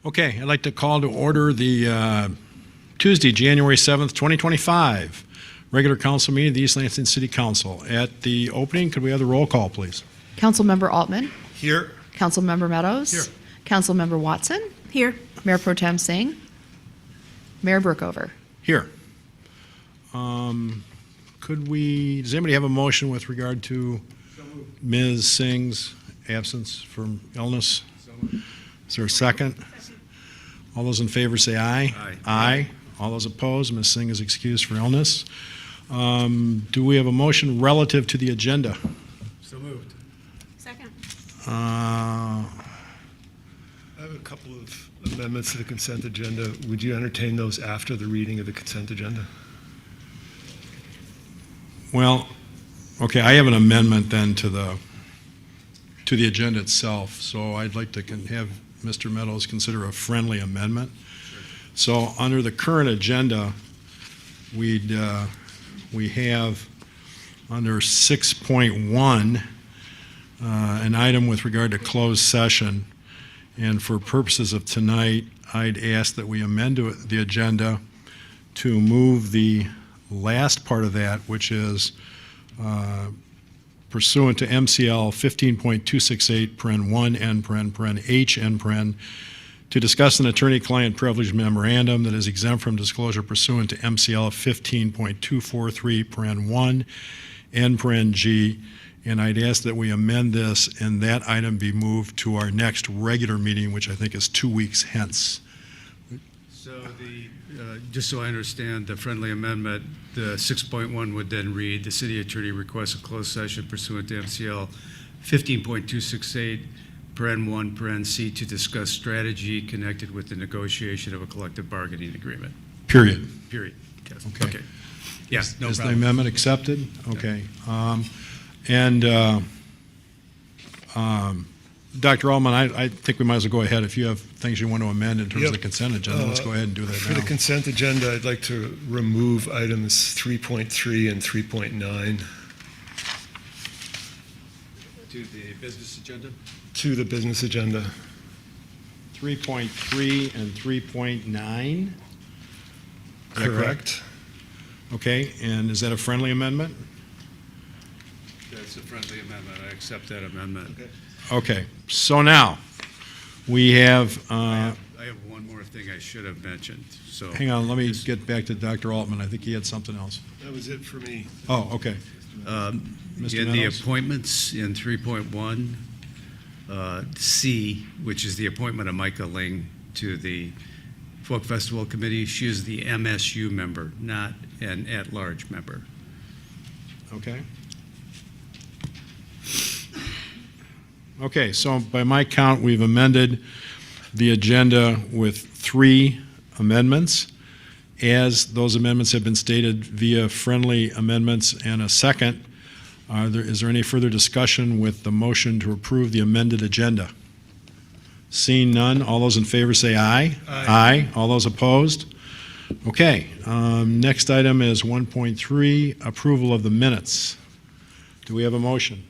Okay, I'd like to call to order the Tuesday, January 7th, 2025, regular council meeting of the East Lansing City Council. At the opening, could we have the roll call, please? Councilmember Altman. Here. Councilmember Meadows. Here. Councilmember Watson. Here. Mayor Pro Tem Singh. Mayor Brookover. Here. Does anybody have a motion with regard to Ms. Singh's absence from illness? Is there a second? All those in favor say aye. Aye. Aye. All those opposed, Ms. Singh is excused for illness. Do we have a motion relative to the agenda? So moved. Second. Uh, I have a couple of amendments to the consent agenda. Would you entertain those after the reading of the consent agenda? Well, okay, I have an amendment then to the agenda itself, so I'd like to have Mr. Meadows consider a friendly amendment. So under the current agenda, we have under 6.1 an item with regard to closed session, and for purposes of tonight, I'd ask that we amend the agenda to move the last part of that, which is pursuant to MCL 15.268 paren 1 n paren H n paren, to discuss an attorney-client privilege memorandum that is exempt from disclosure pursuant to MCL 15.243 paren 1 n paren G, and I'd ask that we amend this and that item be moved to our next regular meeting, which I think is 2 weeks hence. So just so I understand, the friendly amendment, the 6.1 would then read, the city attorney requests a closed session pursuant to MCL 15.268 paren 1 paren C to discuss strategy connected with the negotiation of a collective bargaining agreement. Period. Period. Yes. Okay. Okay. Yeah, no Is the problem. amendment accepted? Okay. Dr. Allman, I think we might as well go ahead. If you have things you want to amend in terms of the consent agenda, let's go ahead and do that For now. the consent agenda, I'd like to remove items 3.3 and 3.9 To the business agenda? to the business agenda. 3.3 and 3.9? Correct. Okay, and is that a friendly amendment? That's a friendly amendment. I accept that amendment. Okay, so now, we have, I have one more thing I should have mentioned, so. hang on, let me get back to Dr. Altman. I think he had something else. That was it for me. Oh, okay. Mr. In the Meadows? appointments in 3.1, C, which is the appointment of Micah Ling to the Folk Festival Committee, she is the MSU member, not an at-large member. Okay. Okay, so by my count, we've amended the agenda with 3 amendments. As those amendments have been stated via friendly amendments and a second, is there any further discussion with the motion to approve the amended agenda? Seeing none, all those in favor say aye. Aye. All those opposed? Okay, next item is 1.3, approval of the minutes. Do we have a motion?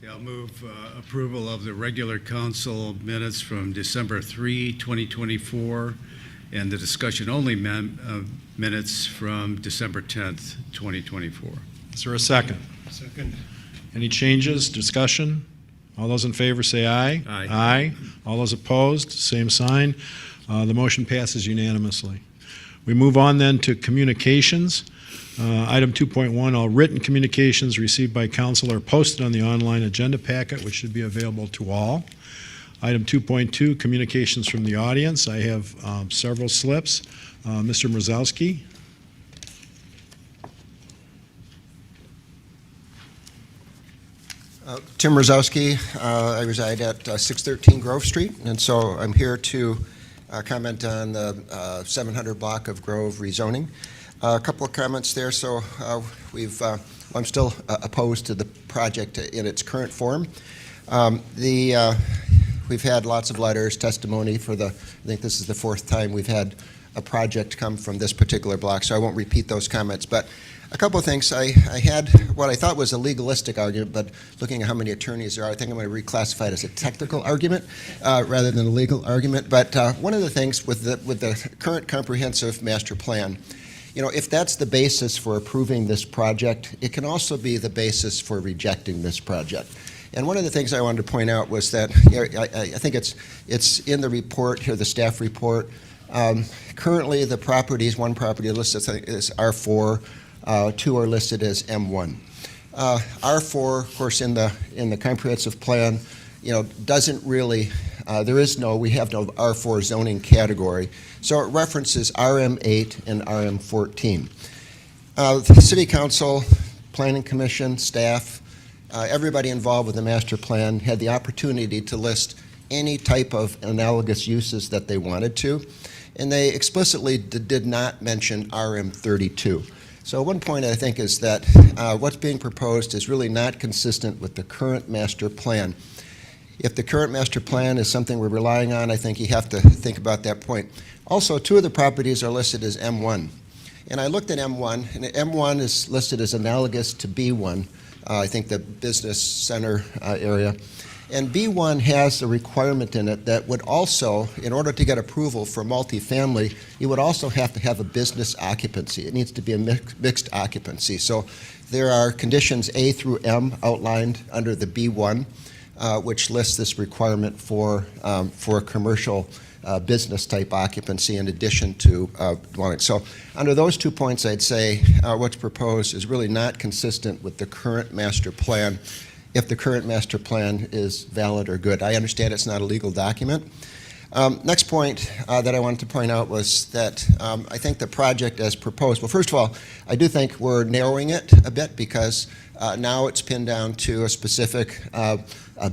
Yeah, I'll move approval of the regular council minutes from December 3, 2024, and the discussion-only minutes from December 10th, 2024. Is there a second? Second. Any changes, discussion? All those in favor say aye. Aye. Aye. All those opposed, same sign. The motion passes unanimously. We move on then to communications. Item 2.1, all written communications received by council are posted on the online agenda packet, which should be available to all. Item 2.2, communications from the audience. I have several slips. Mr. Mrozowski. Tim Mrozowski. I reside at 613 Grove Street, and so I'm here to comment on the 700 block of Grove rezoning. A couple of comments there. So I'm still opposed to the project in its current form. We've had lots of letters, testimony I think this is the 4th time we've had a project come from this particular block, so I won't repeat those comments. But A couple of things. I had what I thought was a legalistic argument, but looking at how many attorneys there are, I think I'm going to reclassify it as a technical argument rather than a legal argument. But one of the things with the current comprehensive master plan, you know, if that's the basis for approving this project, it can also be the basis for rejecting this project. And one of the things I wanted to point out was that, you know, I think it's in the report here, the staff report. Currently, the properties, one property listed is R4. Two are listed as M1. R4, of course, in the comprehensive plan, you know, doesn't really. We have no R4 zoning category, so it references RM8 and RM14. The City Council, Planning Commission, staff, everybody involved with the master plan had the opportunity to list any type of analogous uses that they wanted to, and they explicitly did not mention RM32. So one point I think is that what's being proposed is really not consistent with the current master plan. If the current master plan is something we're relying on, I think you have to think about that point. Also, two of the properties are listed as M1. And I looked at M1, and M1 is listed as analogous to B1, I think the business center area. And B1 has a requirement in it that would also, in order to get approval for multifamily, you would also have to have a business occupancy. It needs to be a mixed occupancy. So there are conditions A through M outlined under the B1, which lists this requirement for a commercial business type occupancy in addition to dwelling. So under those 2 points, I'd say what's proposed is really not consistent with the current master plan, if the current master plan is valid or good. I understand it's not a legal document. Next point that I wanted to point out was that I think the project as proposed, well, first of all, I do think we're narrowing it a bit because now it's pinned down to a specific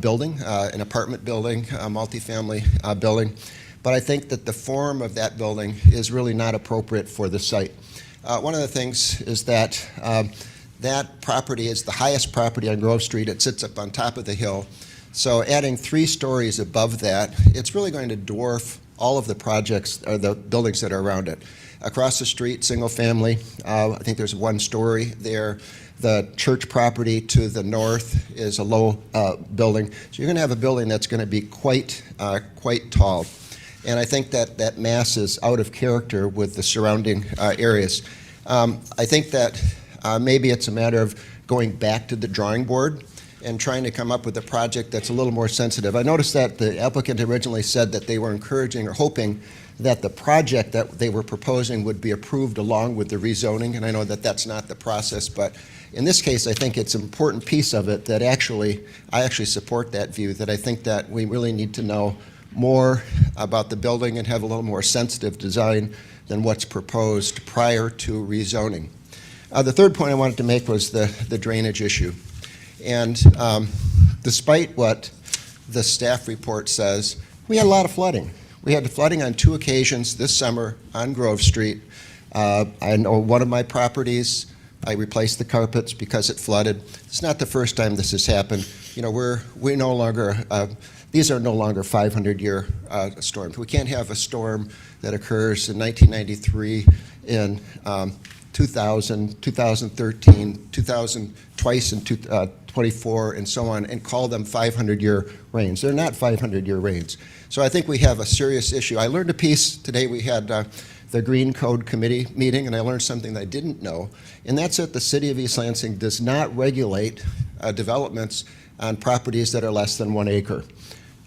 building, an apartment building, a multifamily building. But I think that the form of that building is really not appropriate for the site. One of the things is that that property is the highest property on Grove Street. It sits up on top of the hill. So adding 3 stories above that, it's really going to dwarf all of the projects or the buildings that are around it. Across the street, single family, I think there's 1 story there. The church property to the north is a low building. So you're going to have a building that's going to be quite tall. And I think that mass is out of character with the surrounding areas. I think that maybe it's a matter of going back to the drawing board and trying to come up with a project that's a little more sensitive. I noticed that the applicant originally said that they were encouraging or hoping that the project that they were proposing would be approved along with the rezoning, and I know that that's not the process, but in this case, I think it's an important piece of it that I actually support that view, that I think that we really need to know more about the building and have a little more sensitive design than what's proposed prior to rezoning. The third point I wanted to make was the drainage issue. And despite what the staff report says, we had a lot of flooding. We had flooding on 2 occasions this summer on Grove Street. I know one of my properties, I replaced the carpets because it flooded. It's not the first time this has happened. You know, we no longer, these are no longer 500-year storms. We can't have a storm that occurs in 1993 in 2000, 2013, 2000, twice in 24, and so on, and call them 500-year rains. They're not 500-year rains. So I think we have a serious issue. I learned a piece today. We had the Green Code Committee meeting, and I learned something that I didn't know, and that's that the City of East Lansing does not regulate developments on properties that are less than 1 acre.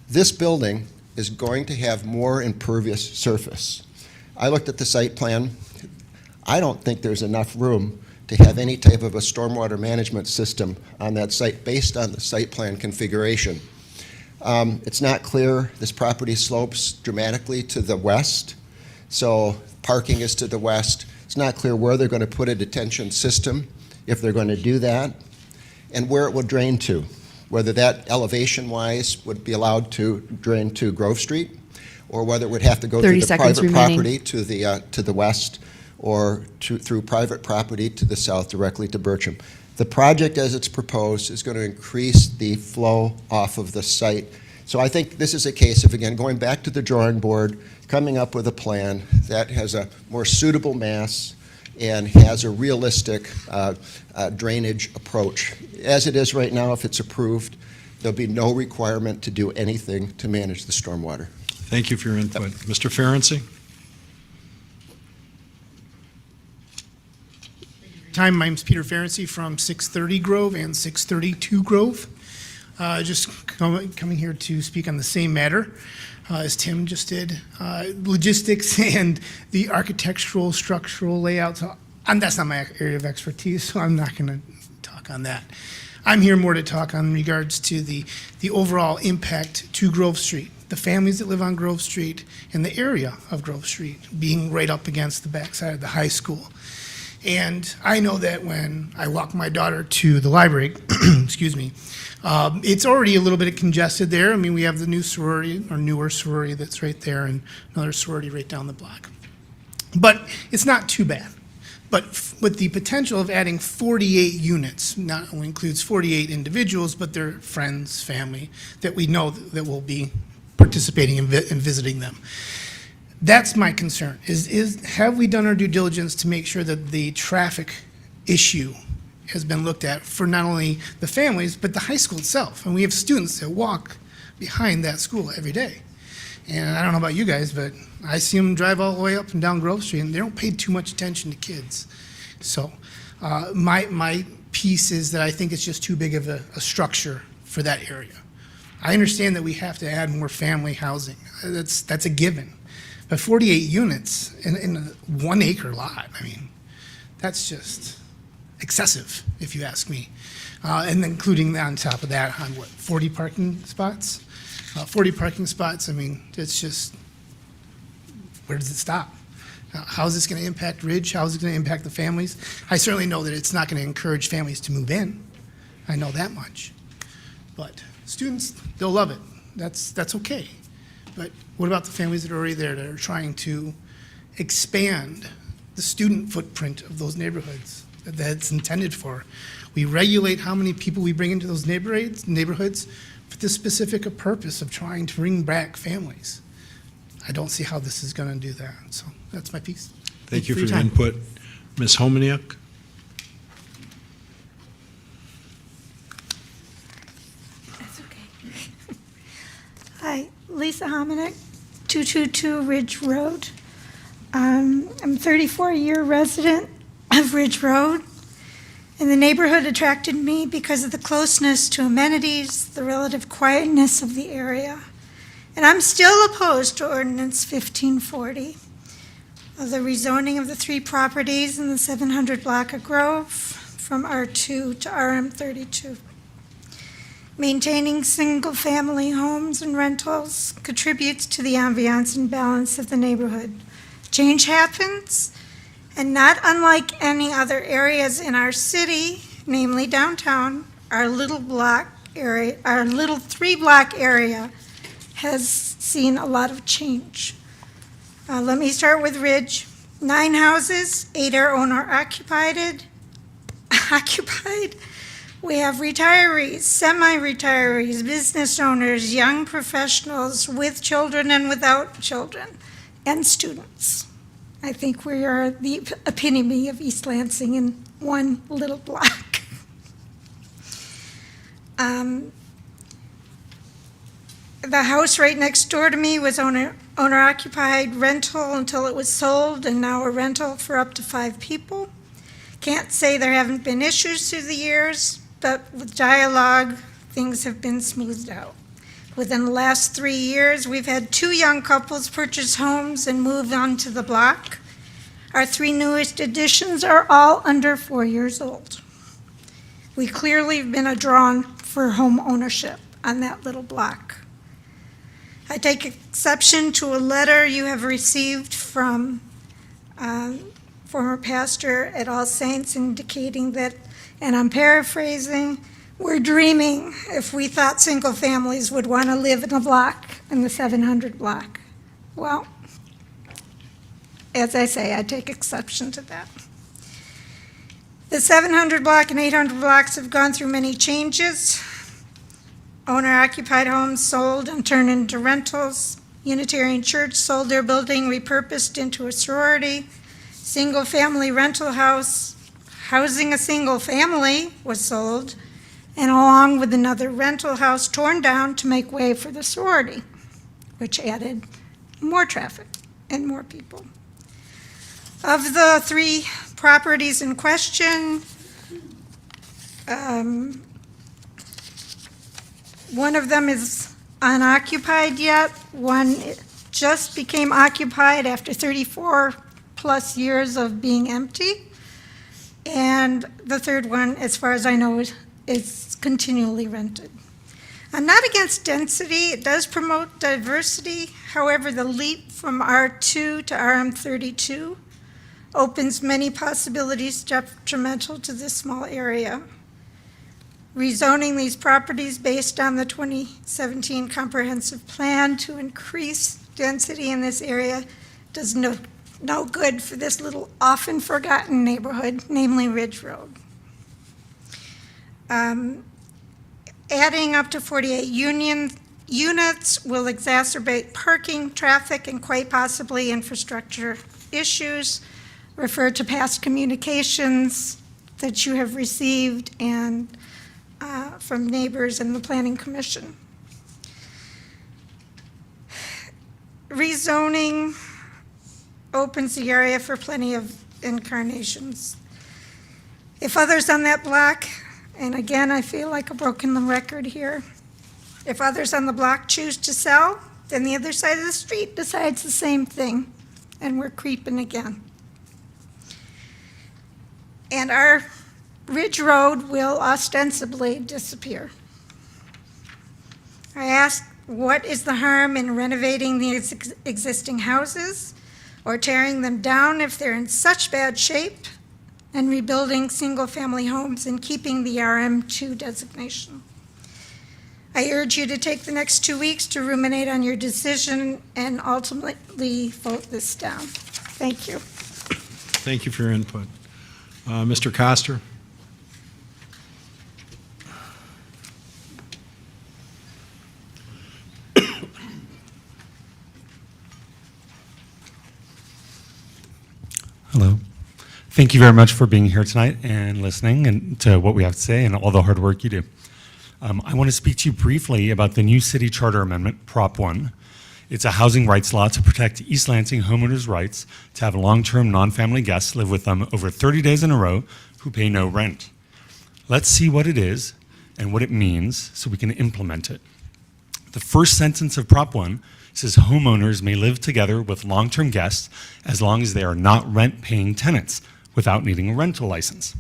This building is going to have more impervious surface. I looked at the site plan. I don't think there's enough room to have any type of a stormwater management system on that site based on the site plan configuration. It's not clear. This property slopes dramatically to the west, so parking is to the west. It's not clear where they're going to put a detention system, if they're going to do that, and where it will drain to, whether that elevation-wise would be allowed to drain to Grove Street, or whether it would have to go through the private property to the west, or through private property to the south directly to Bircham. The project as it's proposed is going to increase the flow off of the site. So I think this is a case of, again, going back to the drawing board, coming up with a plan that has a more suitable mass and has a realistic drainage approach. As it is right now, if it's approved, there'll be no requirement to do anything to manage the stormwater. Thank you for your input. Mr. Ferenczi? Time, my name's Peter Ferenczi from 630 Grove and 632 Grove. Just coming here to speak on the same matter as Tim just did. Logistics and the architectural, structural layouts, and that's not my area of expertise, so I'm not going to talk on that. I'm here more to talk on regards to the overall impact to Grove Street, the families that live on Grove Street and the area of Grove Street being right up against the backside of the high school. And I know that when I walk my daughter to the library, excuse me, it's already a little bit congested there. I mean, we have the new sorority, or newer sorority that's right there, and another sorority right down the block. But it's not too bad. But with the potential of adding 48 units, not only includes 48 individuals, but their friends, family, that we know that will be participating and visiting them. That's my concern, is have we done our due diligence to make sure that the traffic issue has been looked at for not only the families, but the high school itself? And we have students that walk behind that school every day. And I don't know about you guys, but I see them drive all the way up and down Grove Street, and they don't pay too much attention to kids. So my piece is that I think it's just too big of a structure for that area. I understand that we have to add more family housing. That's a given. But 48 units in a 1 acre lot, I mean, that's just excessive, if you ask me. And then including on top of that, on what, 40 parking spots? 40 parking spots, I mean, it's just, where does it stop? How is this going to impact Ridge? How is it going to impact the families? I certainly know that it's not going to encourage families to move in. I know that much. But students, they'll love it. That's okay. But what about the families that are already there that are trying to expand the student footprint of those neighborhoods that it's intended for? We regulate how many people we bring into those neighborhoods for the specific purpose of trying to bring back families. I don't see how this is going to do that. So that's my piece. Thank you for your time. input. Ms. Hominiuk? That's okay. Hi, Lisa Hominick, 222 Ridge Road. I'm a 34-year resident of Ridge Road, and the neighborhood attracted me because of the closeness to amenities, the relative quietness of the area. And I'm still opposed to Ordinance 1540, the rezoning of the 3 properties in the 700 block of Grove from R2 to RM32. Maintaining single-family homes and rentals contributes to the ambiance and balance of the neighborhood. Change happens, and not unlike any other areas in our city, namely downtown, our little 3-block area has seen a lot of change. Let me start with Ridge. 9 houses, 8 are owner-occupied. We have retirees, semi-retirees, business owners, young professionals with children and without children, and students. I think we are the epitome of East Lansing in one little block. The house right next door to me was owner-occupied rental until it was sold, and now a rental for up to 5 people. Can't say there haven't been issues through the years, but with dialogue, things have been smoothed out. Within the last 3 years, we've had 2 young couples purchase homes and move onto the block. Our 3 newest additions are all under 4 years old. We clearly have been drawn for home ownership on that little block. I take exception to a letter you have received from former pastor at All Saints indicating that, and I'm paraphrasing, we're dreaming if we thought single families would want to live in a block, in the 700 block. Well, as I say, I take exception to that. The 700 block and 800 blocks have gone through many changes. Owner-occupied homes sold and turned into rentals. Unitarian Church sold their building, repurposed into a sorority. single-family rental house housing a single family was sold, and along with another rental house torn down to make way for the sorority, which added more traffic and more people. Of the 3 properties in question, one of them is unoccupied yet. One just became occupied after 34 plus years of being empty. And the third one, as far as I know, is continually rented. I'm not against density. It does promote diversity. However, the leap from R2 to RM32 opens many possibilities detrimental to this small area. Rezoning these properties based on the 2017 comprehensive plan to increase density in this area does no good for this little often forgotten neighborhood, namely Ridge Road. Adding up to 48 units will exacerbate parking, traffic, and quite possibly infrastructure issues. Refer to past communications that you have received and from neighbors and the Planning Commission. Rezoning opens the area for plenty of incarnations. If others on that block, and again, I feel like a broken record here, if others on the block choose to sell, then the other side of the street decides the same thing, and we're creeping again. And our Ridge Road will ostensibly disappear. I ask, what is the harm in renovating the existing houses or tearing them down if they're in such bad shape, and rebuilding single-family homes and keeping the RM2 designation? I urge you to take the next 2 weeks to ruminate on your decision and ultimately vote this down. Thank you. Thank you for your input. Mr. Koster? Hello. Thank you very much for being here tonight and listening and to what we have to say and all the hard work you do. I want to speak to you briefly about the new City Charter Amendment, Prop 1. It's a housing rights law to protect East Lansing homeowners' rights to have long-term non-family guests live with them over 30 days in a row who pay no rent. Let's see what it is and what it means so we can implement it. The first sentence of Prop 1 says homeowners may live together with long-term guests as long as they are not rent-paying tenants without needing a rental license.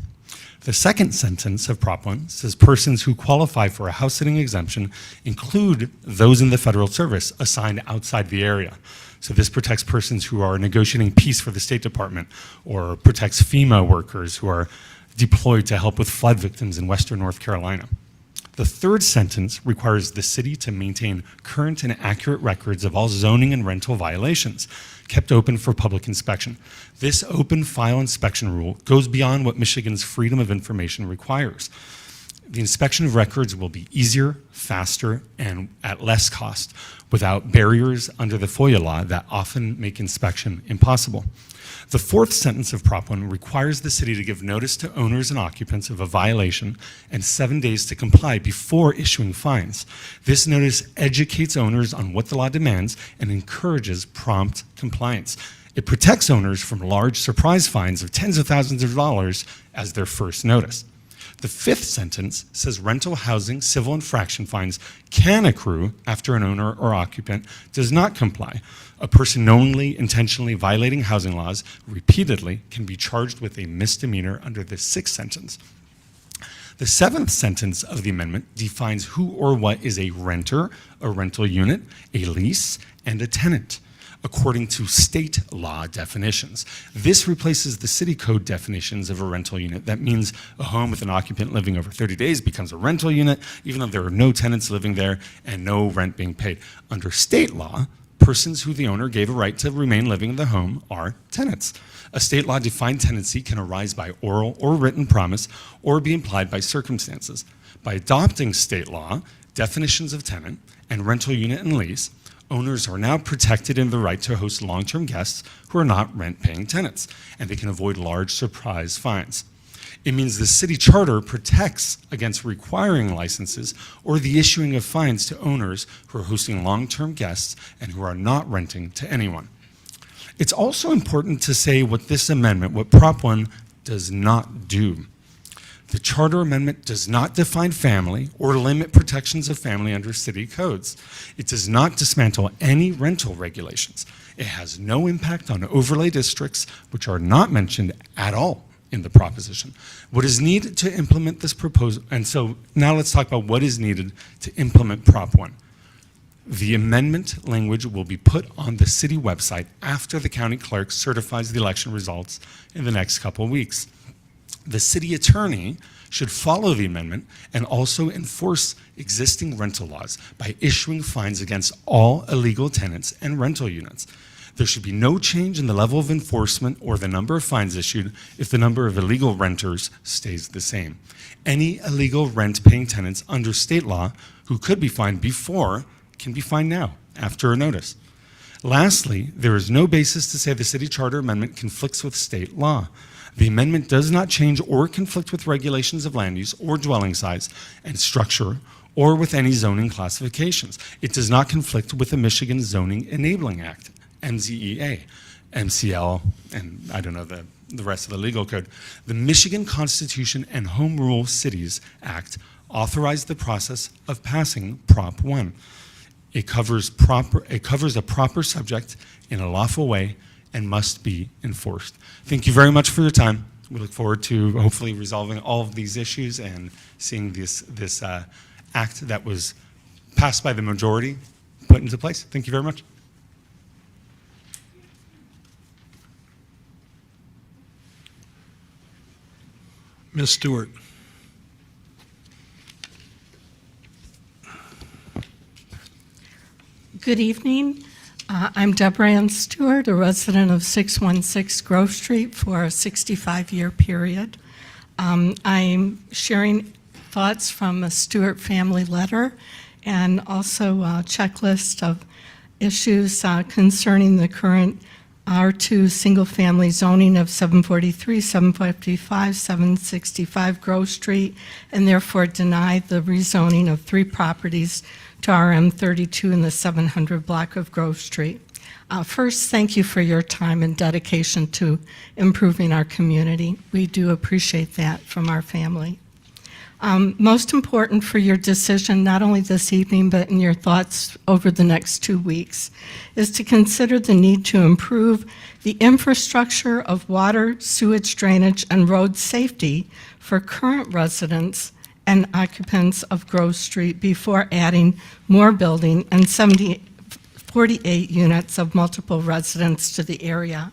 The second sentence of Prop 1 says persons who qualify for a house-sitting exemption include those in the federal service assigned outside the area. So this protects persons who are negotiating peace for the State Department or protects FEMA workers who are deployed to help with flood victims in Western North Carolina. The third sentence requires the city to maintain current and accurate records of all zoning and rental violations kept open for public inspection. This open file inspection rule goes beyond what Michigan's Freedom of Information requires. The inspection of records will be easier, faster, and at less cost without barriers under the FOIA law that often make inspection impossible. The fourth sentence of Prop 1 requires the city to give notice to owners and occupants of a violation and 7 days to comply before issuing fines. This notice educates owners on what the law demands and encourages prompt compliance. It protects owners from large surprise fines of tens of thousands of dollars as their first notice. The fifth sentence says rental housing civil infraction fines can accrue after an owner or occupant does not comply. A person knowingly, intentionally violating housing laws repeatedly can be charged with a misdemeanor under the sixth sentence. The seventh sentence of the amendment defines who or what is a renter, a rental unit, a lease, and a tenant, according to state law definitions. This replaces the city code definitions of a rental unit. That means a home with an occupant living over 30 days becomes a rental unit, even though there are no tenants living there and no rent being paid. Under state law, persons who the owner gave a right to remain living in the home are tenants. A state law defined tenancy can arise by oral or written promise or be implied by circumstances. By adopting state law definitions of tenant and rental unit and lease, Owners are now protected in the right to host long-term guests who are not rent-paying tenants, and they can avoid large surprise fines. It means the city charter protects against requiring licenses or the issuing of fines to owners who are hosting long-term guests and who are not renting to anyone. It's also important to say what this amendment, what Prop 1, does not do. The charter amendment does not define family or limit protections of family under city codes. It does not dismantle any rental regulations. It has no impact on overlay districts, which are not mentioned at all in the proposition. What is needed to implement this proposal, and so now let's talk about what is needed to implement Prop 1. The amendment language will be put on the city website after the county clerk certifies the election results in the next couple of weeks. The city attorney should follow the amendment and also enforce existing rental laws by issuing fines against all illegal tenants and rental units. There should be no change in the level of enforcement or the number of fines issued if the number of illegal renters stays the same. Any illegal rent-paying tenants under state law who could be fined before can be fined now, after a notice. Lastly, there is no basis to say the city charter amendment conflicts with state law. The amendment does not change or conflict with regulations of land use or dwelling size and structure or with any zoning classifications. It does not conflict with the Michigan Zoning Enabling Act, MZEA, MCL, and I don't know the rest of the legal code. The Michigan Constitution and Home Rule Cities Act authorize the process of passing Prop 1. It covers a proper subject in a lawful way and must be enforced. Thank you very much for your time. We look forward to hopefully resolving all of these issues and seeing this act that was passed by the majority put into place. Thank you very much. Ms. Stewart. Good evening. I'm Deborah Ann Stewart, a resident of 616 Grove Street for a 65-year period. I'm sharing thoughts from a Stewart family letter and also a checklist of issues concerning the current R2 single-family zoning of 743, 755, 765 Grove Street, and therefore deny the rezoning of 3 properties to RM 32 in the 700 block of Grove Street. First, thank you for your time and dedication to improving our community. We do appreciate that from our family. Most important for your decision, not only this evening, but in your thoughts over the next 2 weeks, is to consider the need to improve the infrastructure of water, sewage drainage, and road safety for current residents and occupants of Grove Street before adding more building and 48 units of multiple residents to the area.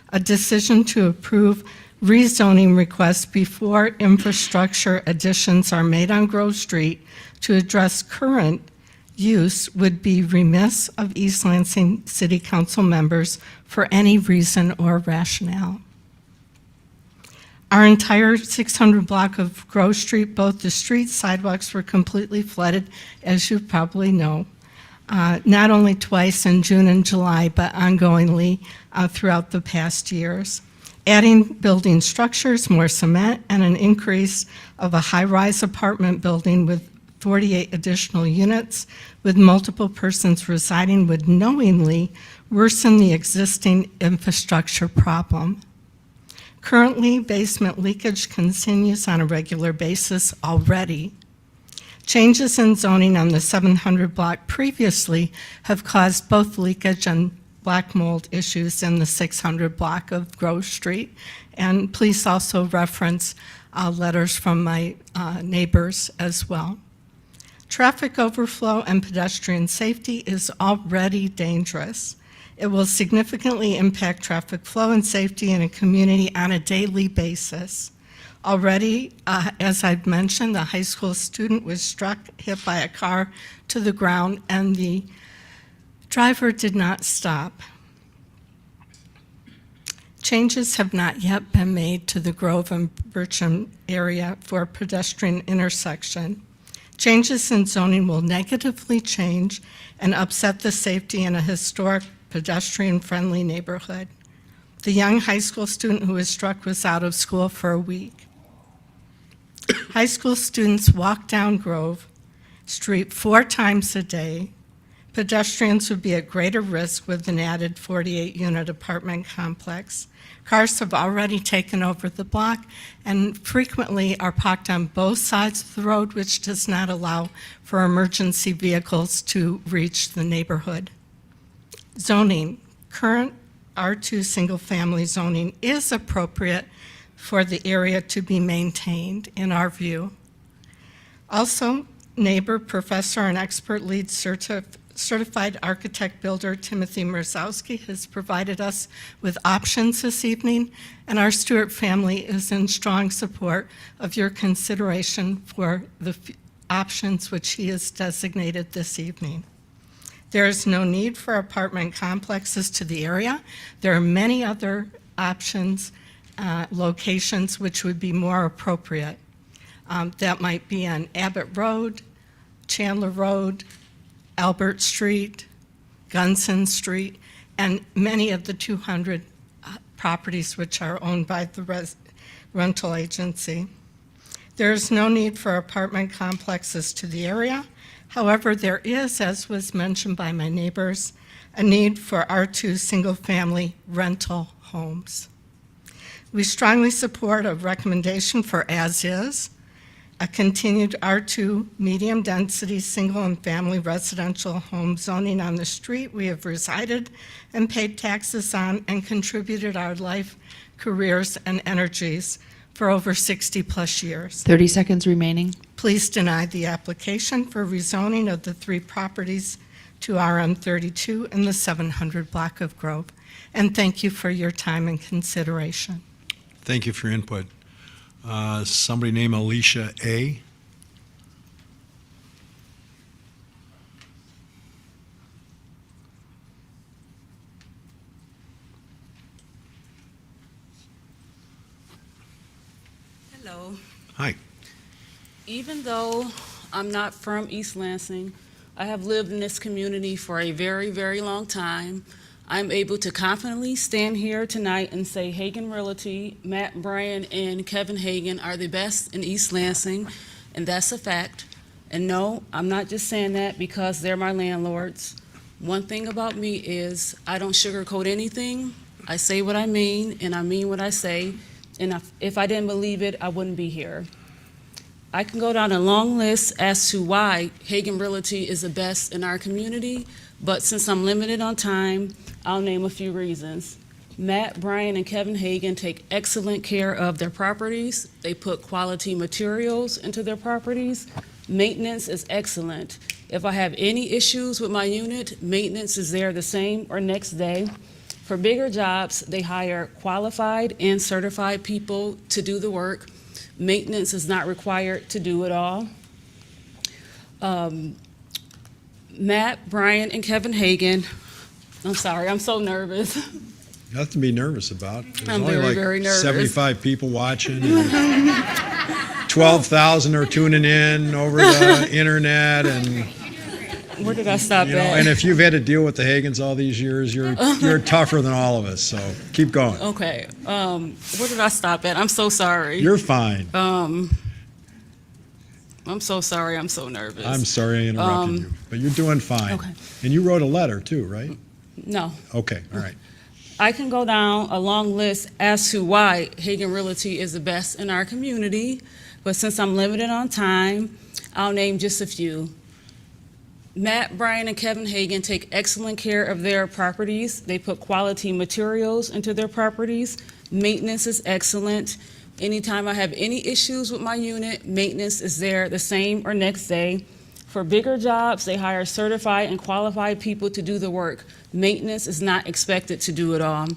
A decision to approve rezoning requests before infrastructure additions are made on Grove Street to address current use would be remiss of East Lansing City Council members for any reason or rationale. Our entire 600 block of Grove Street, both the street sidewalks were completely flooded, as you probably know, not only twice in June and July, but ongoingly throughout the past years. Adding building structures, more cement, and an increase of a high-rise apartment building with 48 additional units with multiple persons residing would knowingly worsen the existing infrastructure problem. Currently, basement leakage continues on a regular basis already. Changes in zoning on the 700 block previously have caused both leakage and black mold issues in the 600 block of Grove Street. And please also reference letters from my neighbors as well. Traffic overflow and pedestrian safety is already dangerous. It will significantly impact traffic flow and safety in a community on a daily basis. Already, as I've mentioned, the high school student was hit by a car to the ground, and the driver did not stop. Changes have not yet been made to the Grove and Bircham area for a pedestrian intersection. Changes in zoning will negatively change and upset the safety in a historic pedestrian-friendly neighborhood. The young high school student who was struck was out of school for a week. High school students walk down Grove Street 4 times a day. Pedestrians would be at greater risk with an added 48-unit apartment complex. Cars have already taken over the block and frequently are parked on both sides of the road, which does not allow for emergency vehicles to reach the neighborhood. Zoning. Current R2 single-family zoning is appropriate for the area to be maintained, in our view. Also, neighbor, professor, and expert lead certified architect builder Timothy Merzowski has provided us with options this evening, and our Stewart family is in strong support of your consideration for the options which he has designated this evening. There is no need for apartment complexes to the area. There are many other options, locations which would be more appropriate. That might be on Abbott Road, Chandler Road, Albert Street, Gunson Street, and many of the 200 properties which are owned by the rental agency. There is no need for apartment complexes to the area. However, there is, as was mentioned by my neighbors, a need for R2 single-family rental homes. We strongly support a recommendation for as-is, a continued R2 medium-density single and family residential home zoning on the street we have resided and paid taxes on and contributed our life, careers, and energies for over 60-plus years. 30 seconds remaining. Please deny the application for rezoning of the 3 properties to RM 32 in the 700 block of Grove. And thank you for your time and consideration. Thank you for your input. Somebody named Alicia A. Hello. Hi. Even though I'm not from East Lansing, I have lived in this community for a very, very long time. I'm able to confidently stand here tonight and say Hagen Realty, Matt Bryan, and Kevin Hagen are the best in East Lansing, and that's a fact. And no, I'm not just saying that because they're my landlords. One thing about me is I don't sugarcoat anything. I say what I mean, and I mean what I say. And if I didn't believe it, I wouldn't be here. I can go down a long list as to why Hagen Realty is the best in our community, but since I'm limited on time, I'll name a few reasons. Matt, Bryan, and Kevin Hagen take excellent care of their properties. They put quality materials into their properties. Maintenance is excellent. If I have any issues with my unit, maintenance is there the same or next day. For bigger jobs, they hire qualified and certified people to do the work. Maintenance is not required to do it all. Matt, Bryan, and Kevin Hagen, I'm sorry, I'm so nervous. Nothing to be nervous about. There's I'm only very, like very nervous. 75 people watching. And 12,000 are tuning in over the internet, and Where did I stop you know. at? And if you've had to deal with the Hagens all these years, you're tougher than all of us. So keep going. Okay, where did I stop at? I'm so sorry. You're fine. I'm so sorry, I'm so nervous. I'm sorry I interrupted you, but you're doing fine. Okay. And you wrote a letter too, right? No. Okay, all right. I can go down a long list as to why Hagen Realty is the best in our community, but since I'm limited on time, I'll name just a few. Matt, Bryan, and Kevin Hagen take excellent care of their properties. They put quality materials into their properties. Maintenance is excellent. Anytime I have any issues with my unit, maintenance is there the same or next day. For bigger jobs, they hire certified and qualified people to do the work. Maintenance is not expected to do it all.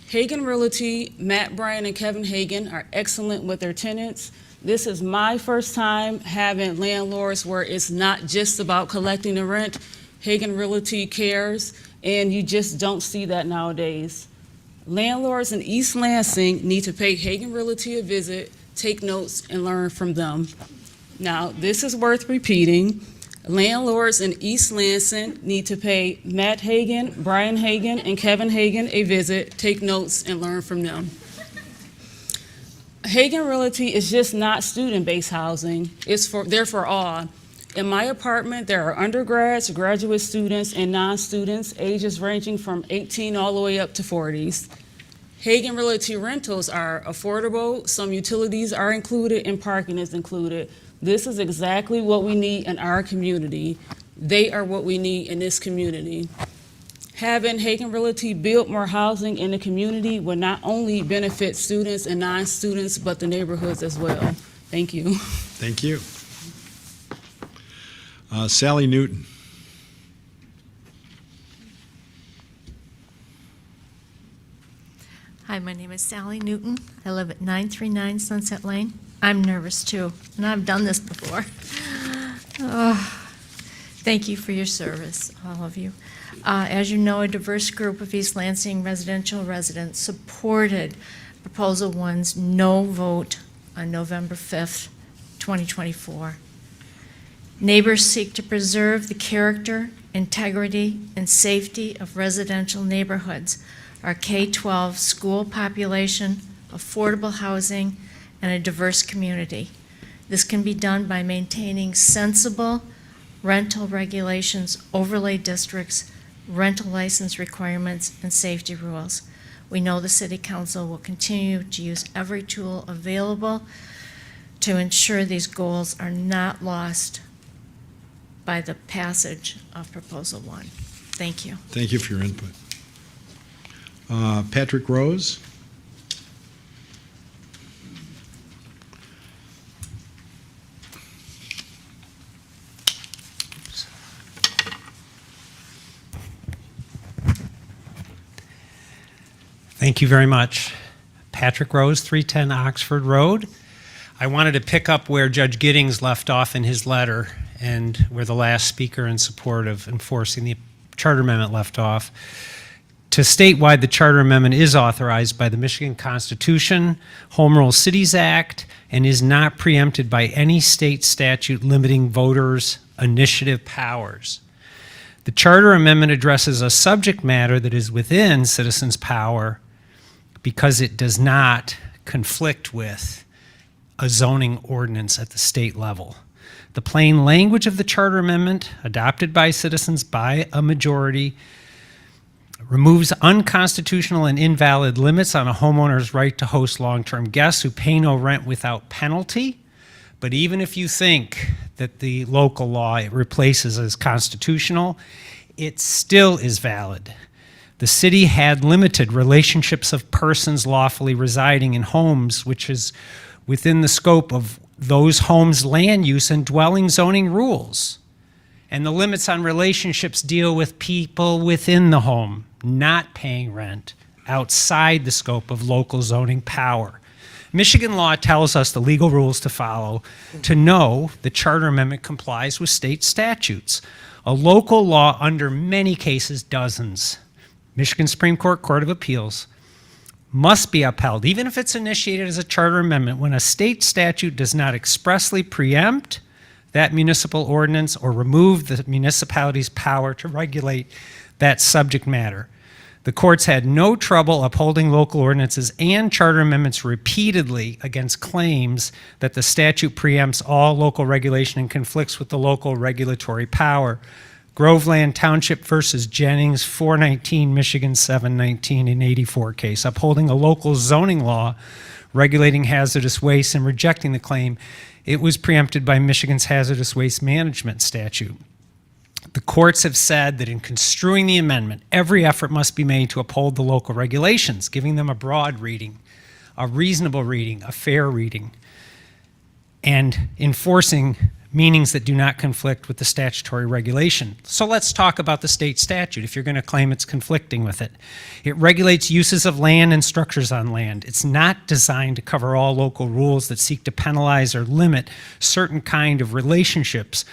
Hagen Realty, Matt Bryan, and Kevin Hagen are excellent with their tenants. This is my first time having landlords where it's not just about collecting the rent. Hagen Realty cares, and you just don't see that nowadays. Landlords in East Lansing need to pay Hagen Realty a visit, take notes, and learn from them. Now, this is worth repeating. Landlords in East Lansing need to pay Matt Hagan, Brian Hagan, and Kevin Hagan a visit, take notes, and learn from them. Hagan Realty is just not student-based housing. They're for all. In my apartment, there are undergrads, graduate students, and non-students, ages ranging from 18 all the way up to 40s. Hagan Realty rentals are affordable, some utilities are included, and parking is included. This is exactly what we need in our community. They are what we need in this community. Having Hagan Realty build more housing in the community will not only benefit students and non-students, but the neighborhoods as well. Thank you. Thank you. Sally Newton. Hi, my name is Sally Newton. I live at 939 Sunset Lane. I'm nervous too, and I've done this before. Thank you for your service, all of you. As you know, a diverse group of East Lansing residential residents supported Proposal 1's no vote on November 5th, 2024. Neighbors seek to preserve the character, integrity, and safety of residential neighborhoods, our K-12 school population, affordable housing, and a diverse community. This can be done by maintaining sensible rental regulations, overlay districts, rental license requirements, and safety rules. We know the City Council will continue to use every tool available to ensure these goals are not lost by the passage of Proposal 1. Thank you. Thank you for your input. Patrick Rose. Thank you very much. Patrick Rose, 310 Oxford Road. I wanted to pick up where Judge Giddings left off in his letter and where the last speaker in support of enforcing the Charter Amendment left off, to state why the Charter Amendment is authorized by the Michigan Constitution, Home Rule Cities Act, and is not preempted by any state statute limiting voters' initiative powers. The Charter Amendment addresses a subject matter that is within citizens' power because it does not conflict with a zoning ordinance at the state level. The plain language of the Charter Amendment, adopted by citizens by a majority, removes unconstitutional and invalid limits on a homeowner's right to host long-term guests who pay no rent without penalty. But even if you think that the local law it replaces as constitutional, it still is valid. The city had limited relationships of persons lawfully residing in homes, which is within the scope of those homes' land use and dwelling zoning rules. And the limits on relationships deal with people within the home, not paying rent, outside the scope of local zoning power. Michigan law tells us the legal rules to follow to know the Charter Amendment complies with state statutes. A local law, under many cases, dozens, Michigan Supreme Court, Court of Appeals, must be upheld, even if it's initiated as a Charter Amendment, when a state statute does not expressly preempt that municipal ordinance or remove the municipality's power to regulate that subject matter. The courts had no trouble upholding local ordinances and charter amendments repeatedly against claims that the statute preempts all local regulation and conflicts with the local regulatory power. Groveland Township versus Jennings, 419 Michigan 719 in 84 case, upholding a local zoning law regulating hazardous waste and rejecting the claim it was preempted by Michigan's hazardous waste management statute. The courts have said that in construing the amendment, every effort must be made to uphold the local regulations, giving them a broad reading, a reasonable reading, a fair reading, and enforcing meanings that do not conflict with the statutory regulation. So let's talk about the state statute if you're going to claim it's conflicting with it. It regulates uses of land and structures on land. It's not designed to cover all local rules that seek to penalize or limit certain kind of relationships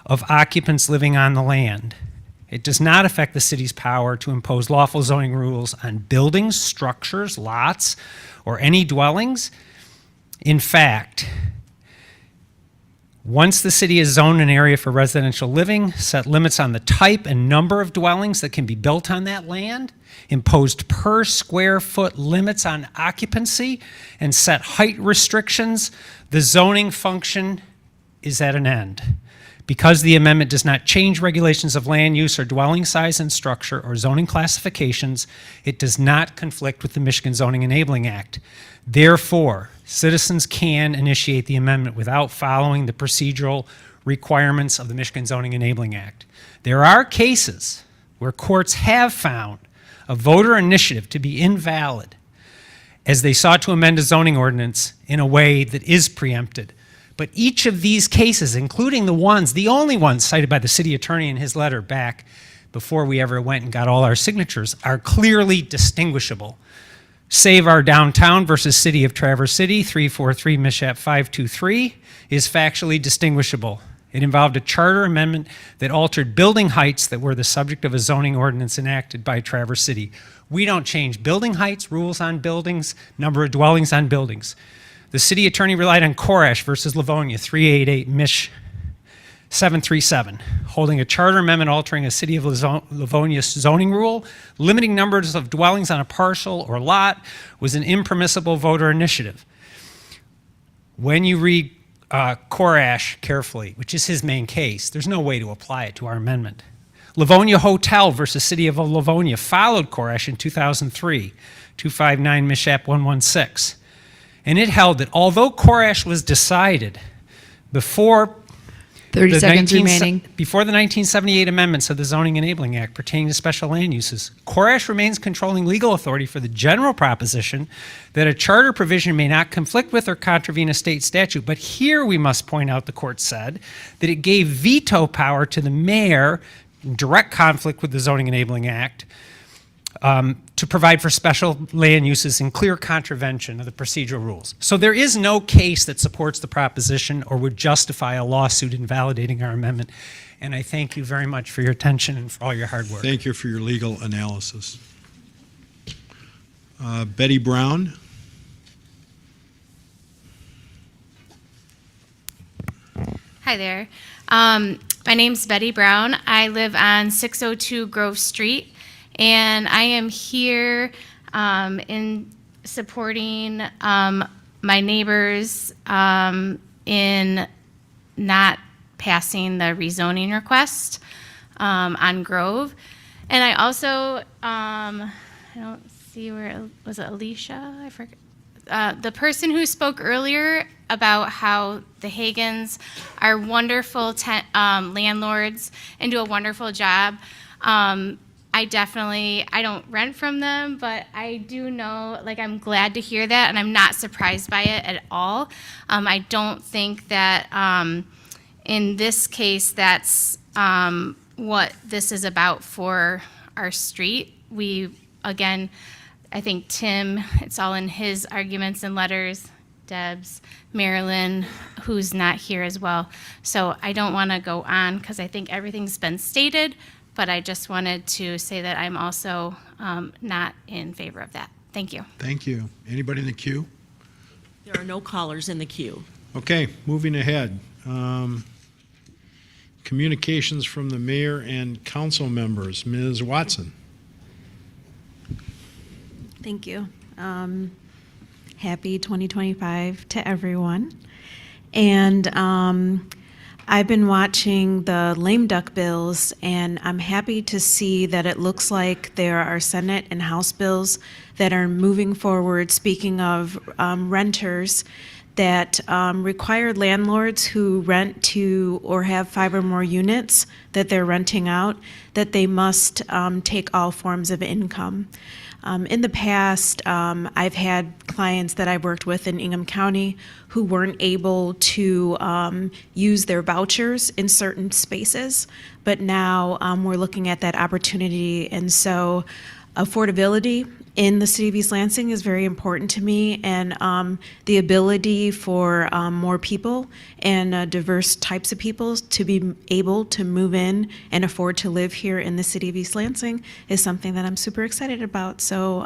of occupants living on the land. It does not affect the city's power to impose lawful zoning rules on buildings, structures, lots, or any dwellings. In fact, Once the city has zoned an area for residential living, set limits on the type and number of dwellings that can be built on that land, imposed per square foot limits on occupancy, and set height restrictions, the zoning function is at an end. Because the amendment does not change regulations of land use or dwelling size and structure or zoning classifications, it does not conflict with the Michigan Zoning Enabling Act. Therefore, citizens can initiate the amendment without following the procedural requirements of the Michigan Zoning Enabling Act. There are cases where courts have found a voter initiative to be invalid as they sought to amend a zoning ordinance in a way that is preempted. But each of these cases, including the only ones cited by the city attorney in his letter back before we ever went and got all our signatures, are clearly distinguishable. Save Our Downtown versus City of Traverse City, 343 Mishap 523, is factually distinguishable. It involved a charter amendment that altered building heights that were the subject of a zoning ordinance enacted by Traverse City. We don't change building heights, rules on buildings, number of dwellings on buildings. The city attorney relied on Koresh versus Livonia, 388 Mish 737, holding a charter amendment altering a city of Livonia zoning rule, limiting numbers of dwellings on a parcel or lot was an impermissible voter initiative. When you read Koresh carefully, which is his main case, there's no way to apply it to our amendment. Livonia Hotel versus City of Livonia followed Koresh in 2003, 259 Mishap 116. And it held that although Koresh was decided before 30 seconds remaining. before the 1978 amendments of the Zoning Enabling Act pertaining to special land uses, Koresh remains controlling legal authority for the general proposition that a charter provision may not conflict with or contravene a state statute. But here we must point out, the court said, that it gave veto power to the mayor in direct conflict with the Zoning Enabling Act to provide for special land uses in clear contravention of the procedural rules. So there is no case that supports the proposition or would justify a lawsuit invalidating our amendment. And I thank you very much for your attention and for all your hard work. Thank you for your legal analysis. Betty Brown. Hi there. My name's Betty Brown. I live on 602 Grove Street. And I am here in supporting my neighbors in not passing the rezoning request on Grove. And I also, I don't see where, was it Alicia? I forget. The person who spoke earlier about how the Hagans are wonderful landlords and do a wonderful job. I don't rent from them, but I do know, I'm glad to hear that, and I'm not surprised by it at all. I don't think that in this case that's what this is about for our street. Again, I think Tim, it's all in his arguments and letters, Deb's, Marilyn, who's not here as well. So I don't want to go on because I think everything's been stated. But I just wanted to say that I'm also not in favor of that. Thank you. Thank you. Anybody in the queue? There are no callers in the queue. Okay, moving ahead. Communications from the mayor and council members. Ms. Watson. Thank you. Happy 2025 to everyone. And I've been watching the lame duck bills, and I'm happy to see that it looks like there are Senate and House bills that are moving forward, speaking of renters, that require landlords who rent to or have 5 or more units that they're renting out, that they must take all forms of income. In the past, I've had clients that I worked with in Ingham County who weren't able to use their vouchers in certain spaces, but now we're looking at that opportunity. And so affordability in the city of East Lansing is very important to me, and the ability for more people and diverse types of people to be able to move in and afford to live here in the city of East Lansing is something that I'm super excited about. So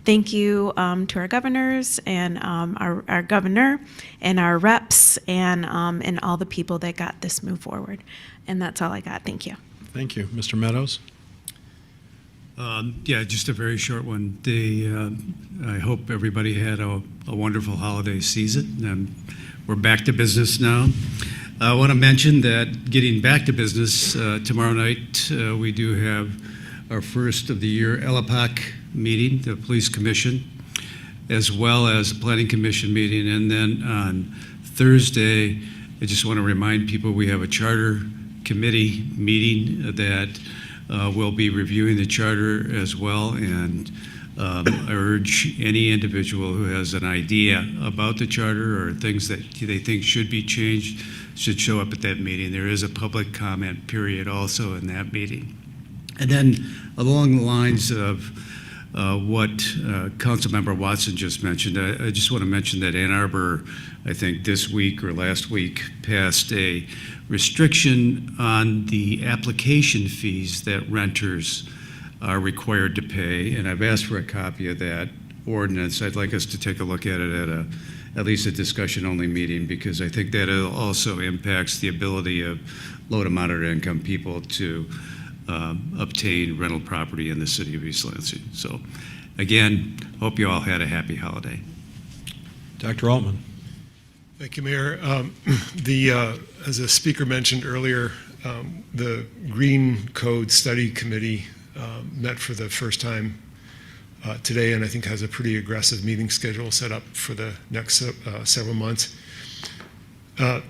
thank you to our governors and our governor and our reps and all the people that got this move forward. And that's all I got. Thank you. Thank you. Mr. Meadows? Yeah, just a very short one. I hope everybody had a wonderful holiday season. We're back to business now. I want to mention that getting back to business, tomorrow night we do have our first of the year LAPAC meeting, the Police Commission, as well as a Planning Commission meeting. And then on Thursday, I just want to remind people we have a Charter Committee meeting that we'll be reviewing the charter as well, and I urge any individual who has an idea about the charter or things that they think should be changed should show up at that meeting. There is a public comment period also in that meeting. And then along the lines of what Councilmember Watson just mentioned, I just want to mention that Ann Arbor, I think this week or last week, passed a restriction on the application fees that renters are required to pay, and I've asked for a copy of that ordinance. I'd like us to take a look at it at least a discussion-only meeting, because I think that it also impacts the ability of low to moderate income people to obtain rental property in the city of East Lansing. So again, hope you all had a happy holiday. Dr. Altman? Thank you, Mayor. As a speaker mentioned earlier, the Green Code Study Committee met for the first time today, and I think has a pretty aggressive meeting schedule set up for the next several months.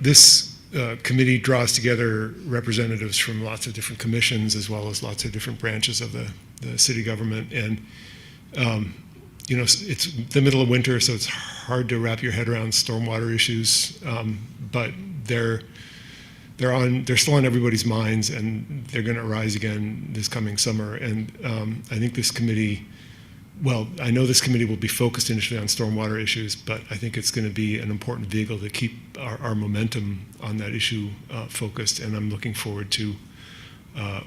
This committee draws together representatives from lots of different commissions as well as lots of different branches of the city government. And you know, it's the middle of winter, so it's hard to wrap your head around stormwater issues, but they're still on everybody's minds, and they're going to arise again this coming summer. And I think this committee, well, I know this committee will be focused initially on stormwater issues, but I think it's going to be an important vehicle to keep our momentum on that issue focused. And I'm looking forward to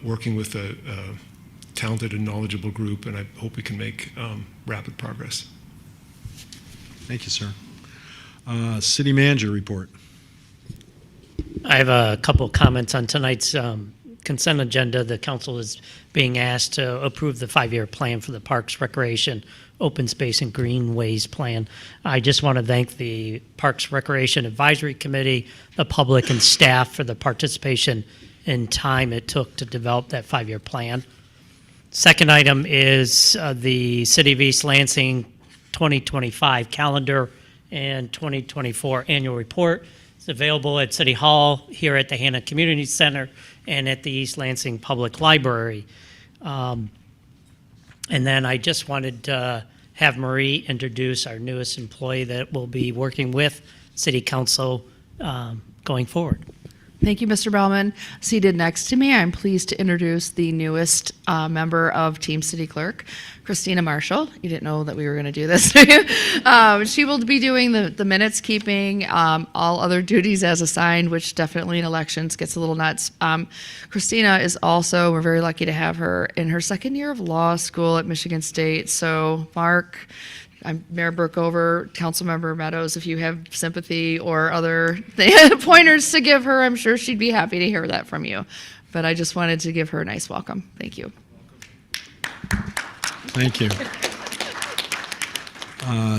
working with a talented and knowledgeable group, and I hope we can make rapid progress. Thank you, sir. City Manager report. I have a couple comments on tonight's consent agenda. The council is being asked to approve the 5-year plan for the Parks, Recreation, Open Space, and Greenways plan. I just want to thank the Parks, Recreation Advisory Committee, the public, and staff for the participation and time it took to develop that 5-year plan. Second item is the City of East Lansing 2025 calendar and 2024 annual report. It's available at City Hall, here at the Hannah Community Center, and at the East Lansing Public Library. And then I just wanted to have Marie introduce our newest employee that will be working with City Council going forward. Thank you, Mr. Bellman. Seated next to me, I'm pleased to introduce the newest member of Team City Clerk, Christina Marshall. You didn't know that we were going to do this. She will be doing the minutes keeping, all other duties as assigned, which definitely in elections gets a little nuts. Christina is also, we're very lucky to have her in her second year of law school at Michigan State. So Mark, I'm Mayor Burkover, Councilmember Meadows, if you have sympathy or other pointers to give her, I'm sure she'd be happy to hear that from you. But I just wanted to give her a nice welcome. Thank you. Thank you.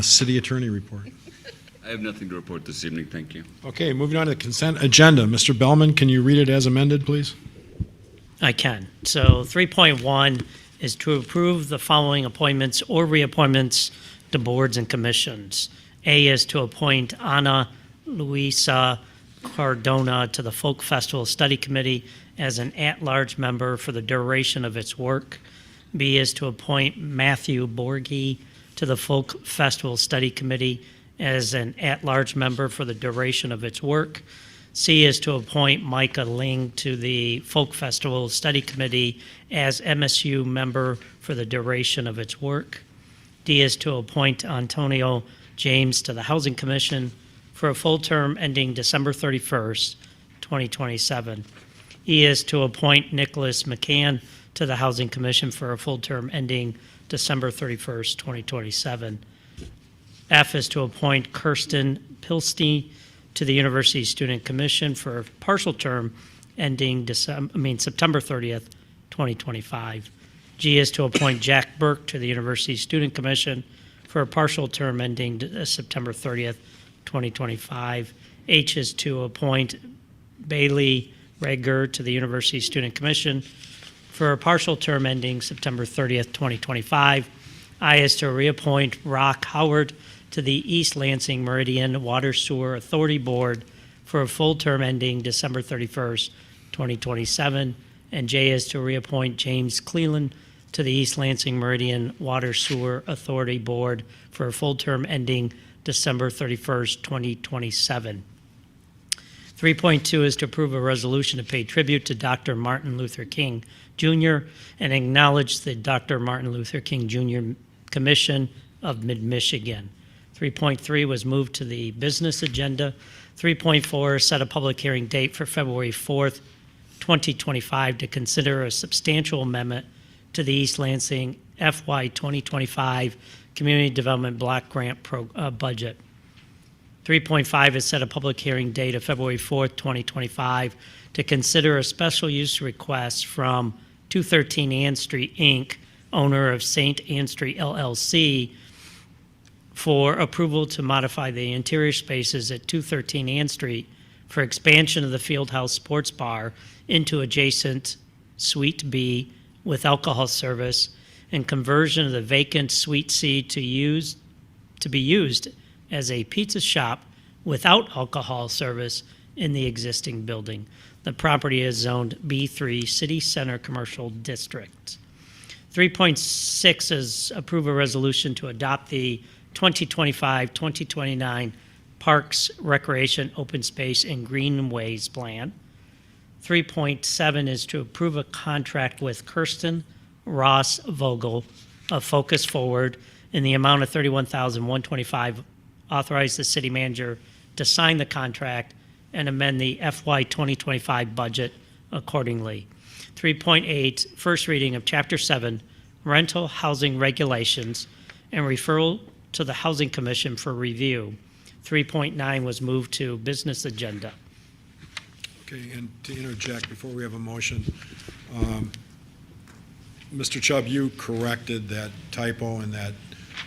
City Attorney report. I have nothing to report this evening, thank you. Okay, moving on to the consent agenda. Mr. Bellman, can you read it as amended, please? I can. So 3.1 is to approve the following appointments or reappointments to boards and commissions. A is to appoint Ana Luisa Cardona to the Folk Festival Study Committee as an at-large member for the duration of its work. B is to appoint Matthew Borghi to the Folk Festival Study Committee as an at-large member for the duration of its work. C is to appoint Micah Ling to the Folk Festival Study Committee as MSU member for the duration of its work. D is to appoint Antonio James to the Housing Commission for a full term ending December 31st, 2027. E is to appoint Nicholas McCann to the Housing Commission for a full term ending December 31st, 2027. F is to appoint Kirsten Pilstein to the University Student Commission for a partial term ending September 30th, 2025. G is to appoint Jack Burke to the University Student Commission for a partial term ending September 30th, 2025. H is to appoint Bailey Rager to the University Student Commission for a partial term ending September 30th, 2025. I is to reappoint Rock Howard to the East Lansing Meridian Water Sewer Authority Board for a full term ending December 31st, 2027. And J is to reappoint James Cleland to the East Lansing Meridian Water Sewer Authority Board for a full term ending December 31st, 2027. 3.2 is to approve a resolution to pay tribute to Dr. Martin Luther King Jr. and acknowledge the Dr. Martin Luther King Jr. Commission of Mid-Michigan. 3.3 was moved to the business agenda. 3.4 set a public hearing date for February 4th, 2025 to consider a substantial amendment to the East Lansing FY 2025 Community Development Block Grant budget. 3.5 is set a public hearing date of February 4th, 2025 to consider a special use request from 213 Ann Street, Inc., owner of St. Ann Street LLC, for approval to modify the interior spaces at 213 Ann Street for expansion of the Fieldhouse Sports Bar into adjacent Suite B with alcohol service and conversion of the vacant Suite C to be used as a pizza shop without alcohol service in the existing building. The property is zoned B3 City Center Commercial District. 3.6 is approve a resolution to adopt the 2025-2029 Parks, Recreation, Open Space, and Greenways Plan. 3.7 is to approve a contract with Kirsten Ross Vogel of Focus Forward in the amount of $31,125. Authorize the city manager to sign the contract and amend the FY 2025 budget accordingly. 3.8, first reading of Chapter 7, Rental Housing Regulations, and referral to the Housing Commission for review. 3.9 was moved to business agenda. Okay, and to interject before we have a motion, Mr. Chubb, you corrected that typo in that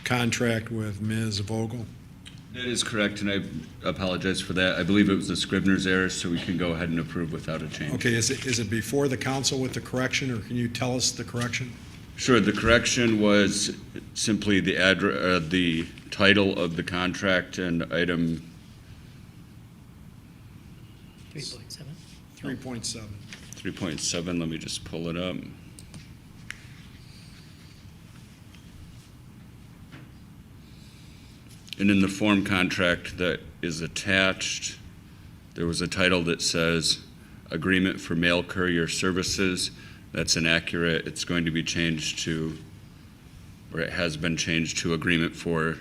contract with Ms. Vogel? That is correct, and I apologize for that. I believe it was a Scrivener's error, so we can go ahead and approve without a change. Okay, is it before the council with the correction, or can you tell us the correction? Sure, the correction was simply the title of the contract and item 3.7. 3.7. 3.7, let me just pull it up. And in the form contract that is attached, there was a title that says Agreement for Mail Courier Services. That's inaccurate. It's going to be changed to, or it has been changed to Agreement for,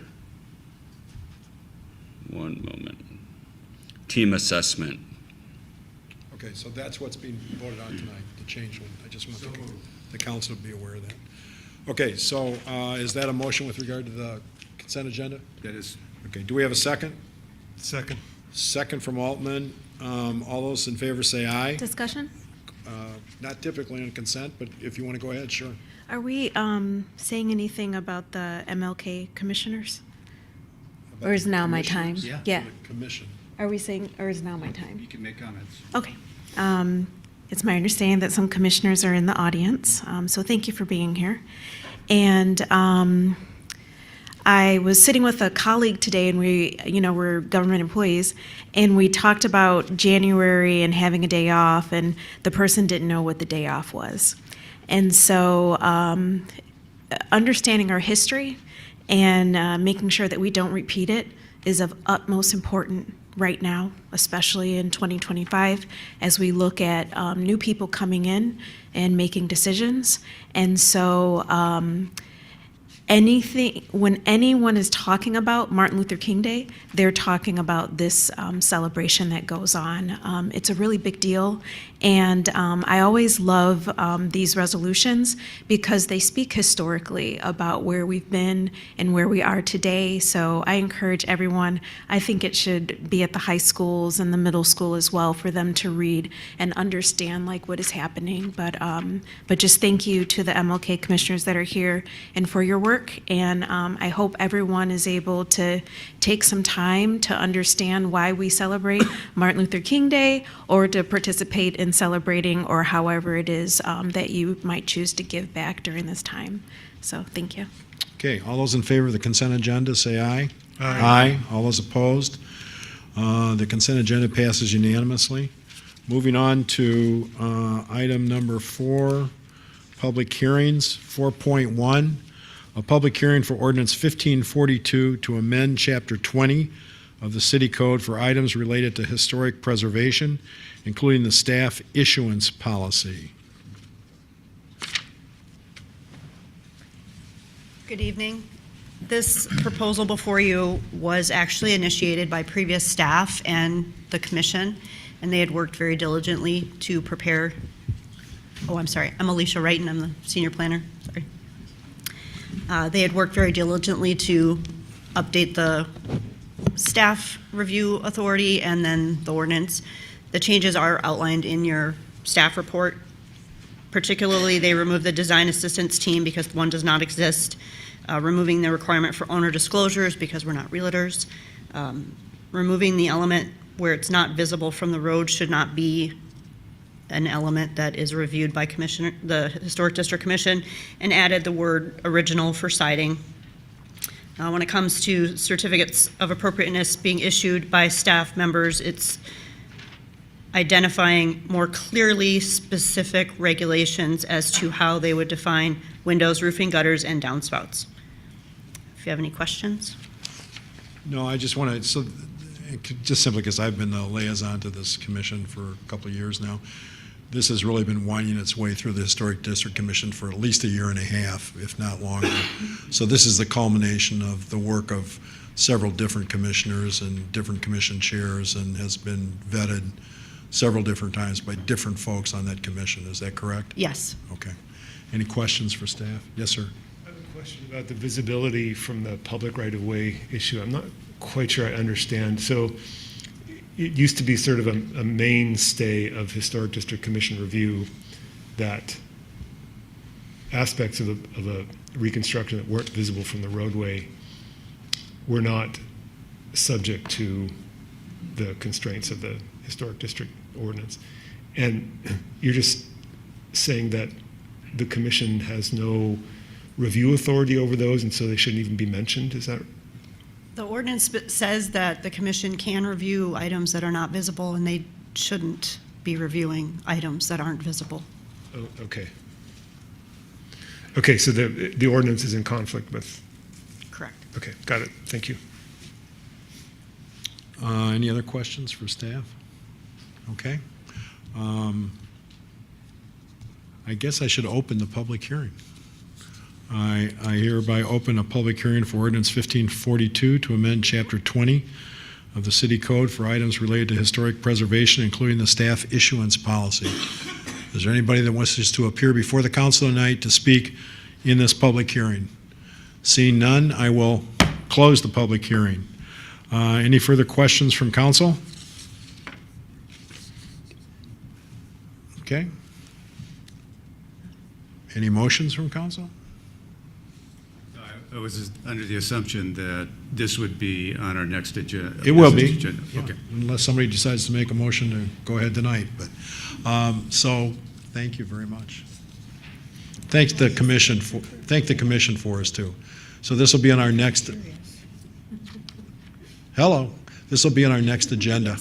one moment, Team Assessment. Okay, so that's what's being voted on tonight, the change one. I just want the council to be aware of that. Okay, so is that a motion with regard to the consent agenda? That is. Okay, do we have a second? Second. Second from Altman. All those in favor say aye. Discussion? Not typically on consent, but if you want to go ahead, sure. Are we saying anything about the MLK commissioners? Or is now my time? Yeah. Yeah. The commission. Are we saying, or is now my time? You can make comments. Okay. It's my understanding that some commissioners are in the audience, so thank you for being here. And I was sitting with a colleague today, and we're government employees, and we talked about January and having a day off, and the person didn't know what the day off was. And so understanding our history and making sure that we don't repeat it is of utmost importance right now, especially in 2025, as we look at new people coming in and making decisions. And so when anyone is talking about Martin Luther King Day, they're talking about this celebration that goes on. It's a really big deal, and I always love these resolutions because they speak historically about where we've been and where we are today. So I encourage everyone, I think it should be at the high schools and the middle school as well for them to read and understand like what is happening. But just thank you to the MLK commissioners that are here and for your work. And I hope everyone is able to take some time to understand why we celebrate Martin Luther King Day, or to participate in celebrating, or however it is that you might choose to give back during this time. So thank you. Okay, all those in favor of the consent agenda, say aye. Aye. All those opposed? The consent agenda passes unanimously. Moving on to item number 4, public hearings. 4.1, a public hearing for ordinance 1542 to amend Chapter 20 of the City Code for items related to historic preservation, including the staff issuance policy. Good evening. This proposal before you was actually initiated by previous staff and the commission, and they had worked very diligently to prepare. Oh, I'm sorry. I'm Alicia Wright, and I'm the senior planner. Sorry. They had worked very diligently to update the staff review authority and then the ordinance. The changes are outlined in your staff report. Particularly, they removed the design assistance team because one does not exist, removing the requirement for owner disclosures because we're not realtors, removing the element where it's not visible from the road should not be an element that is reviewed by the Historic District Commission, and added the word original for siding. When it comes to certificates of appropriateness being issued by staff members, it's identifying more clearly specific regulations as to how they would define windows, roofing, gutters, and downspouts. If you have any questions. No, I just want to, just simply because I've been the liaison to this commission for a couple of years now, this has really been winding its way through the Historic District Commission for at least a year and a half, if not longer. So this is the culmination of the work of several different commissioners and different commission chairs, and has been vetted several different times by different folks on that commission. Is that correct? Yes. Okay. Any questions for staff? Yes, sir. I have a question about the visibility from the public right-of-way issue. I'm not quite sure I understand. So it used to be sort of a mainstay of Historic District Commission review that aspects of a reconstruction that weren't visible from the roadway were not subject to the constraints of the Historic District ordinance. And you're just saying that the commission has no review authority over those, and so they shouldn't even be mentioned? Is that? The ordinance says that the commission can review items that are not visible, and they shouldn't be reviewing items that aren't visible. Oh, okay. Okay, so the ordinance is in conflict with? Correct. Okay, got it. Thank you. Any other questions for staff? Okay. I guess I should open the public hearing. I hereby open a public hearing for ordinance 1542 to amend Chapter 20 of the City Code for items related to historic preservation, including the staff issuance policy. Is there anybody that wishes to appear before the council tonight to speak in this public hearing? Seeing none, I will close the public hearing. Any further questions from council? Okay. Any motions from council? I was under the assumption that this would be on our next agenda. It will be. Yeah, okay. Unless somebody decides to make a motion to go ahead tonight. But so thank you very much. Thank the commission for us too. So this will be on our next. Hello. This will be on our next agenda,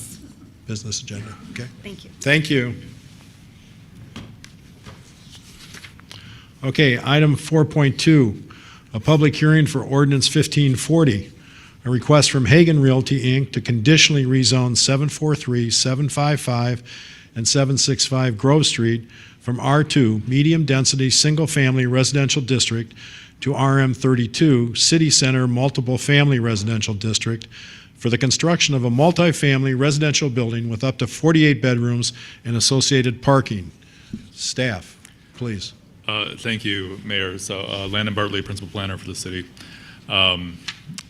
business agenda. Okay. Thank you. Thank you. Okay, item 4.2, a public hearing for ordinance 1540 a request from Hagan Realty, Inc. to conditionally rezone 743, 755, and 765 Grove Street from R2, Medium Density Single Family Residential District, to RM32, City Center Multiple Family Residential District, for the construction of a multifamily residential building with up to 48 bedrooms and associated parking. Staff, please. Thank you, Mayor. So Landon Bartley, Principal Planner for the city.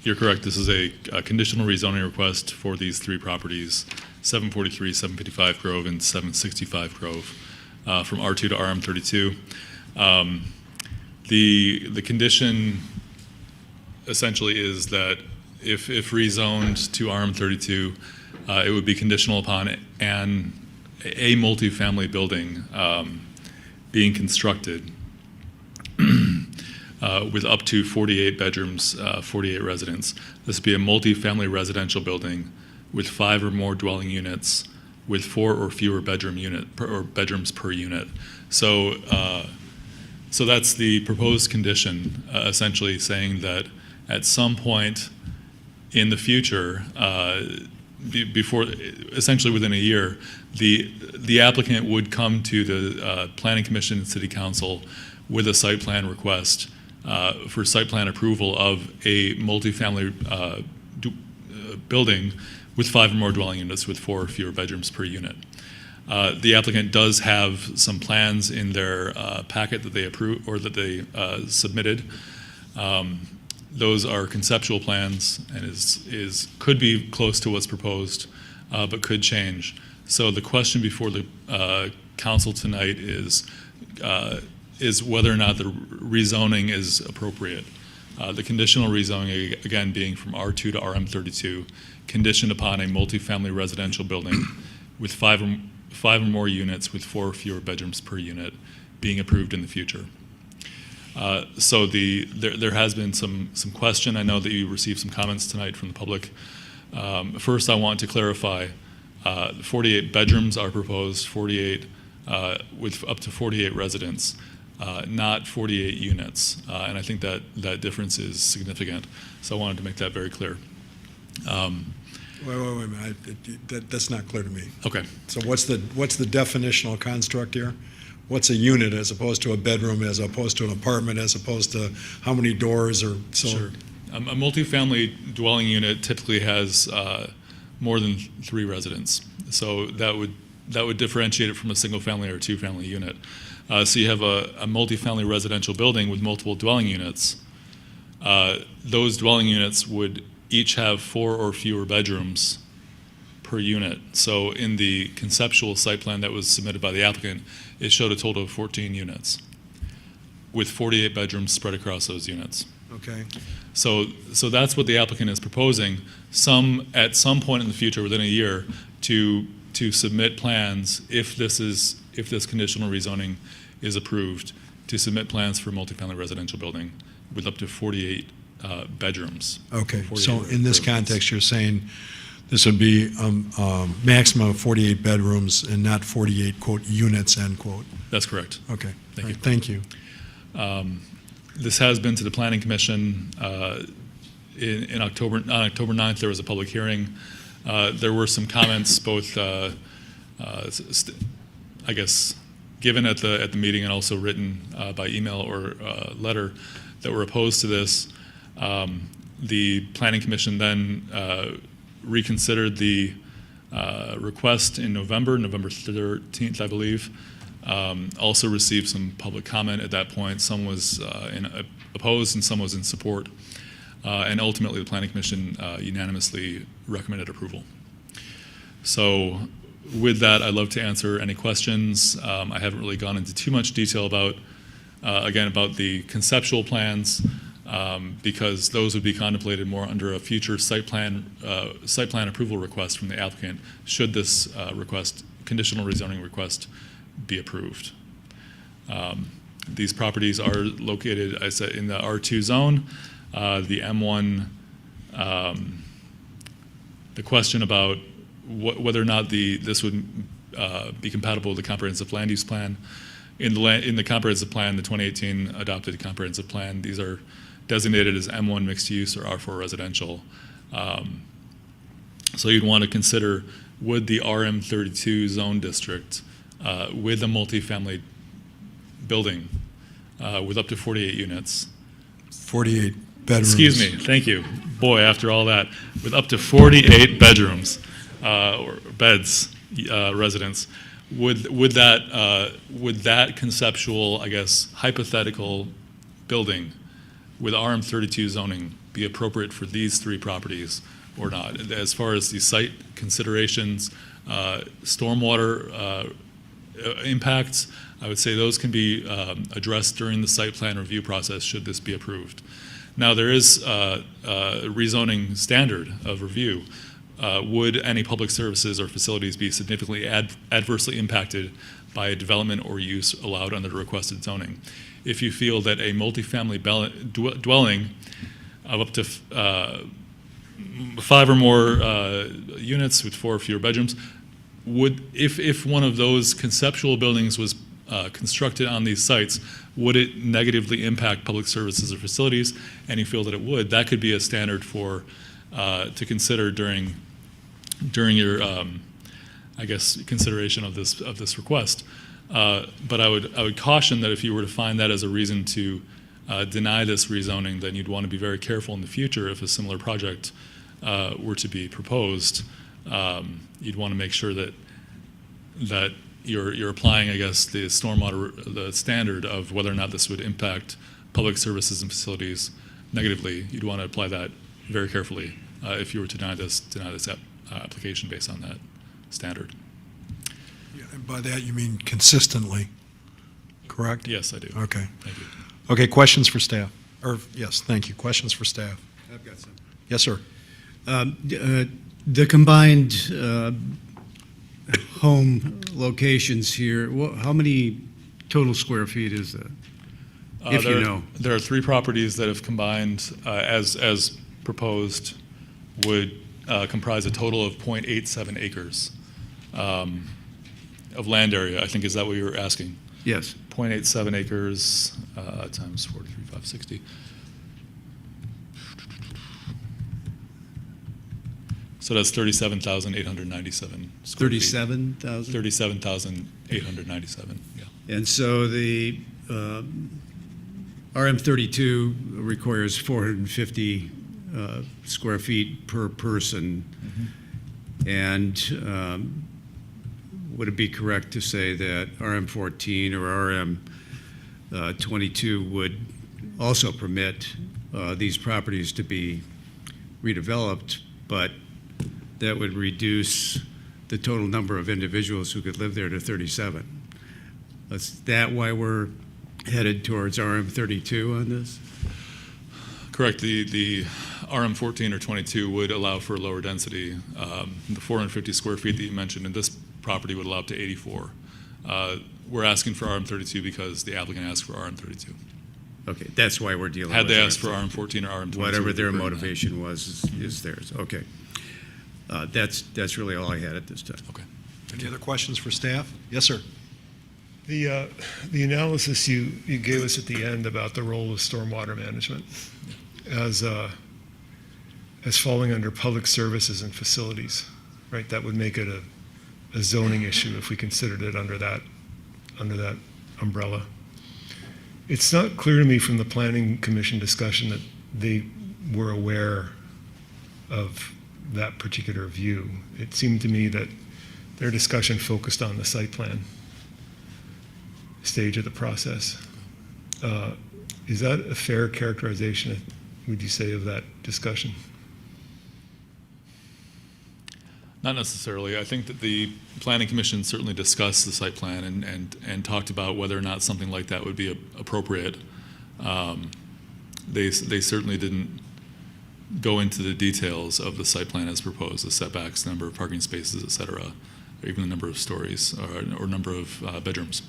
You're correct. This is a conditional rezoning request for these three properties, 743, 755 Grove, and 765 Grove, from R2 to RM32. The condition essentially is that if rezoned to RM32, it would be conditional upon a multifamily building being constructed with up to 48 bedrooms, 48 residents. This would be a multifamily residential building with 5 or more dwelling units with 4 or fewer bedrooms per unit. So that's the proposed condition, essentially saying that at some point in the future, before, essentially within a year, the applicant would come to the Planning Commission and City Council with a site plan request for site plan approval of a multifamily building with 5 or more dwelling units with 4 or fewer bedrooms per unit. The applicant does have some plans in their packet that they approved or that they submitted. Those are conceptual plans and could be close to what's proposed, but could change. So the question before the council tonight is whether or not the rezoning is appropriate. The conditional rezoning, again, being from R2 to RM32, conditioned upon a multifamily residential building with 5 or more units with 4 or fewer bedrooms per unit being approved in the future. So there has been some question. I know that you received some comments tonight from the public. First, I want to clarify, 48 bedrooms are proposed, 48 with up to 48 residents, not 48 units. And I think that difference is significant. So I wanted to make that very clear. Wait a minute. That's not clear to me. Okay. So what's the definitional construct here? What's a unit as opposed to a bedroom, as opposed to an apartment, as opposed to how many doors or so? Sure. A multifamily dwelling unit typically has more than 3 residents. So that would differentiate it from a single family or 2-family unit. So you have a multifamily residential building with multiple dwelling units. Those dwelling units would each have 4 or fewer bedrooms per unit. So in the conceptual site plan that was submitted by the applicant, it showed a total of 14 units with 48 bedrooms spread across those units. Okay. So that's what the applicant is proposing. At some point in the future, within a year, to submit plans, if this conditional rezoning is approved, to submit plans for a multifamily residential building with up to 48 bedrooms. Okay. So in this context, you're saying this would be maximum of 48 bedrooms and not 48, quote, units, end quote. That's correct. Okay. Thank you. Thank you. This has been to the Planning Commission in October. On October 9th, there was a public hearing. There were some comments, both, I guess, given at the meeting and also written by email or letter that were opposed to this. The Planning Commission then reconsidered the request in November 13th, I believe. Also received some public comment at that point. Some was opposed and some was in support. And ultimately, the Planning Commission unanimously recommended approval. So with that, I'd love to answer any questions. I haven't really gone into too much detail about the conceptual plans, because those would be contemplated more under a future site plan approval request from the applicant, should this conditional rezoning request be approved. These properties are located, I said, in the R2 zone. The M1, the question about whether or not this would be compatible with the comprehensive land use plan. In the comprehensive plan, the 2018 adopted comprehensive plan, these are designated as M1 mixed use or R4 residential. So you'd want to consider, would the RM32 zone district with a multifamily building with up to 48 units. 48 bedrooms. Excuse me, thank you. Boy, after all that, with up to 48 bedrooms or beds, residents, would that conceptual, I guess, hypothetical building with RM32 zoning be appropriate for these three properties or not? As far as the site considerations, stormwater impacts, I would say those can be addressed during the site plan review process should this be approved. Now, there is a rezoning standard of review. Would any public services or facilities be significantly adversely impacted by a development or use allowed under the requested zoning? If you feel that a multifamily dwelling of up to 5 or more units with 4 or fewer bedrooms, if one of those conceptual buildings was constructed on these sites, would it negatively impact public services or facilities? And you feel that it would, that could be a standard for to consider during your, I guess, consideration of this request. But I would caution that if you were to find that as a reason to deny this rezoning, then you'd want to be very careful in the future if a similar project were to be proposed. You'd want to make sure that you're applying, I guess, the stormwater, the standard of whether or not this would impact public services and facilities negatively. You'd want to apply that very carefully if you were to deny this application based on that standard. Yeah, and by that you mean consistently, correct? Yes, I do. Okay. Thank you. Okay, questions for staff? Or, yes, thank you. Questions for staff? I've got some. Yes, sir. The combined home locations here, how many total square feet is that? If you know. There are 3 properties that have combined, as proposed, would comprise a total of 0.87 acres of land area. I think, is that what you were asking? Yes. 0.87 acres times 43,560. So that's 37,897 square feet. 37,000? 37,897, yeah. And so the RM32 requires 450 square feet per person. And would it be correct to say that RM14 or RM22 would also permit these properties to be redeveloped, but that would reduce the total number of individuals who could live there to 37? Is that why we're headed towards RM32 on this? Correct. The RM14 or 22 would allow for lower density. The 450 square feet that you mentioned in this property would allow up to 84. We're asking for RM32 because the applicant asked for RM32. Okay, that's why we're dealing with Had they asked for RM14 or RM22. whatever their motivation was is theirs. Okay. That's really all I had at this time. Okay. Any other questions for staff? Yes, sir. The analysis you gave us at the end about the role of stormwater management as falling under public services and facilities, right? That would make it a zoning issue if we considered it under that umbrella. It's not clear to me from the Planning Commission discussion that they were aware of that particular view. It seemed to me that their discussion focused on the site plan stage of the process. Is that a fair characterization, would you say, of that discussion? Not necessarily. I think that the Planning Commission certainly discussed the site plan and talked about whether or not something like that would be appropriate. They certainly didn't go into the details of the site plan as proposed, the setbacks, number of parking spaces, et cetera, or even the number of stories or number of bedrooms.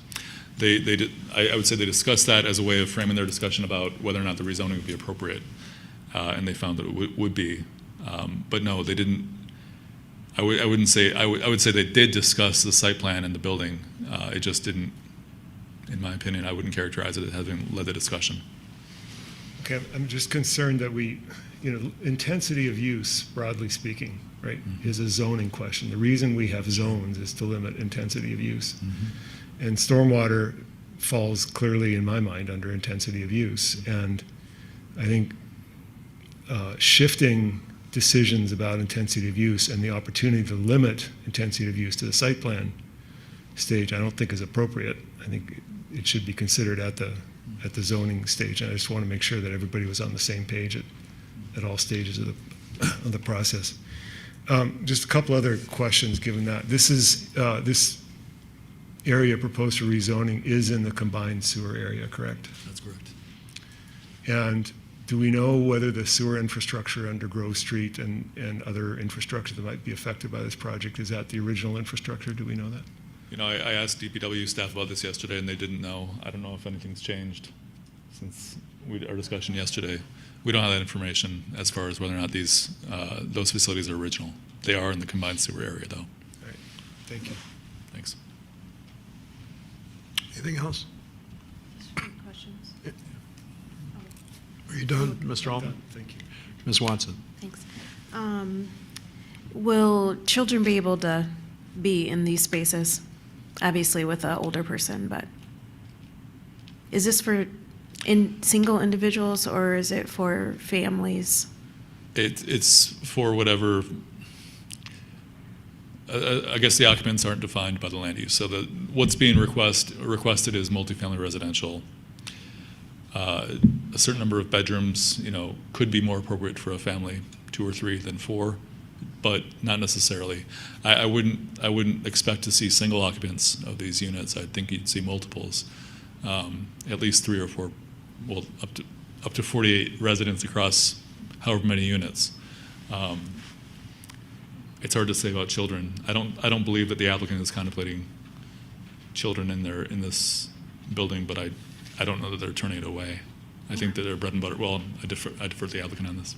They did, I would say they discussed that as a way of framing their discussion about whether or not the rezoning would be appropriate, and they found that it would be. But no, they didn't. I would say they did discuss the site plan and the building. It just didn't, in my opinion, I wouldn't characterize it as having led the discussion. Okay, I'm just concerned that intensity of use, broadly speaking, right, is a zoning question. The reason we have zones is to limit intensity of use. And stormwater falls clearly, in my mind, under intensity of use. And I think shifting decisions about intensity of use and the opportunity to limit intensity of use to the site plan stage, I don't think is appropriate. I think it should be considered at the zoning stage. And I just want to make sure that everybody was on the same page at all stages of the process. Just a couple other questions given that. This area proposed for rezoning is in the combined sewer area, correct? That's correct. And do we know whether the sewer infrastructure under Grove Street and other infrastructure that might be affected by this project is that the original infrastructure? Do we know that? I asked DPW staff about this yesterday, and they didn't know. I don't know if anything's changed since our discussion yesterday. We don't have that information as far as whether or not those facilities are original. They are in the combined sewer area, though. All right. Thank you. Thanks. Anything else? Questions? Are you done, Mr. Altman? Thank you. Ms. Watson? Thanks. Will children be able to be in these spaces? Obviously with an older person, but is this for single individuals or is it for families? It's for whatever. I guess the occupants aren't defined by the land use. So what's being requested is multifamily residential. A certain number of bedrooms, could be more appropriate for a family, 2 or 3 than 4, but not necessarily. I wouldn't expect to see single occupants of these units. I think you'd see multiples, at least 3 or 4, well, up to 48 residents across however many units. It's hard to say about children. I don't believe that the applicant is contemplating children in this building, but I don't know that they're turning it away. I think that they're bread and butter. Well, I defer to the applicant on this.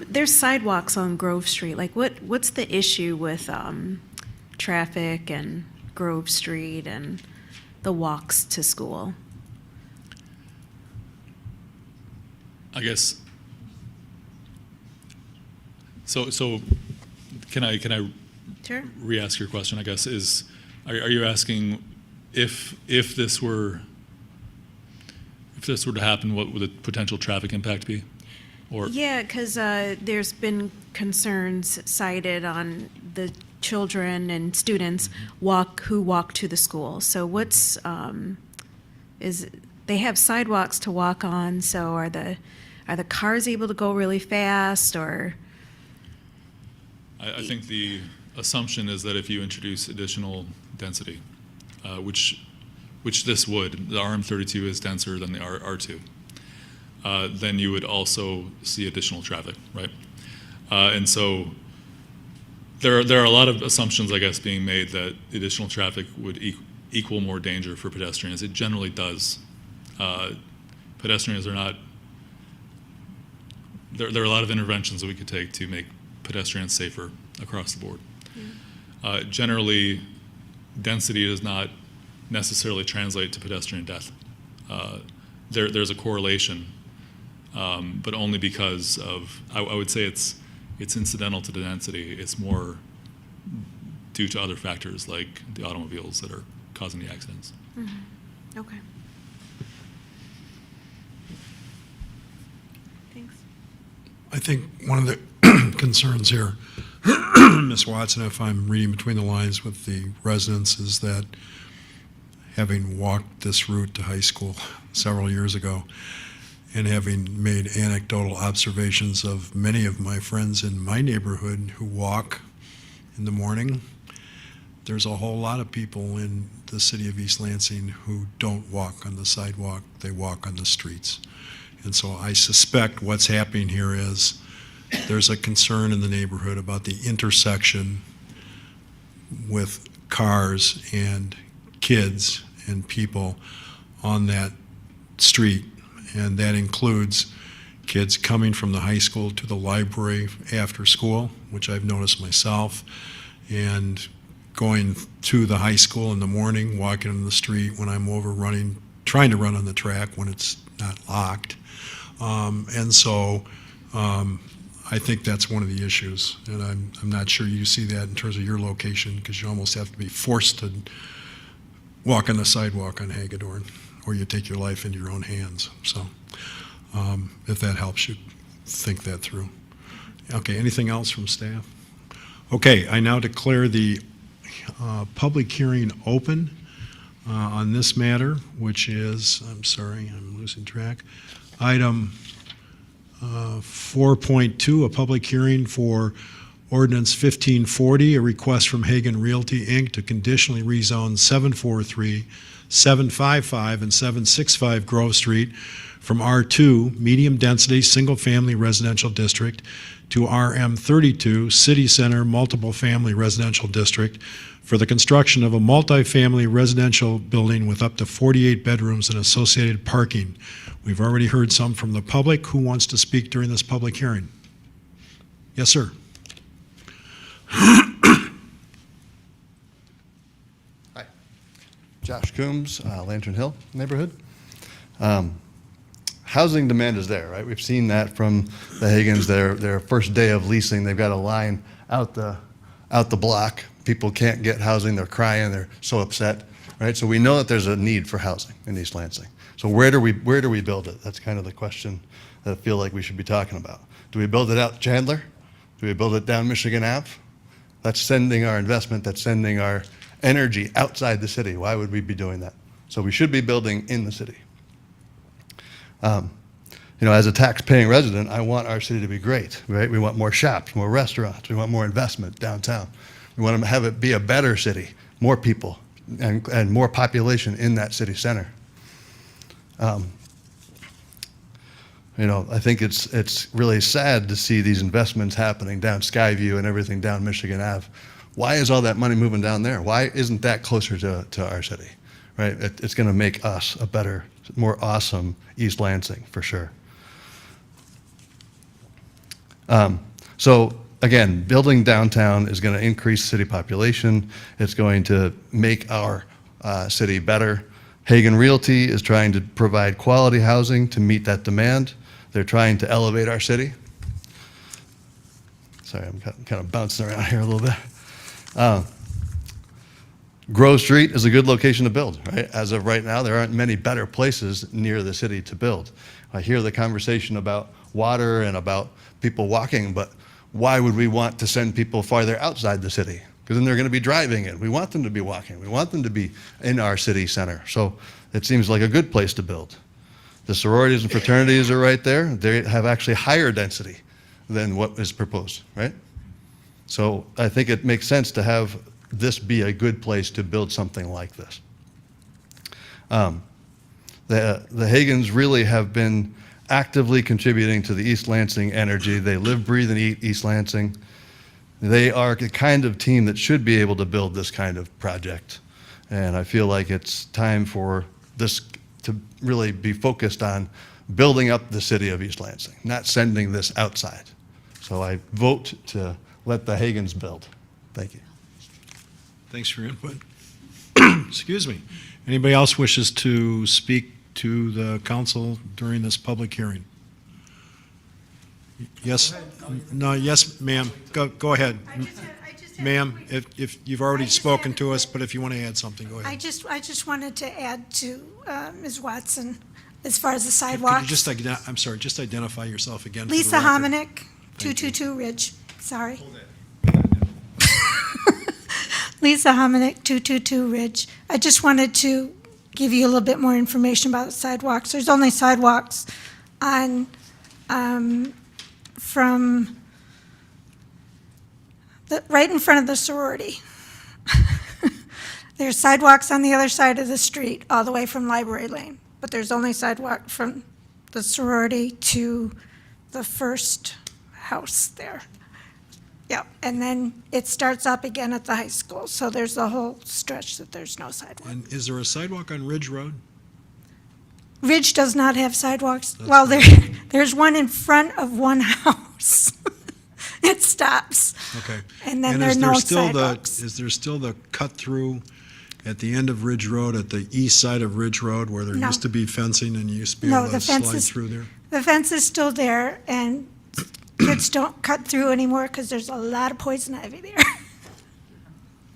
There's sidewalks on Grove Street. Like, what's the issue with traffic and Grove Street and the walks to school? I guess. So, can I Sure. re-ask your question? I guess are you asking if this were to happen, what would the potential traffic impact be? Or Yeah, because there's been concerns cited on the children and students who walk to the school. So what's they have sidewalks to walk on? So are the cars able to go really fast or? I think the assumption is that if you introduce additional density, which this would, the RM32 is denser than the R2, then you would also see additional traffic, right? And so there are a lot of assumptions, I guess, being made that additional traffic would equal more danger for pedestrians. It generally does. Pedestrians are not. There are a lot of interventions that we could take to make pedestrians safer across the board. Generally, density does not necessarily translate to pedestrian death. There's a correlation, but only because of, I would say it's incidental to the density. It's more due to other factors like the automobiles that are causing the accidents. Mm-hmm. Okay. Thanks. I think one of the concerns here, Ms. Watson, if I'm reading between the lines with the residents, is that having walked this route to high school several years ago and having made anecdotal observations of many of my friends in my neighborhood who walk in the morning, there's a whole lot of people in the city of East Lansing who don't walk on the sidewalk, they walk on the streets. And so I suspect what's happening here is there's a concern in the neighborhood about the intersection with cars and kids and people on that street. And that includes kids coming from the high school to the library after school, which I've noticed myself, and going to the high school in the morning, walking on the street when I'm over running trying to run on the track when it's not locked. And so I think that's one of the issues, and I'm not sure you see that in terms of your location, because you almost have to be forced to walk on the sidewalk on Hagedorn, or you take your life into your own hands. So if that helps you think that through. Okay, anything else from staff? Okay, I now declare the public hearing open on this matter, which is, I'm sorry, I'm losing track, item 4.2, a public hearing for ordinance 1540, a request from Hagen Realty, Inc. to conditionally rezone 743, 755, and 765 Grove Street from R2, medium-density, single-family residential district, to RM32, City Center, multiple-family residential district, for the construction of a multifamily residential building with up to 48 bedrooms and associated parking. We've already heard some from the public. Who wants to speak during this public hearing? Yes, sir. Hi. Josh Coombs, Lantern Hill neighborhood. Housing demand is there, right? We've seen that from the Hagens. Their first day of leasing, they've got a line out the block. People can't get housing. They're crying. They're so upset, right? So we know that there's a need for housing in East Lansing. So where do we build it? That's kind of the question that I feel like we should be talking about. Do we build it out Chandler? Do we build it down Michigan Ave? That's sending our investment. That's sending our energy outside the city. Why would we be doing that? So we should be building in the city. As a tax-paying resident, I want our city to be great, right? We want more shops, more restaurants. We want more investment downtown. We want to have it be a better city, more people, and more population in that city center. I think it's really sad to see these investments happening down Skyview and everything down Michigan Ave. Why is all that money moving down there? Why isn't that closer to our city, right? It's going to make us a better, more awesome East Lansing for sure. So again, building downtown is going to increase city population. It's going to make our city better. Hagen Realty is trying to provide quality housing to meet that demand. They're trying to elevate our city. Sorry, I'm kind of bouncing around here a little bit. Grove Street is a good location to build, right? As of right now, there aren't many better places near the city to build. I hear the conversation about water and about people walking, but why would we want to send people farther outside the city? Because then they're going to be driving it. We want them to be walking. We want them to be in our city center. So it seems like a good place to build. The sororities and fraternities are right there. They have actually higher density than what is proposed, right? So I think it makes sense to have this be a good place to build something like this. The Hagens really have been actively contributing to the East Lansing energy. They live, breathe, and eat East Lansing. They are the kind of team that should be able to build this kind of project. And I feel like it's time for this to really be focused on building up the city of East Lansing, not sending this outside. So I vote to let the Hagens build. Thank you. Thanks for your input. Excuse me. Anybody else wishes to speak to the council during this public hearing? Yes? No, yes, ma'am. Go ahead. Ma'am, if you've already spoken to us, but if you want to add something, go ahead. I just wanted to add to Ms. Watson, as far as the Could sidewalks. you just, I'm sorry, just identify yourself again for the Lisa record. Hominick, 222 Ridge, sorry. Lisa Hominick, 222 Ridge. I just wanted to give you a little bit more information about the sidewalks. There's only sidewalks on, from right in front of the sorority. There's sidewalks on the other side of the street, all the way from Library Lane, but there's only sidewalk from the sorority to the first house there. Yeah, and then it starts up again at the high school, so there's a whole stretch that there's no sidewalk. And is there a sidewalk on Ridge Road? Ridge does not have sidewalks. That's Well, there's one in front of one house. It stops. Okay. And then there's no is there sidewalks. still the cut through at the end of Ridge Road, at the east side of Ridge Road, where there No. used to be fencing and you used to be No, able the to fence slide is- through there? The fence is still there, and kids don't cut through anymore because there's a lot of poison ivy there.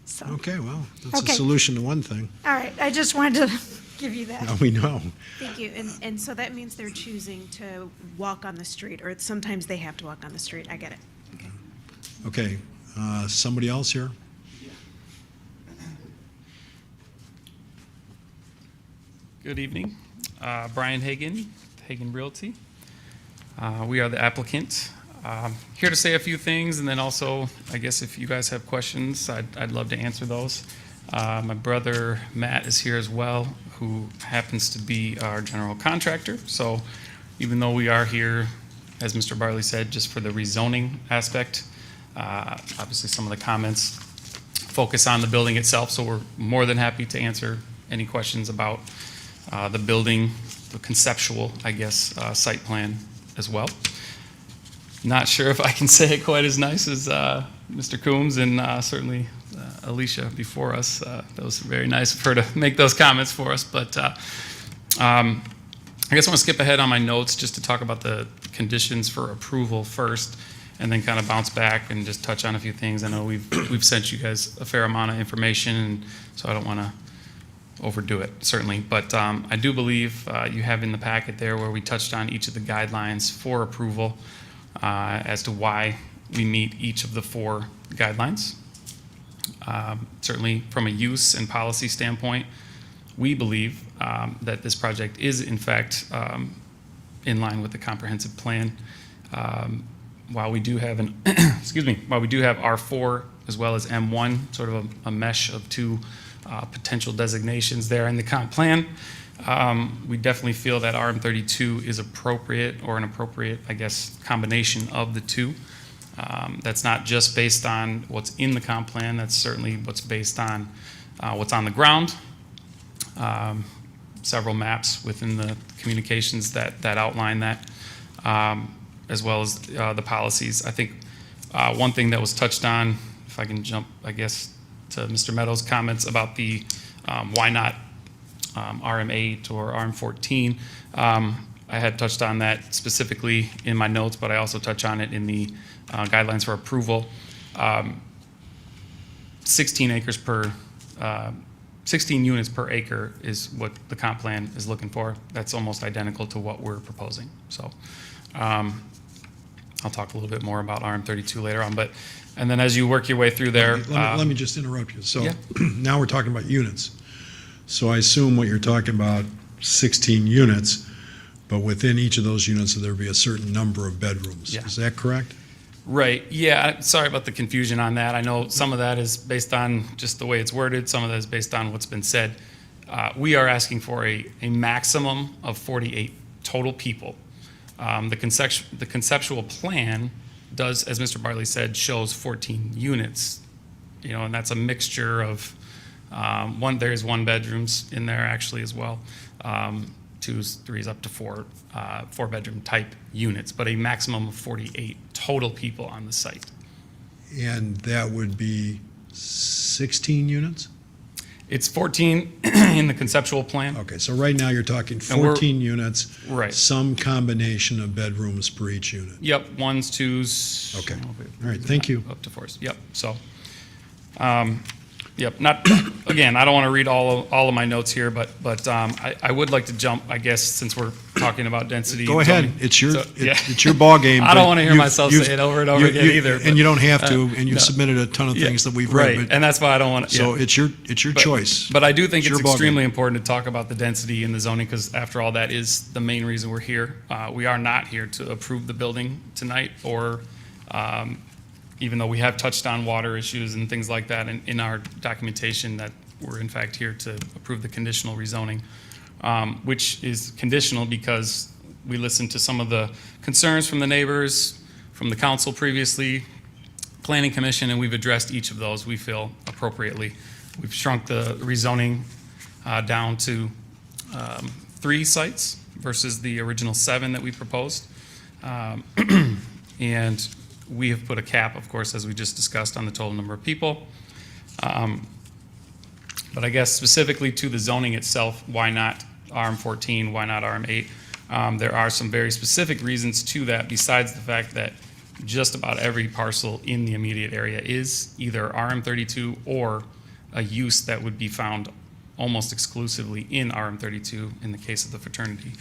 So, Okay, well, that's Okay. a solution to one thing. all right, I just wanted to give you that. Now we know. Thank you. And so that means they're choosing to walk on the street, or sometimes they have to walk on the street. I get it. Okay, somebody else here? Good evening. Brian Hagan, Hagan Realty. We are the applicant. Here to say a few things, and then also, I guess if you guys have questions, I'd love to answer those. My brother Matt is here as well, who happens to be our general contractor. So even though we are here, as Mr. Barley said, just for the rezoning aspect, obviously some of the comments focus on the building itself, so we're more than happy to answer any questions about the building, the conceptual, I guess, site plan as well. Not sure if I can say it quite as nice as Mr. Coombs and certainly Alicia before us. That was very nice of her to make those comments for us. But I guess I want to skip ahead on my notes just to talk about the conditions for approval first, and then kind of bounce back and just touch on a few things. I know we've sent you guys a fair amount of information, and so I don't want to overdo it, certainly. But I do believe you have in the packet there where we touched on each of the guidelines for approval as to why we meet each of the 4 guidelines. Certainly from a use and policy standpoint, we believe that this project is in fact in line with the comprehensive plan. While we do have an, excuse me, while we do have R4 as well as M1, sort of a mesh of 2 potential designations there in the comp plan, we definitely feel that RM32 is appropriate, or an appropriate, I guess, combination of the 2. That's not just based on what's in the comp plan, that's certainly what's based on what's on the ground. Several maps within the communications that outline that, as well as the policies. I think one thing that was touched on, if I can jump, I guess, to Mr. Meadows' comments about the why not RM8 or RM14. I had touched on that specifically in my notes, but I also touch on it in the guidelines for approval. 16 acres per, 16 units per acre is what the comp plan is looking for. That's almost identical to what we're proposing. So I'll talk a little bit more about RM32 later on, but, and then as you work your way through there. Let me just interrupt you. So Yeah. now we're talking about units. So I assume what you're talking about, 16 units, but within each of those units, there'll be a certain number of bedrooms. Yeah. Is that correct? Right, yeah, sorry about the confusion on that. I know some of that is based on just the way it's worded, some of that is based on what's been said. We are asking for a maximum of 48 total people. The conceptual plan does, as Mr. Barley said, shows 14 units, you know, and that's a mixture of, there's 1 bedrooms in there actually as well. 2s, 3s, up to 4 bedroom type units, but a maximum of 48 total people on the site. And that would be 16 units? It's 14 in the conceptual plan. Okay, so right now you're talking And we're- 14 units. Right. Some combination of bedrooms per each unit. Yep, 1s, 2s. Okay, all right, thank you. Up to 4s, yep, so. Yep, not, again, I don't want to read all of my notes here, but I would like to jump, I guess, since we're talking about density. Go ahead, zoning. it's your, So, yeah. it's your ballgame. I don't but want to hear you've- myself you've- say it over and over again either. And you don't have to, and you've no. submitted a ton of Yeah, things that we've read. Right, but- and that's why I don't want to. So it's your choice. But I do think It's it's your ballgame. extremely important to talk about the density in the zoning, because after all, that is the main reason we're here. We are not here to approve the building tonight, or even though we have touched on water issues and things like that in our documentation, that we're in fact here to approve the conditional rezoning, which is conditional because we listened to some of the concerns from the neighbors, from the council previously, planning commission, and we've addressed each of those, we feel, appropriately. We've shrunk the rezoning down to 3 sites versus the original 7 that we proposed. And we have put a cap, of course, as we just discussed, on the total number of people. But I guess specifically to the zoning itself, why not RM14, why not RM8? There are some very specific reasons to that, besides the fact that just about every parcel in the immediate area is either RM32 or a use that would be found almost exclusively in RM32 in the case of the fraternity.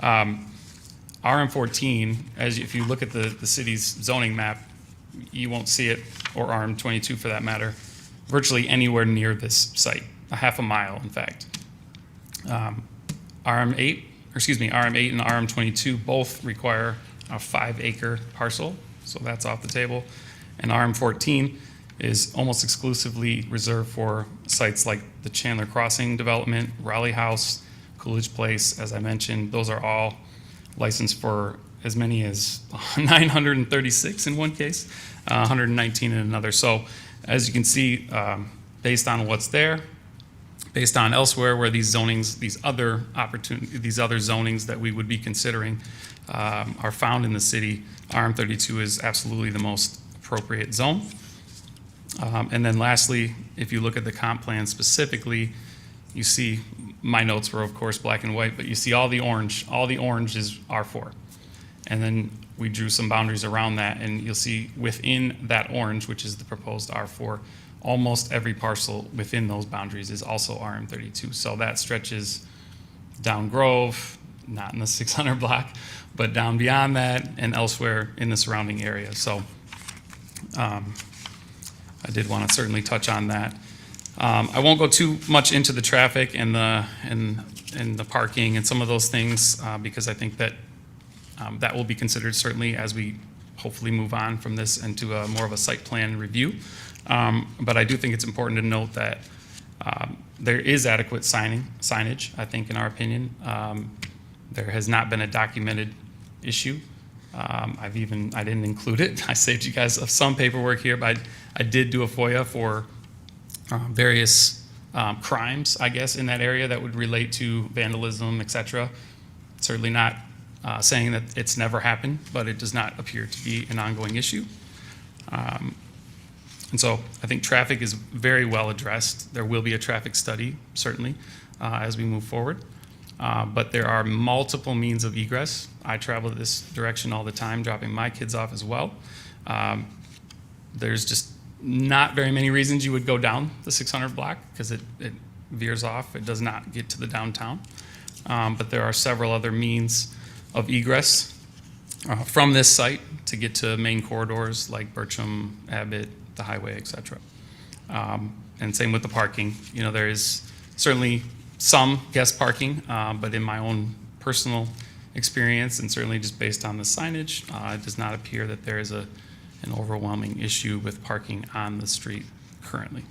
RM14, if you look at the city's zoning map, you won't see it, or RM22 for that matter, virtually anywhere near this site, a half a mile, in fact. RM8 and RM22 both require a 5-acre parcel, so that's off the table. And RM14 is almost exclusively reserved for sites like the Chandler Crossing development, Raleigh House, Coolidge Place, as I mentioned. Those are all licensed for as many as 936 in one case, 119 in another. So as you can see, based on what's there, based on elsewhere where these zonings, these other zonings that we would be considering are found in the city, RM32 is absolutely the most appropriate zone. And then lastly, if you look at the comp plan specifically, you see, my notes were of course black and white, but you see all the orange is R4. And then we drew some boundaries around that, and you'll see within that orange, which is the proposed R4, almost every parcel within those boundaries is also RM32. So that stretches down Grove, not in the 600 block, but down beyond that and elsewhere in the surrounding area. So I did want to certainly touch on that. I won't go too much into the traffic and the parking and some of those things because I think that that will be considered certainly as we hopefully move on from this into more of a site plan review. But I do think it's important to note that there is adequate signage, I think, in our opinion. There has not been a documented issue. I didn't include it. I saved you guys some paperwork here, but I did do a FOIA for various crimes, I guess, in that area that would relate to vandalism, et cetera. Certainly not saying that it's never happened, but it does not appear to be an ongoing issue. And so I think traffic is very well addressed. There will be a traffic study, certainly, as we move forward. But there are multiple means of egress. I travel this direction all the time, dropping my kids off as well. There's just not very many reasons you would go down the 600 block because it veers off. It does not get to the downtown. But there are several other means of egress from this site to get to main corridors like Bertram, Abbott, the highway, et cetera. And same with the parking. You know, there is certainly some guest parking, but in my own personal experience and certainly just based on the signage, it does not appear that there is an overwhelming issue with parking on the street currently.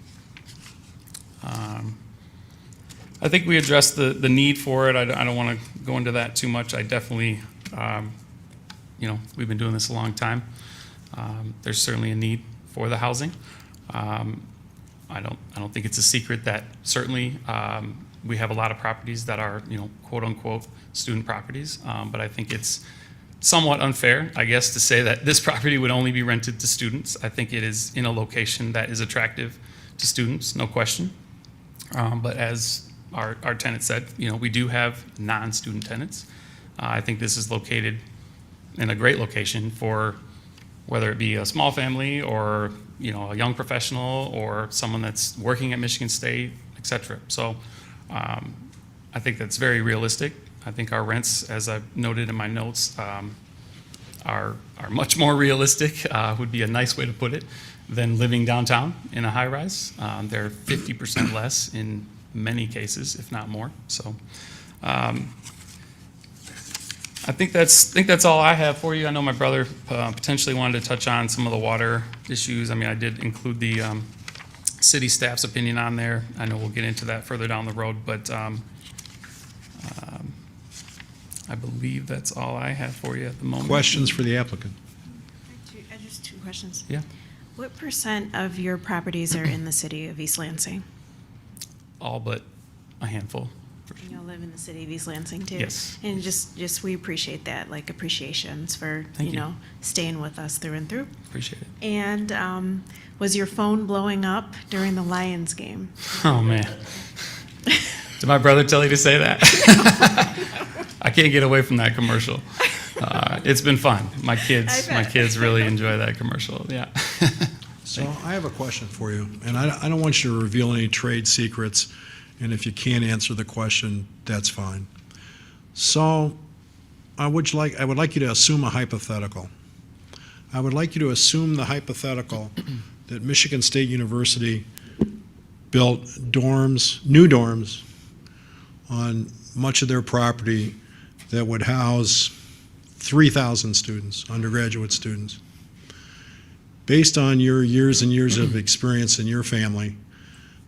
I think we addressed the need for it. I don't want to go into that too much. I definitely, we've been doing this a long time. There's certainly a need for the housing. I don't think it's a secret that certainly we have a lot of properties that are, quote unquote student properties. But I think it's somewhat unfair, I guess, to say that this property would only be rented to students. I think it is in a location that is attractive to students, no question. But as our tenant said, we do have non-student tenants. I think this is located in a great location for whether it be a small family or a young professional or someone that's working at Michigan State, et cetera. So I think that's very realistic. I think our rents, as I've noted in my notes, are much more realistic, would be a nice way to put it, than living downtown in a high-rise. They're 50% less in many cases, if not more. So I think that's all I have for you. I know my brother potentially wanted to touch on some of the water issues. I mean, I did include the city staff's opinion on there. I know we'll get into that further down the road, but I believe that's all I have for you at the moment. Questions for the applicant? Just two questions. Yeah. What % of your properties are in the city of East Lansing? All but a handful. You all live in the city of East Lansing too? Yes. And just we appreciate that, like appreciations for, Thank you. staying with us through and through. Appreciate it. And Was your phone blowing up during the Lions game? Oh, man. Did my brother tell you to say that? I can't get away from that commercial. It's been fun. My kids really enjoy that commercial. Yeah. So I have a question for you, and I don't want you to reveal any trade secrets, and if you can't answer the question, that's fine. So I would like you to assume a hypothetical. I would like you to assume the hypothetical that Michigan State University built new dorms on much of their property that would house 3,000 students, undergraduate students. Based on your years and years of experience in your family,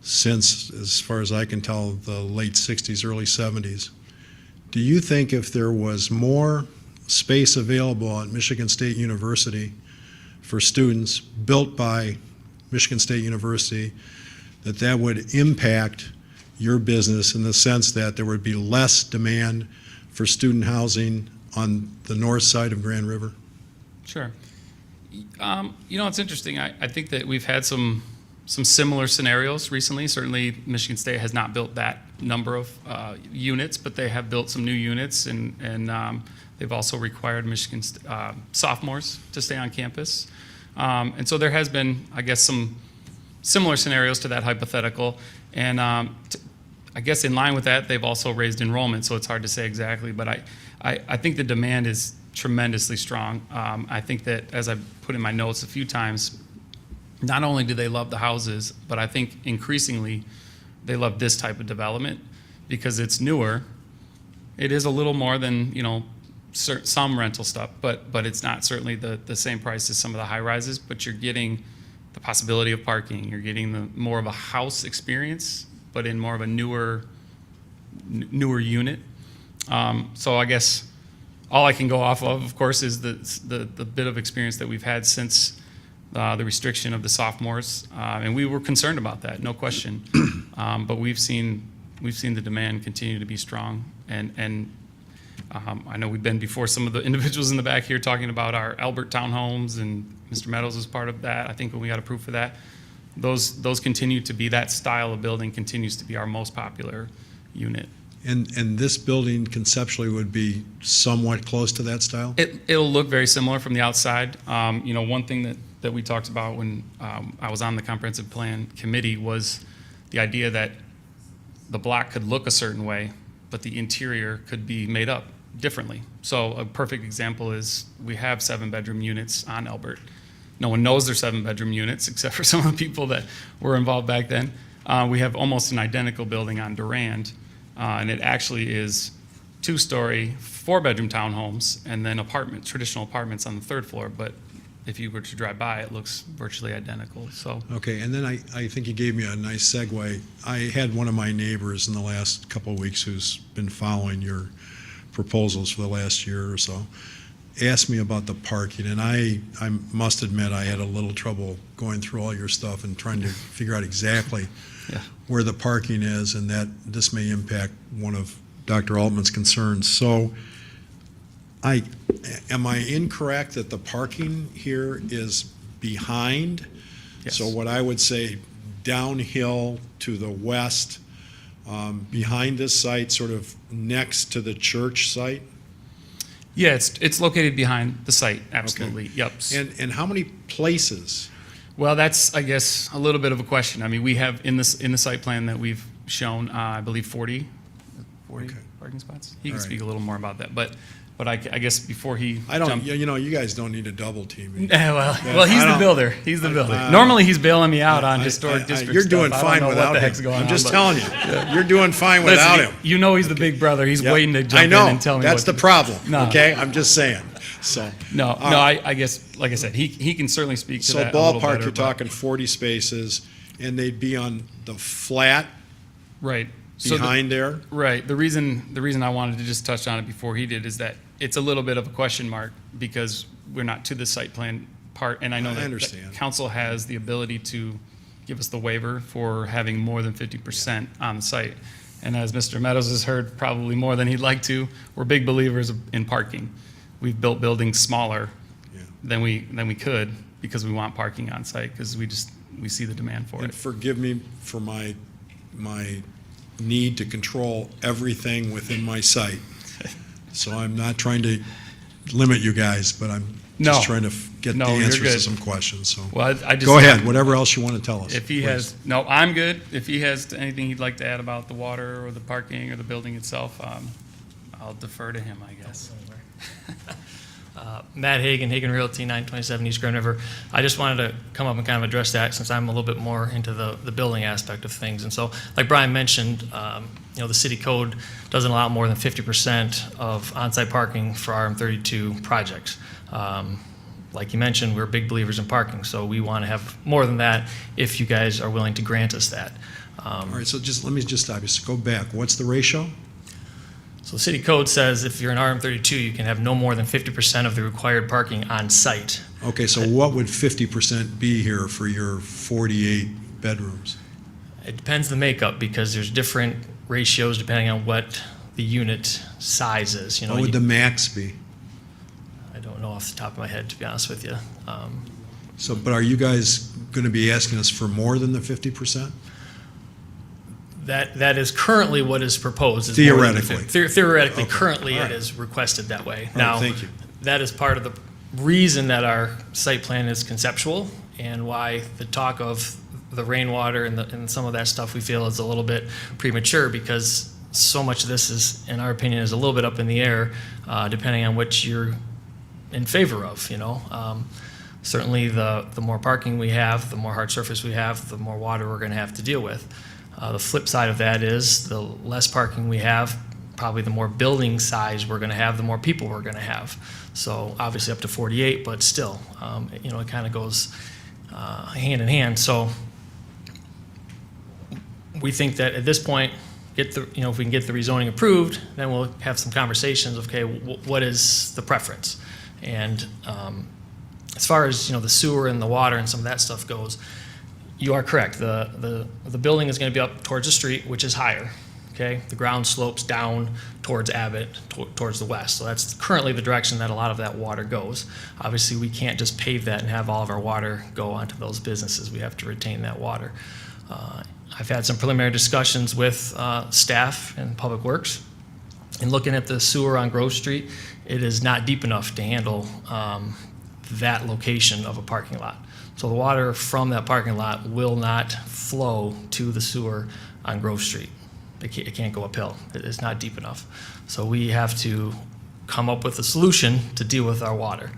since, as far as I can tell, the late 60s, early 70s, do you think if there was more space available at Michigan State University for students built by Michigan State University, that would impact your business in the sense that there would be less demand for student housing on the north side of Grand River? Sure. It's interesting. I think that we've had some similar scenarios recently. Certainly, Michigan State has not built that number of units, but they have built some new units, and they've also required Michigan sophomores to stay on campus. And so there has been, I guess, some similar scenarios to that hypothetical. And I guess in line with that, they've also raised enrollment, so it's hard to say exactly. But I think the demand is tremendously strong. I think that, as I've put in my notes a few times, not only do they love the houses, but I think increasingly they love this type of development because it's newer. It is a little more than, some rental stuff, but it's not certainly the same price as some of the high rises, but you're getting the possibility of parking. You're getting more of a house experience, but in more of a newer unit. So I guess all I can go off of course, is the bit of experience that we've had since the restriction of the sophomores, and we were concerned about that, no question. But we've seen the demand continue to be strong, and I know we've been before some of the individuals in the back here talking about our Albert townhomes, and Mr. Meadows was part of that. I think when we got approved for that, those continue to be, that style of building continues to be our most popular unit. And this building conceptually would be somewhat close to that style? It'll look very similar from the outside. One thing that we talked about when I was on the comprehensive plan committee was the idea that the block could look a certain way, but the interior could be made up differently. So a perfect example is we have 7-bedroom units on Albert. No one knows they're 7-bedroom units except for some of the people that were involved back then. We have almost an identical building on Durand. And it actually is 2-story, 4-bedroom townhomes, and then traditional apartments on the 3rd floor. But if you were to drive by, it looks virtually identical. So okay, and then I think you gave me a nice segue. I had one of my neighbors in the last couple of weeks who's been following your proposals for the last year or so, asked me about the parking, and I must admit I had a little trouble going through all your stuff and trying to figure out exactly where the parking is, and that this may impact one of Dr. Altman's concerns. So am I incorrect that the parking here is behind? Yes. So what I would say downhill to the west, behind this site, sort of next to the church site? yeah, it's located behind the site, absolutely. Okay. Yep. And how many places? Well, that's, I guess, a little bit of a question. I mean, we have in the site plan that we've shown, I believe 40 parking spots. He can All right. speak a little more about that, but I guess before he I don't, jumped- you guys don't need a double team. well, he's the builder. He's the builder. Normally, he's bailing me out on historic district You're stuff. doing I don't fine know without what the him. heck's going I'm on, just but- telling you, you're doing fine Listen, without him. You know he's the big brother. He's Yep. waiting to jump I know. in and tell me That's what the to do. problem. No. Okay, I'm just saying. So No, I guess, like I said, he can certainly speak to so that a little ballpark, better, you're but- talking 40 spaces, and they'd be on the flat Right. behind there. Right. The reason I wanted to just touch on it before he did is that it's a little bit of a question mark because we're not to the site plan part, and I know that understand. council has the ability to give us the waiver for having more than 50% on the site. And as Mr. Meadows has heard probably more than he'd like to, we're big believers in parking. We've built buildings smaller than we could because we want parking on site because we see the demand for And it. forgive me for my need to control everything within my site. So I'm not trying to limit you guys, but I'm just No. trying to get the No, you're answers to good. some questions, so. Well, I just. Go ahead, whatever else you want to tell us. If he please. has, no, I'm good. If he has anything he'd like to add about the water or the parking or the building itself, I'll defer to him, I guess. Matt Hagan, Hagan Realty, 927 East Grand River. I just wanted to come up and kind of address that since I'm a little bit more into the building aspect of things. And so, like Brian mentioned, the city code doesn't allow more than 50% of on-site parking for RM32 projects. Like you mentioned, we're big believers in parking, so we want to have more than that if you guys are willing to grant us that. All right, so let me stop you. So go back. What's the ratio? So the city code says if you're an RM32, you can have no more than 50% of the required parking on site. Okay, so what would 50% be here for your 48 bedrooms? It depends the makeup because there's different ratios depending on what the unit size is. What would the max be? I don't know off the top of my head, to be honest with you. But are you guys going to be asking us for more than the 50%? That is currently what is proposed. Is more than the Theoretically. Theoretically, Okay. currently All right. it is requested that way. All right, Now, thank you. that is part of the reason that our site plan is conceptual and why the talk of the rainwater and some of that stuff we feel is a little bit premature because so much of this is, in our opinion, is a little bit up in the air depending on what you're in favor of, Certainly, the more parking we have, the more hard surface we have, the more water we're going to have to deal with. The flip side of that is the less parking we have, probably the more building size we're going to have, the more people we're going to have. So obviously up to 48, but still, it kind of goes hand in hand. So we think that at this point, if we can get the rezoning approved, then we'll have some conversations of, okay, what is the preference? And as far as, the sewer and the water and some of that stuff goes, you are correct. The building is going to be up towards the street, which is higher. Okay, the ground slopes down towards Abbott, towards the west. So that's currently the direction that a lot of that water goes. Obviously, we can't just pave that and have all of our water go onto those businesses. We have to retain that water. I've had some preliminary discussions with staff and Public Works. And looking at the sewer on Grove Street, it is not deep enough to handle that location of a parking lot. So the water from that parking lot will not flow to the sewer on Grove Street. It can't go uphill. It's not deep enough. So we have to come up with a solution to deal with our water.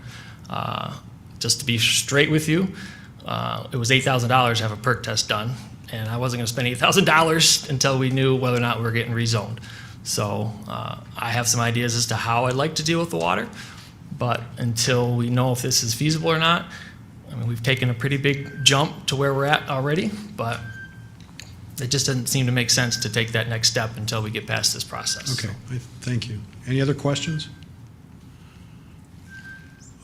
Just to be straight with you, it was $8,000 to have a perk test done, and I wasn't going to spend $8,000 until we knew whether or not we were getting rezoned. So I have some ideas as to how I'd like to deal with the water, but until we know if this is feasible or not, we've taken a pretty big jump to where we're at already, but it just doesn't seem to make sense to take that next step until we get past this process. Okay, thank you. Any other questions?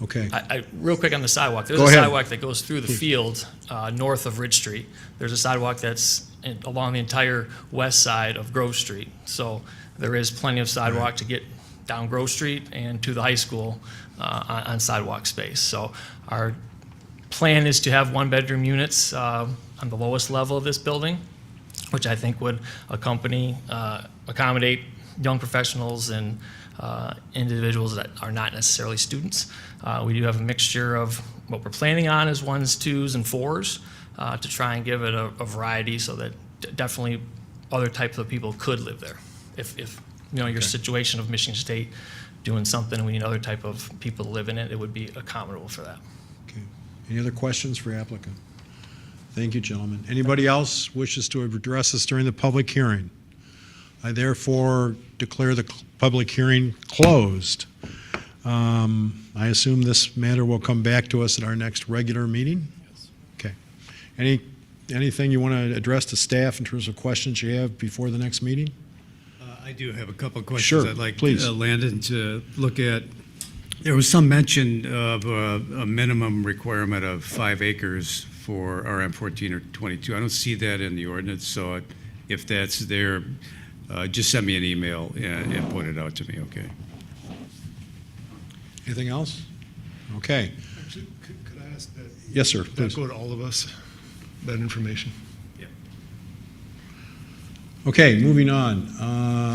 Okay. Real quick on the sidewalk. There's Go a ahead. sidewalk that goes through the field north of Ridge Street. There's a sidewalk that's along the entire west side of Grove Street. So there is plenty of sidewalk to get down Grove Street and to the high school on sidewalk space. So our plan is to have one-bedroom units on the lowest level of this building, which I think would accommodate young professionals and individuals that are not necessarily students. We do have a mixture of what we're planning on as 1s, 2s, and 4s to try and give it a variety so that definitely other types of people could live there. If your situation of Michigan State doing something and we need other type of people to live in it, it would be accommodable for that. Okay. Any other questions for applicant? Thank you, gentlemen. Anybody else wishes to address us during the public hearing? I therefore declare the public hearing closed. I assume this matter will come back to us at our next regular meeting? Yes. Okay. Anything you want to address to staff in terms of questions you have before the next meeting? I do have a couple of questions. Sure, I'd like please. Landon to look at. There was some mention of a minimum requirement of 5 acres for RM 14 or 22. I don't see that in the ordinance, so if that's there, just send me an email and point it out to me, okay? Anything else? Okay. Actually, could I ask that? Yes, sir, That please. go to all of us? that information. Okay, moving on.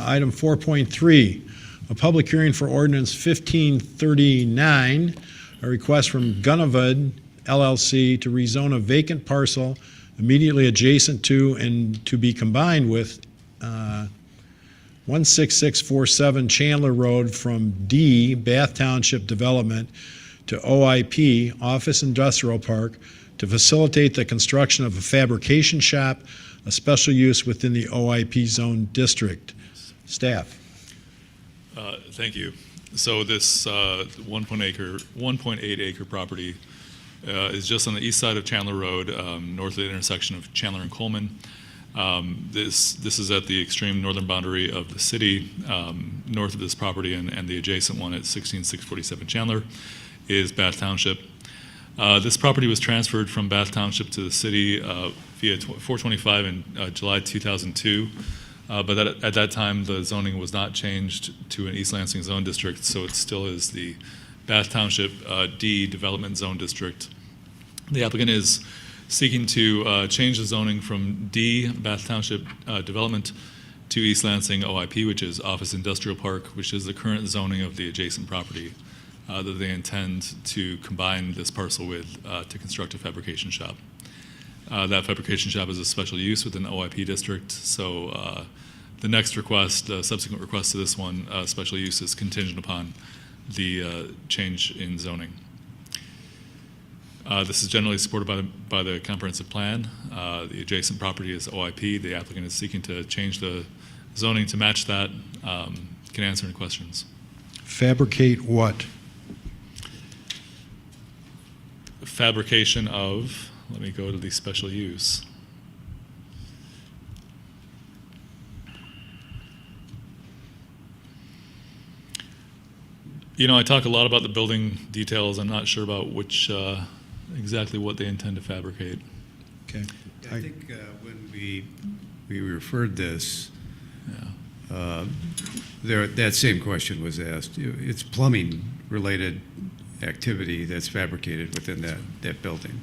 Item 4.3, a public hearing for ordinance 1539, a request from Gunnevad LLC to rezone a vacant parcel immediately adjacent to and to be combined with 16647 Chandler Road from D, Bath Township Development, to OIP, Office Industrial Park, to facilitate the construction of a fabrication shop, a special use within the OIP zone district. Staff. Thank you. So this 1.8 acre property is just on the east side of Chandler Road, north of the intersection of Chandler and Coleman. This is at the extreme northern boundary of the city. North of this property and the adjacent one at 16647 Chandler is Bath Township. This property was transferred from Bath Township to the city via 425 in July 2002. But at that time, the zoning was not changed to an East Lansing zone district, so it still is the Bath Township D Development Zone District. The applicant is seeking to change the zoning from D, Bath Township Development, to East Lansing OIP, which is Office Industrial Park, which is the current zoning of the adjacent property that they intend to combine this parcel with to construct a fabrication shop. That fabrication shop is a special use within the OIP district, so the next request, subsequent request to this one, special use is contingent upon the change in zoning. This is generally supported by the comprehensive plan. The adjacent property is OIP. The applicant is seeking to change the zoning to match that. Can answer any questions. Fabricate what? Fabrication of, let me go to the special use. You know, I talk a lot about the building details. I'm not sure about which, exactly what they intend to fabricate. Okay. I think when we referred this, that same question was asked. It's plumbing-related activity that's fabricated within that building.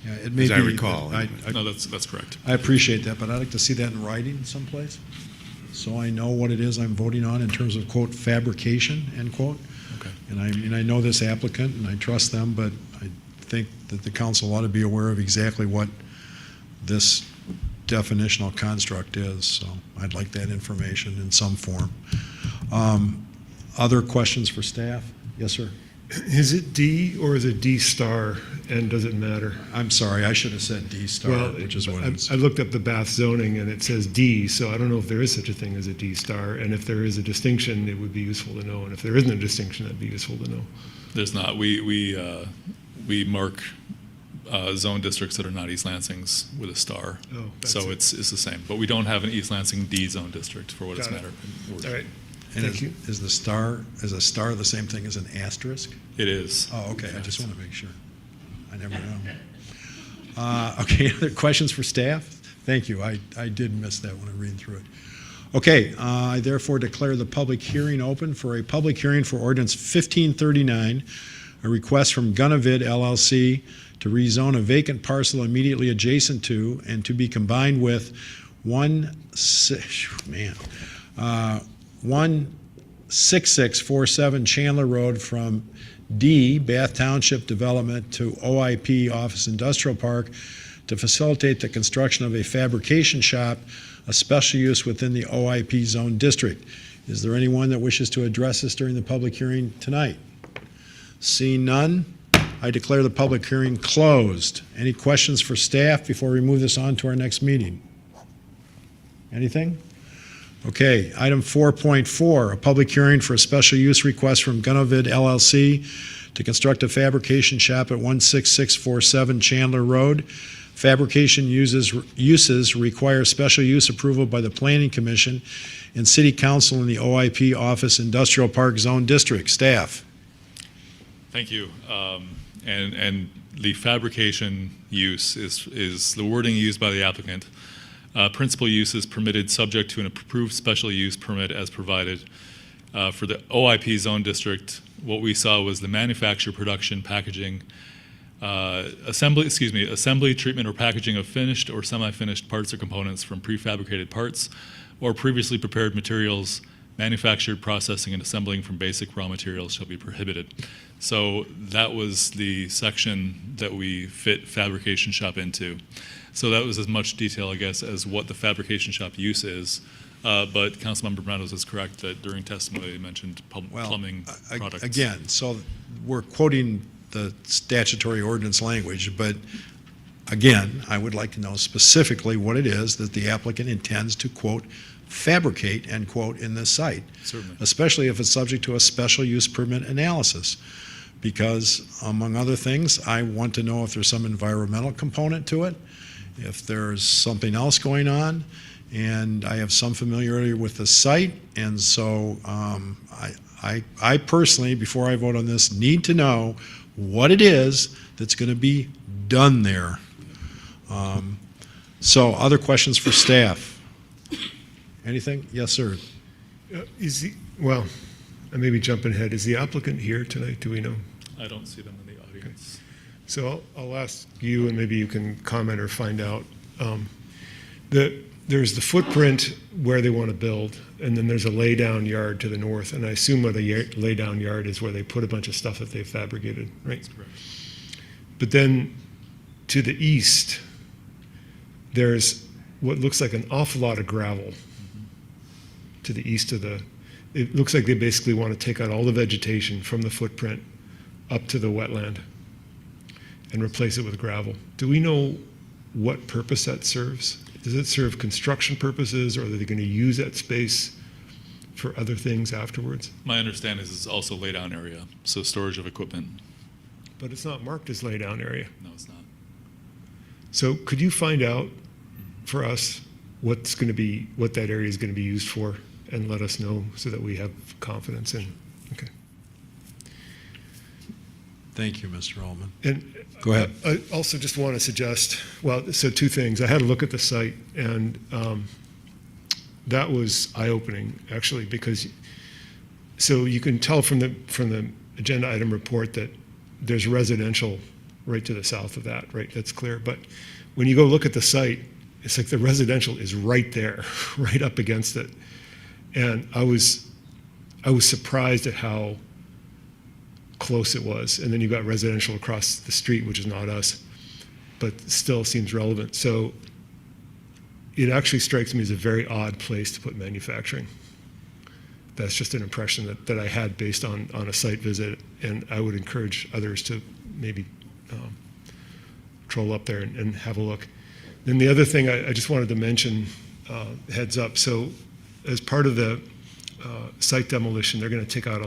Yeah, it may as I be, recall. No, that's correct. I appreciate that, but I'd like to see that in writing someplace, so I know what it is I'm voting on in terms of, quote, fabrication, end quote. Okay. And I know this applicant, and I trust them, but I think that the council ought to be aware of exactly what this definitional construct is, so I'd like that information in some form. Other questions for staff? Yes, sir. Is it D or is it D star, and does it matter? I'm sorry, I should have said D star, which is what it is. I looked up the Bath zoning and it says D, so I don't know if there is such a thing as a D star, and if there is a distinction, it would be useful to know, and if there isn't a distinction, that'd be useful to know. There's not. We mark zone districts that are not East Lansing's with a star. Oh, so it's the same. But we don't have an East Lansing D zone district for what it's Got it. matter. All right. And Thank you. is a star the same thing as an asterisk? It is. Oh, okay, I just want to make sure. I never know. Okay, other questions for staff? Thank you, I did miss that when I read through it. Okay, I therefore declare the public hearing open for a public hearing for ordinance 1539, a request from Gunnevad LLC to rezone a vacant parcel immediately adjacent to and to be combined with 16647 Chandler Road from D, Bath Township Development, to OIP, Office Industrial Park, to facilitate the construction of a fabrication shop, a special use within the OIP zone district. Is there anyone that wishes to address us during the public hearing tonight? Seeing none, I declare the public hearing closed. Any questions for staff before we move this on to our next meeting? Anything? Okay, item 4.4, a public hearing for a special use request from Gunnevad LLC to construct a fabrication shop at 16647 Chandler Road. Fabrication uses require special use approval by the Planning Commission and City Council in the OIP Office Industrial Park Zone District. Staff. Thank you. And the fabrication use is the wording used by the applicant. Principal use is permitted subject to an approved special use permit as provided. For the OIP zone district, what we saw was the manufacture, production, packaging, assembly, treatment, or packaging of finished or semi-finished parts or components from prefabricated parts or previously prepared materials, manufactured, processing, and assembling from basic raw materials shall be prohibited. So that was the section that we fit fabrication shop into. So that was as much detail, I guess, as what the fabrication shop use is. But Councilmember Meadows is correct that during testimony they mentioned plumbing products. Again, so we're quoting the statutory ordinance language, but again, I would like to know specifically what it is that the applicant intends to, quote, fabricate, end quote, in this site. Certainly. Especially if it's subject to a special use permit analysis. Because, among other things, I want to know if there's some environmental component to it, if there's something else going on, and I have some familiarity with the site, and so I personally, before I vote on this, need to know what it is that's going to be done there. So, other questions for staff? Anything? Yes, sir. Well, I may be jumping ahead. Is the applicant here tonight? Do we know? I don't see them in the audience. So I'll ask you, and maybe you can comment or find out. There's the footprint where they want to build, and then there's a lay-down yard to the north, and I assume where the lay-down yard is where they put a bunch of stuff that they've fabricated, right? That's correct. But then to the east, there's what looks like an awful lot of gravel to the east of it looks like they basically want to take out all the vegetation from the footprint up to the wetland and replace it with gravel. Do we know what purpose that serves? Does it serve construction purposes, or are they going to use that space for other things afterwards? My understanding is it's also lay-down area, so storage of equipment. But it's not marked as lay-down area. No, it's not. So could you find out for us what that area is going to be used for, and let us know so that we have confidence in? Okay. Thank you, Mr. Ullman. And go ahead. I also just want to suggest, so two things. I had a look at the site, and that was eye-opening, actually, because so you can tell from the agenda item report that there's residential right to the south of that, right? That's clear. But when you go look at the site, it's like the residential is right there, right up against it. And I was surprised at how close it was. And then you've got residential across the street, which is not us, but still seems relevant. So it actually strikes me as a very odd place to put manufacturing. That's just an impression that I had based on a site visit, and I would encourage others to maybe troll up there and have a look. Then the other thing I just wanted to mention, heads up, so as part of the site demolition, they're going to take out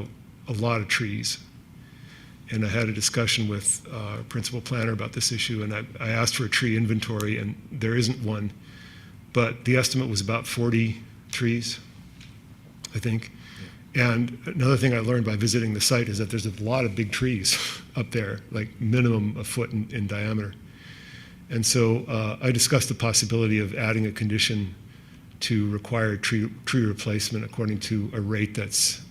a lot of trees. And I had a discussion with our principal planner about this issue, and I asked for a tree inventory, and there isn't one. But the estimate was about 40 trees, I think. And another thing I learned by visiting the site is that there's a lot of big trees up there, like minimum a foot in diameter. And so I discussed the possibility of adding a condition to require tree replacement according to a rate that's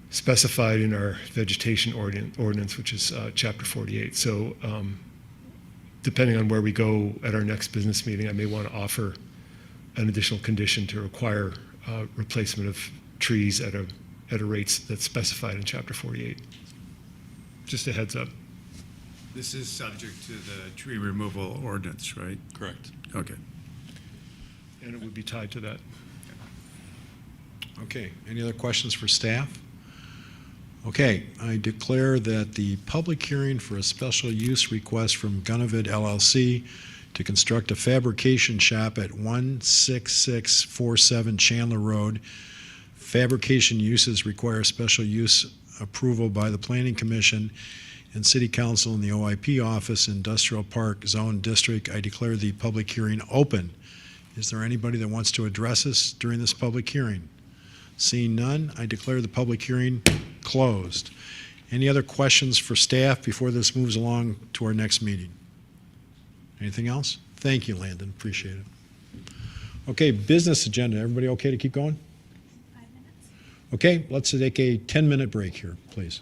specified in our vegetation ordinance, which is chapter 48. So depending on where we go at our next business meeting, I may want to offer an additional condition to require replacement of trees at a rate that's specified in chapter 48. Just a heads up. This is subject to the tree removal ordinance, right? Correct. Okay. And it would be tied to that. Okay, any other questions for staff? Okay, I declare that the public hearing for a special use request from Gunnavid LLC to construct a fabrication shop at 16647 Chandler Road. Fabrication uses require special use approval by the Planning Commission and City Council in the OIP office, Industrial Park Zone District. I declare the public hearing open. Is there anybody that wants to address us during this public hearing? Seeing none, I declare the public hearing closed. Any other questions for staff before this moves along to our next meeting? Anything else? Thank you, Landon. Appreciate it. Okay, business agenda. Everybody okay to keep going? 5 minutes. Okay, let's take a 10-minute break here, please.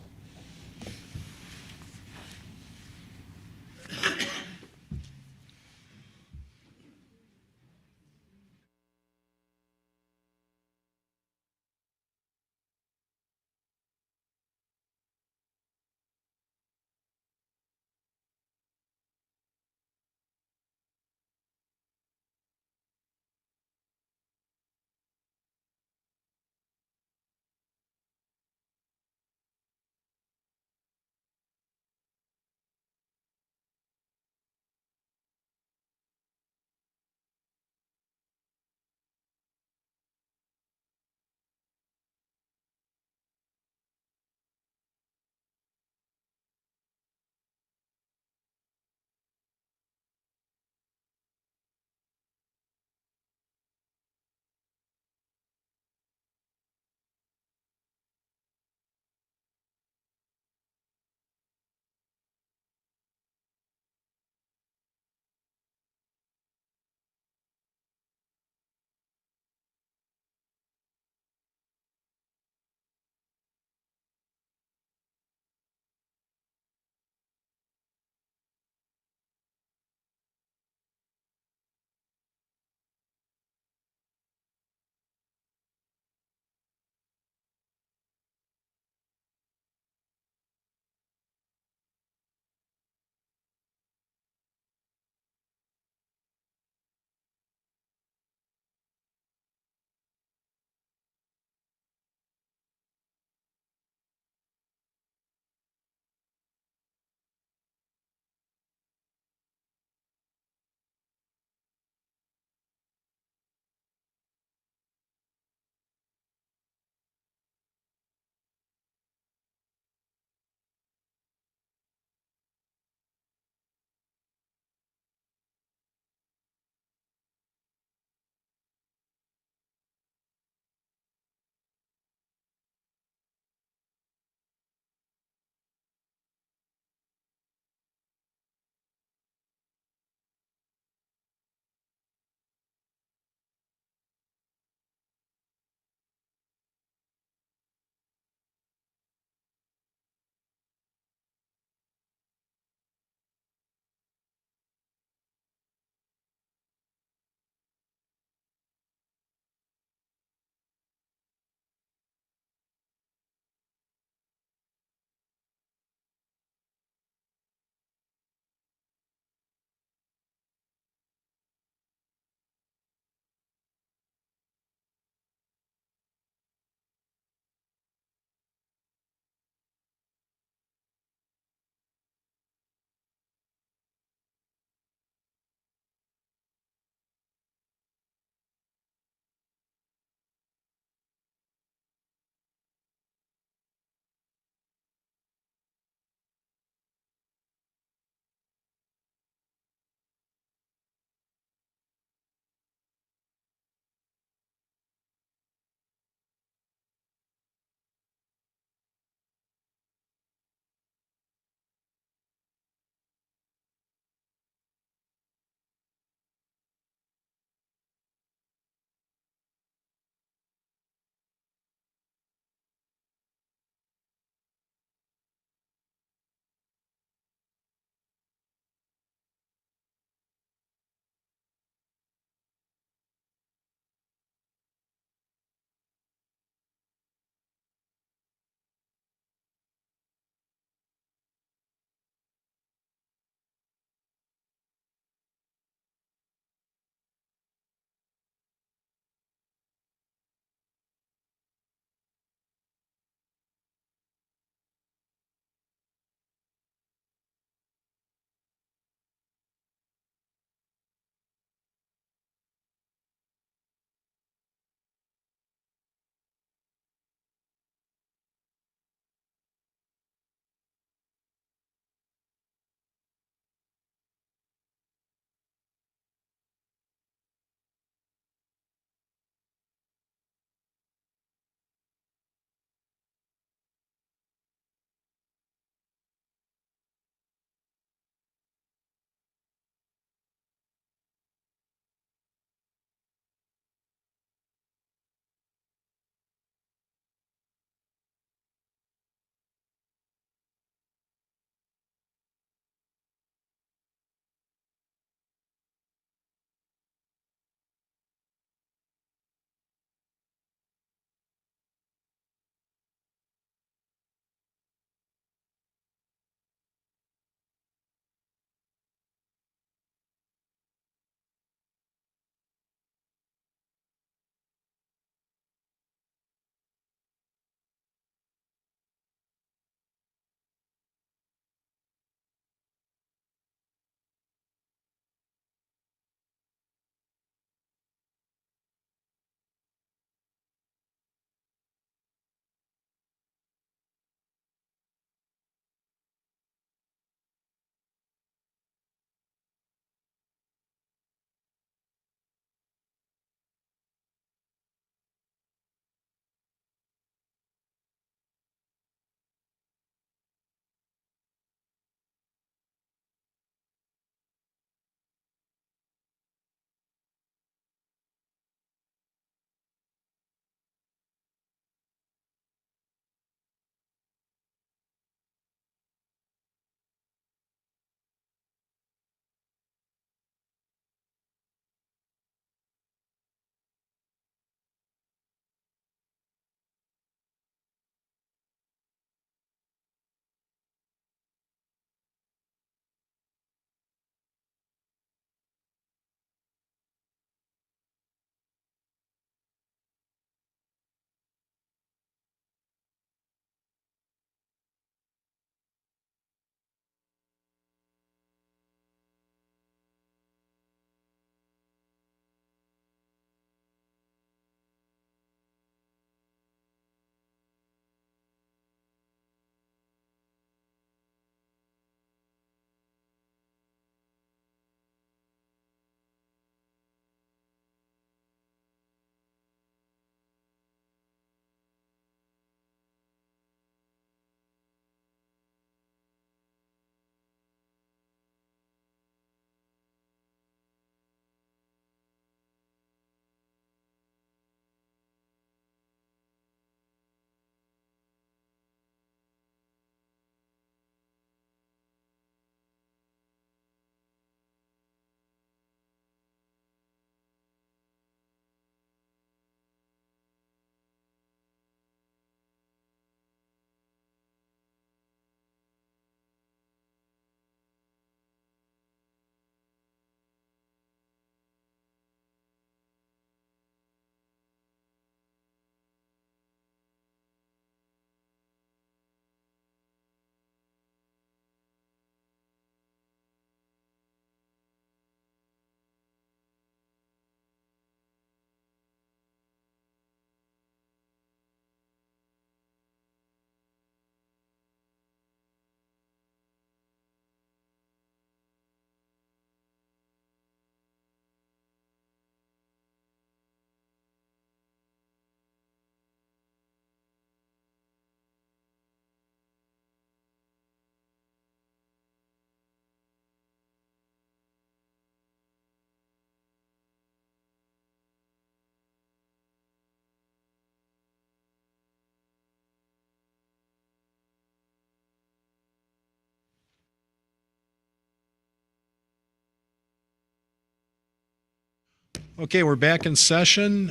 Okay, we're back in session.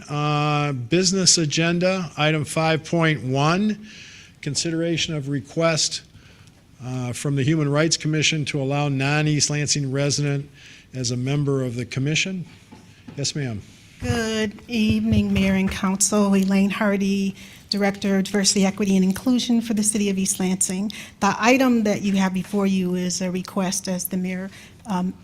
Business agenda, item 5.1, consideration of request from the Human Rights Commission to allow non-East Lansing resident as a member of the commission. Yes, ma'am. Good evening, Mayor and Council. Elaine Hardy, Director of Diversity, Equity, and Inclusion for the City of East Lansing. The item that you have before you is a request, as the Mayor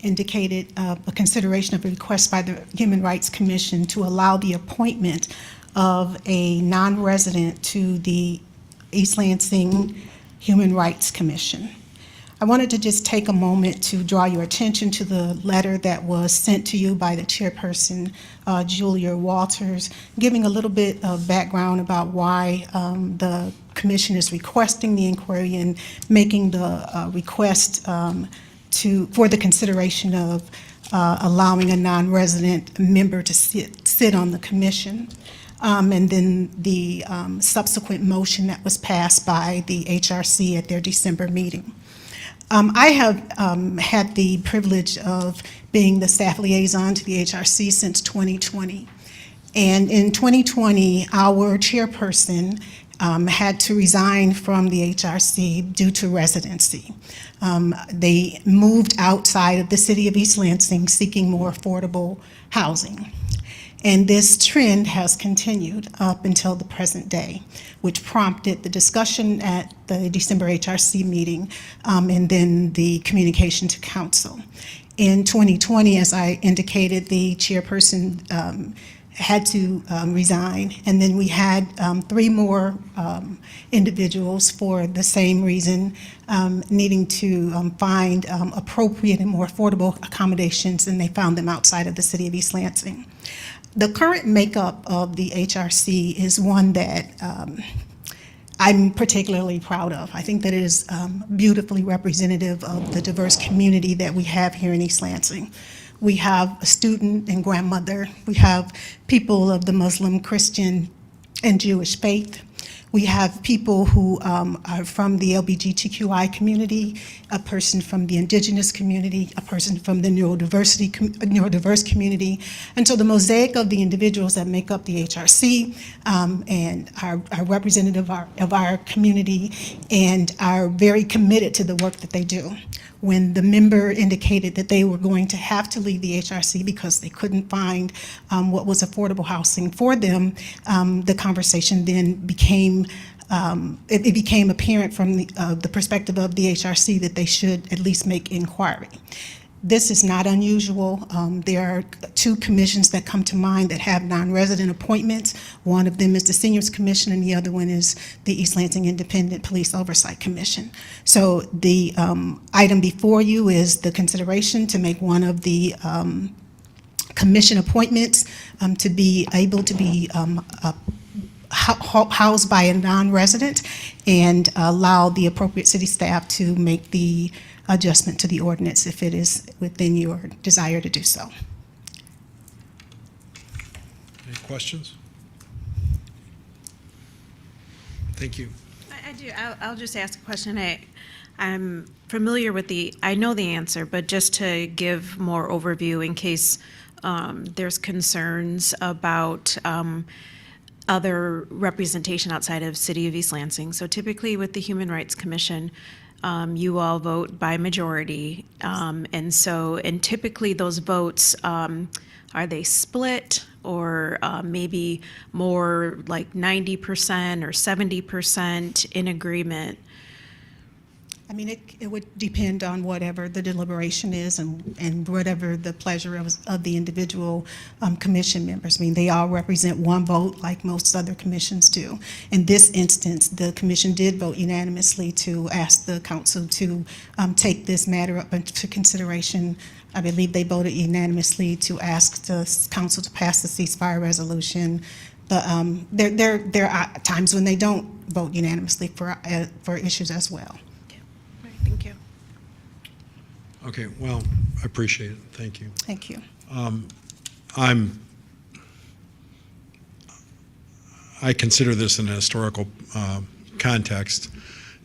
indicated, a consideration of a request by the Human Rights Commission to allow the appointment of a non-resident to the East Lansing Human Rights Commission. I wanted to just take a moment to draw your attention to the letter that was sent to you by the chairperson, Julia Walters, giving a little bit of background about why the commission is requesting the inquiry and making the request for the consideration of allowing a non-resident member to sit on the commission. And then the subsequent motion that was passed by the HRC at their December meeting. I have had the privilege of being the staff liaison to the HRC since 2020. And in 2020, our chairperson had to resign from the HRC due to residency. They moved outside of the city of East Lansing seeking more affordable housing. And this trend has continued up until the present day, which prompted the discussion at the December HRC meeting and then the communication to council. In 2020, as I indicated, the chairperson had to resign, and then we had 3 more individuals for the same reason, needing to find appropriate and more affordable accommodations, and they found them outside of the city of East Lansing. The current makeup of the HRC is one that I'm particularly proud of. I think that it is beautifully representative of the diverse community that we have here in East Lansing. We have a student and grandmother. We have people of the Muslim, Christian, and Jewish faith. We have people who are from the LGBTQI community, a person from the indigenous community, a person from the neurodiverse community. And so the mosaic of the individuals that make up the HRC and are representative of our community and are very committed to the work that they do. When the member indicated that they were going to have to leave the HRC because they couldn't find what was affordable housing for them, the conversation then became it became apparent from the perspective of the HRC that they should at least make inquiry. This is not unusual. There are 2 commissions that come to mind that have non-resident appointments. One of them is the Seniors Commission, and the other one is the East Lansing Independent Police Oversight Commission. So the item before you is the consideration to make one of the commission appointments to be able to be housed by a non-resident and allow the appropriate city staff to make the adjustment to the ordinance if it is within your desire to do so. Any questions? Thank you. I do. I'll just ask a question. I'm familiar with I know the answer, but just to give more overview in case there's concerns about other representation outside of City of East Lansing. So typically with the Human Rights Commission, you all vote by majority, and typically those votes, are they split or maybe more like 90% or 70% in agreement? I mean, it would depend on whatever the deliberation is and whatever the pleasure of the individual commission members. I mean, they all represent one vote like most other commissions do. In this instance, the commission did vote unanimously to ask the council to take this matter up into consideration. I believe they voted unanimously to ask the council to pass the ceasefire resolution. But there are times when they don't vote unanimously for issues as well. Thank you. Okay, well, I appreciate it. Thank you. Thank you. I consider this in a historical context,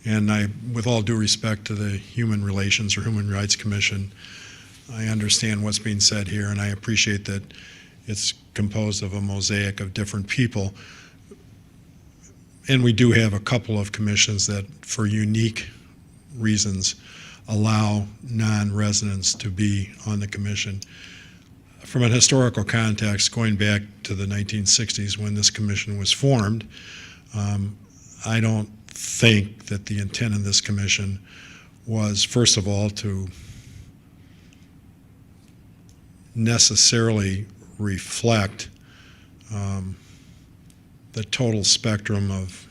and with all due respect to the Human Relations or Human Rights Commission, I understand what's being said here, and I appreciate that it's composed of a mosaic of different people. And we do have a couple of commissions that, for unique reasons, allow non-residents to be on the commission. From an historical context, going back to the 1960s when this commission was formed, I don't think that the intent of this commission was, first of all, to necessarily reflect the total spectrum of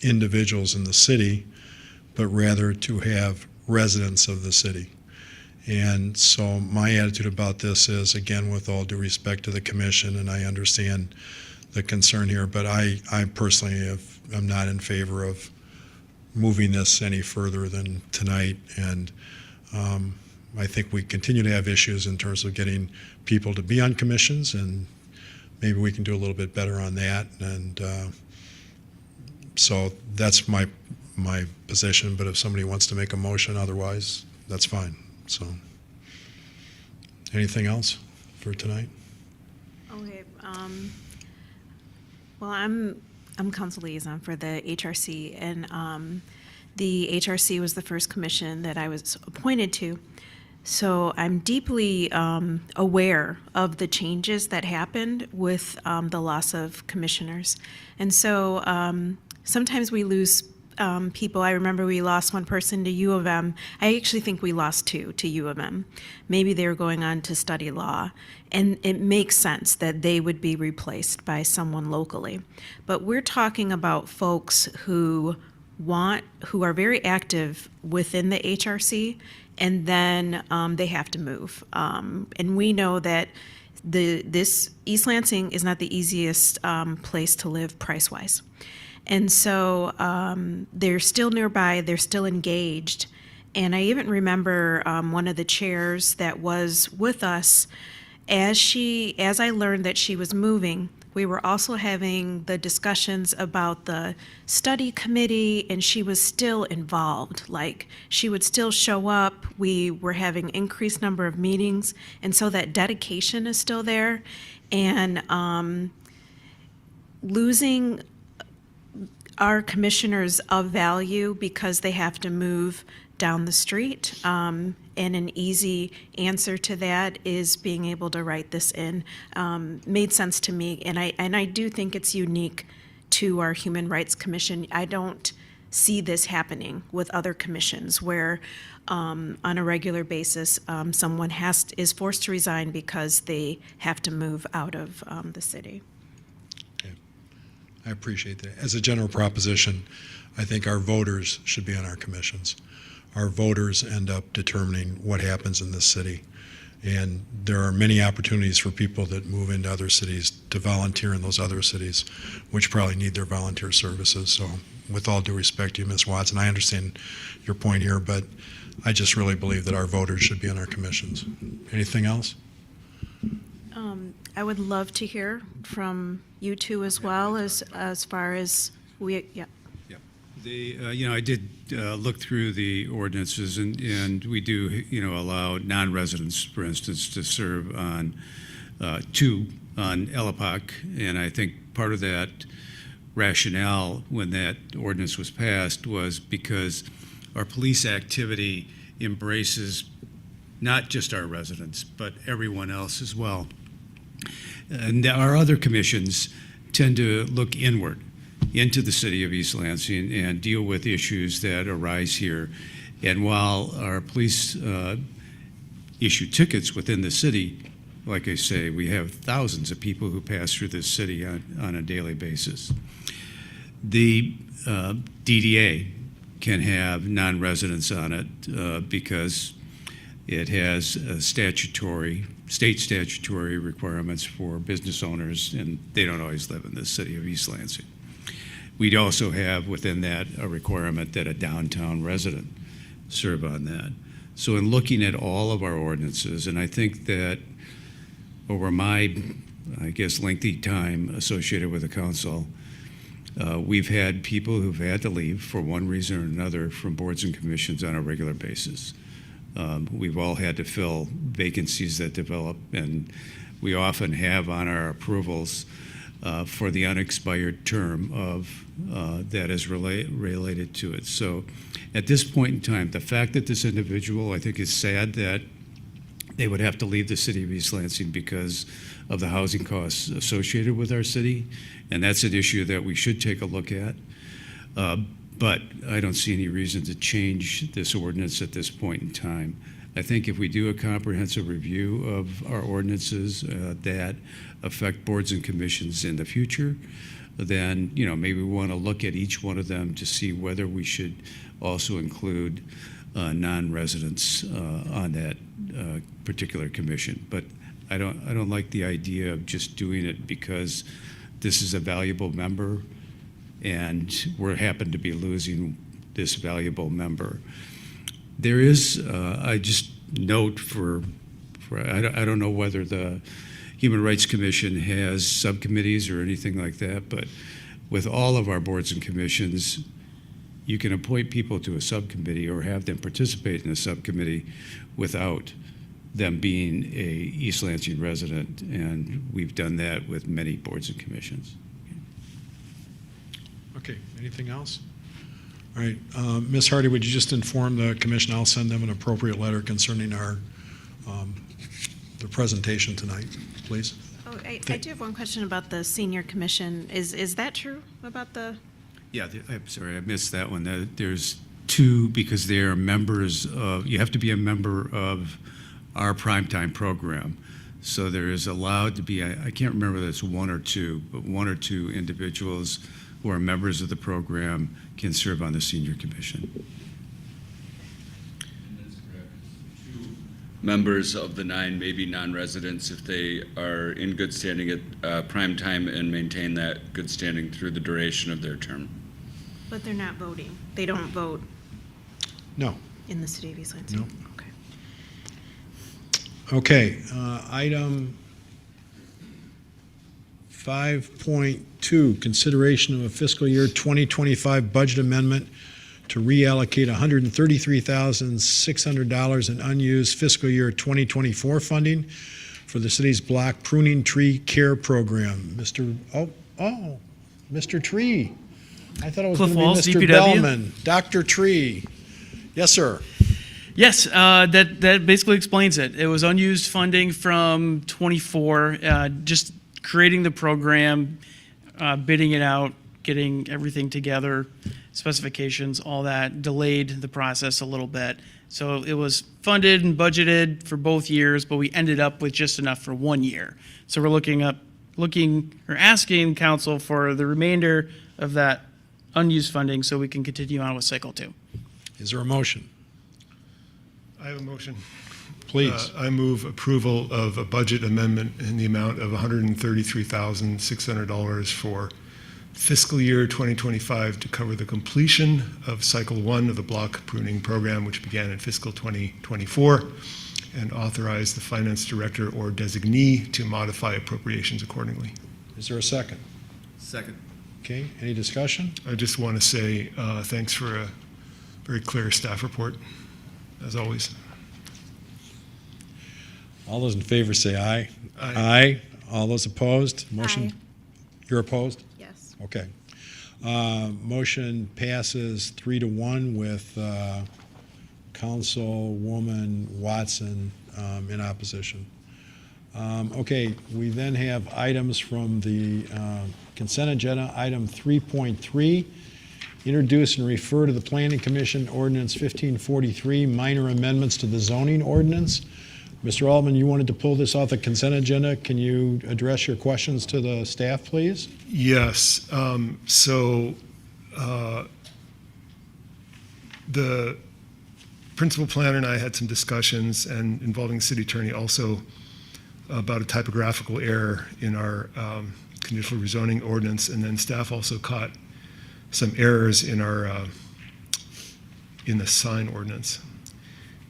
individuals in the city, but rather to have residents of the city. And so my attitude about this is, again, with all due respect to the commission, and I understand the concern here, but I personally am not in favor of moving this any further than tonight. And I think we continue to have issues in terms of getting people to be on commissions, and maybe we can do a little bit better on that. And so that's my position, but if somebody wants to make a motion otherwise, that's fine. So, anything else for tonight? Okay. Well, I'm council liaison for the HRC, and the HRC was the first commission that I was appointed to. So I'm deeply aware of the changes that happened with the loss of commissioners. And so sometimes we lose people. I remember we lost one person to U of M. I actually think we lost two to U of M. Maybe they were going on to study law. And it makes sense that they would be replaced by someone locally. But we're talking about folks who are very active within the HRC, and then they have to move. And we know that this East Lansing is not the easiest place to live price-wise. And so they're still nearby, they're still engaged. And I even remember one of the chairs that was with us, as I learned that she was moving, we were also having the discussions about the study committee, and she was still involved. Like, she would still show up. We were having increased number of meetings, and so that dedication is still there. And losing our commissioners of value because they have to move down the street. And an easy answer to that is being able to write this in. Made sense to me, and I do think it's unique to our Human Rights Commission. I don't see this happening with other commissions where on a regular basis someone is forced to resign because they have to move out of the city. I appreciate that. As a general proposition, I think our voters should be on our commissions. Our voters end up determining what happens in this city. And there are many opportunities for people that move into other cities to volunteer in those other cities, which probably need their volunteer services. So with all due respect to you, Ms. Watson, I understand your point here, but I just really believe that our voters should be on our commissions. Anything else? I would love to hear from you two as well, as far as yeah. I did look through the ordinances, and we do, allow non-residents, for instance, to serve on LPOC, and I think part of that rationale when that ordinance was passed was because our police activity embraces not just our residents, but everyone else as well. And our other commissions tend to look inward into the city of East Lansing and deal with issues that arise here. And while our police issue tickets within the city, like I say, we have thousands of people who pass through this city on a daily basis. The DDA can have non-residents on it because it has state statutory requirements for business owners, and they don't always live in the city of East Lansing. We'd also have within that a requirement that a downtown resident serve on that. So in looking at all of our ordinances, and I think that over my, lengthy time associated with the council, we've had people who've had to leave for one reason or another from boards and commissions on a regular basis. We've all had to fill vacancies that develop, and we often have on our approvals for the unexpired term of that is related to it. So at this point in time, the fact that this individual, I think, is sad that they would have to leave the city of East Lansing because of the housing costs associated with our city, and that's an issue that we should take a look at. But I don't see any reason to change this ordinance at this point in time. I think if we do a comprehensive review of our ordinances that affect boards and commissions in the future, then maybe we want to look at each one of them to see whether we should also include non-residents on that particular commission. But I don't like the idea of just doing it because this is a valuable member and we happen to be losing this valuable member. There is, I just note I don't know whether the Human Rights Commission has subcommittees or anything like that, but with all of our boards and commissions, you can appoint people to a subcommittee or have them participate in a subcommittee without them being a East Lansing resident, and we've done that with many boards and commissions. Okay, anything else? All right, Ms. Hardy, would you just inform the commission? I'll send them an appropriate letter concerning our the presentation tonight, please. Oh, I do have one question about the senior commission. Is that true about the? Yeah, I'm sorry, I missed that one. There's two, because they are members of, you have to be a member of our primetime program. So there is allowed to be, I can't remember whether it's one or two, but one or two individuals who are members of the program can serve on the senior commission. Members of the 9 may be non-residents if they are in good standing at prime time and maintain that good standing through the duration of their term. But they're not voting. They don't vote. No. In the city of East Lansing. No. Okay. Okay, item 5.2, consideration of a fiscal year 2025 budget amendment to reallocate $133,600 in unused fiscal year 2024 funding for the city's block pruning tree care program. Mr. Tree. I thought it was going to be Walls, Mr. DPW. Bellman. Dr. Tree. Yes, sir. Yes, that basically explains it. It was unused funding from 24, just creating the program, bidding it out, getting everything together, specifications, all that, delayed the process a little bit. So it was funded and budgeted for both years, but we ended up with just enough for 1 year. So we're asking council for the remainder of that unused funding so we can continue on with cycle 2. Is there a motion? I have a motion. Please. I move approval of a budget amendment in the amount of $133,600 for fiscal year 2025 to cover the completion of cycle 1 of the block pruning program, which began in fiscal 2024, and authorize the finance director or designee to modify appropriations accordingly. Is there a second? Second. Okay, any discussion? I just want to say thanks for a very clear staff report, as always. All those in favor say aye. Aye. All those opposed? Motion. Aye. You're opposed? Yes. Okay. Motion passes 3-1 with Councilwoman Watson in opposition. Okay, we then have items from the consent agenda. Item 3.3, introduce and refer to the Planning Commission Ordinance 1543, minor amendments to the zoning ordinance. Mr. Altman, you wanted to pull this off the consent agenda. Can you address your questions to the staff, please? Yes. The principal planner and I had some discussions, and involving the city attorney also, about a typographical error in our conditional rezoning ordinance, and then staff also caught some errors in our in the sign ordinance.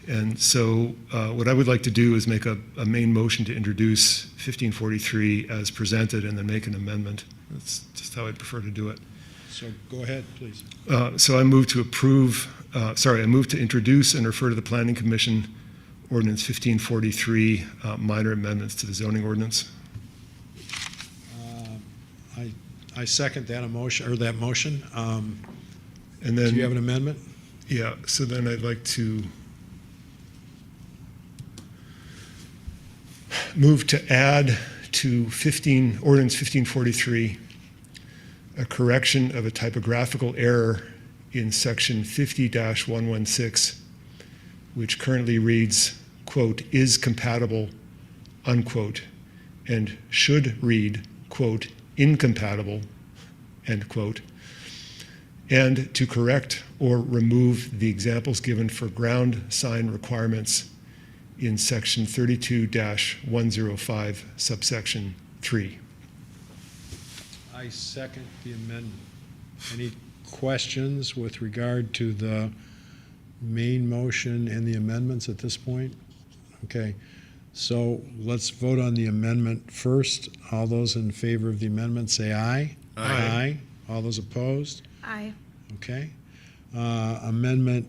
And so what I would like to do is make a main motion to introduce 1543 as presented and then make an amendment. That's just how I'd prefer to do it. So go ahead, please. So I move to introduce and refer to the Planning Commission ordinance 1543, minor amendments to the zoning ordinance. I second that emotion, or that motion. And then. Do you have an amendment? Yeah, so then I'd like to move to add to ordinance 1543, a correction of a typographical error in section 50-116, which currently reads, quote, "is compatible," unquote, and should read, quote, "incompatible," end quote, and to correct or remove the examples given for ground sign requirements in section 32-105, subsection 3. I second the amendment. Any questions with regard to the main motion and the amendments at this point? Okay, so let's vote on the amendment first. All those in favor of the amendment say aye. Aye. All those opposed? Aye. Okay. Amendment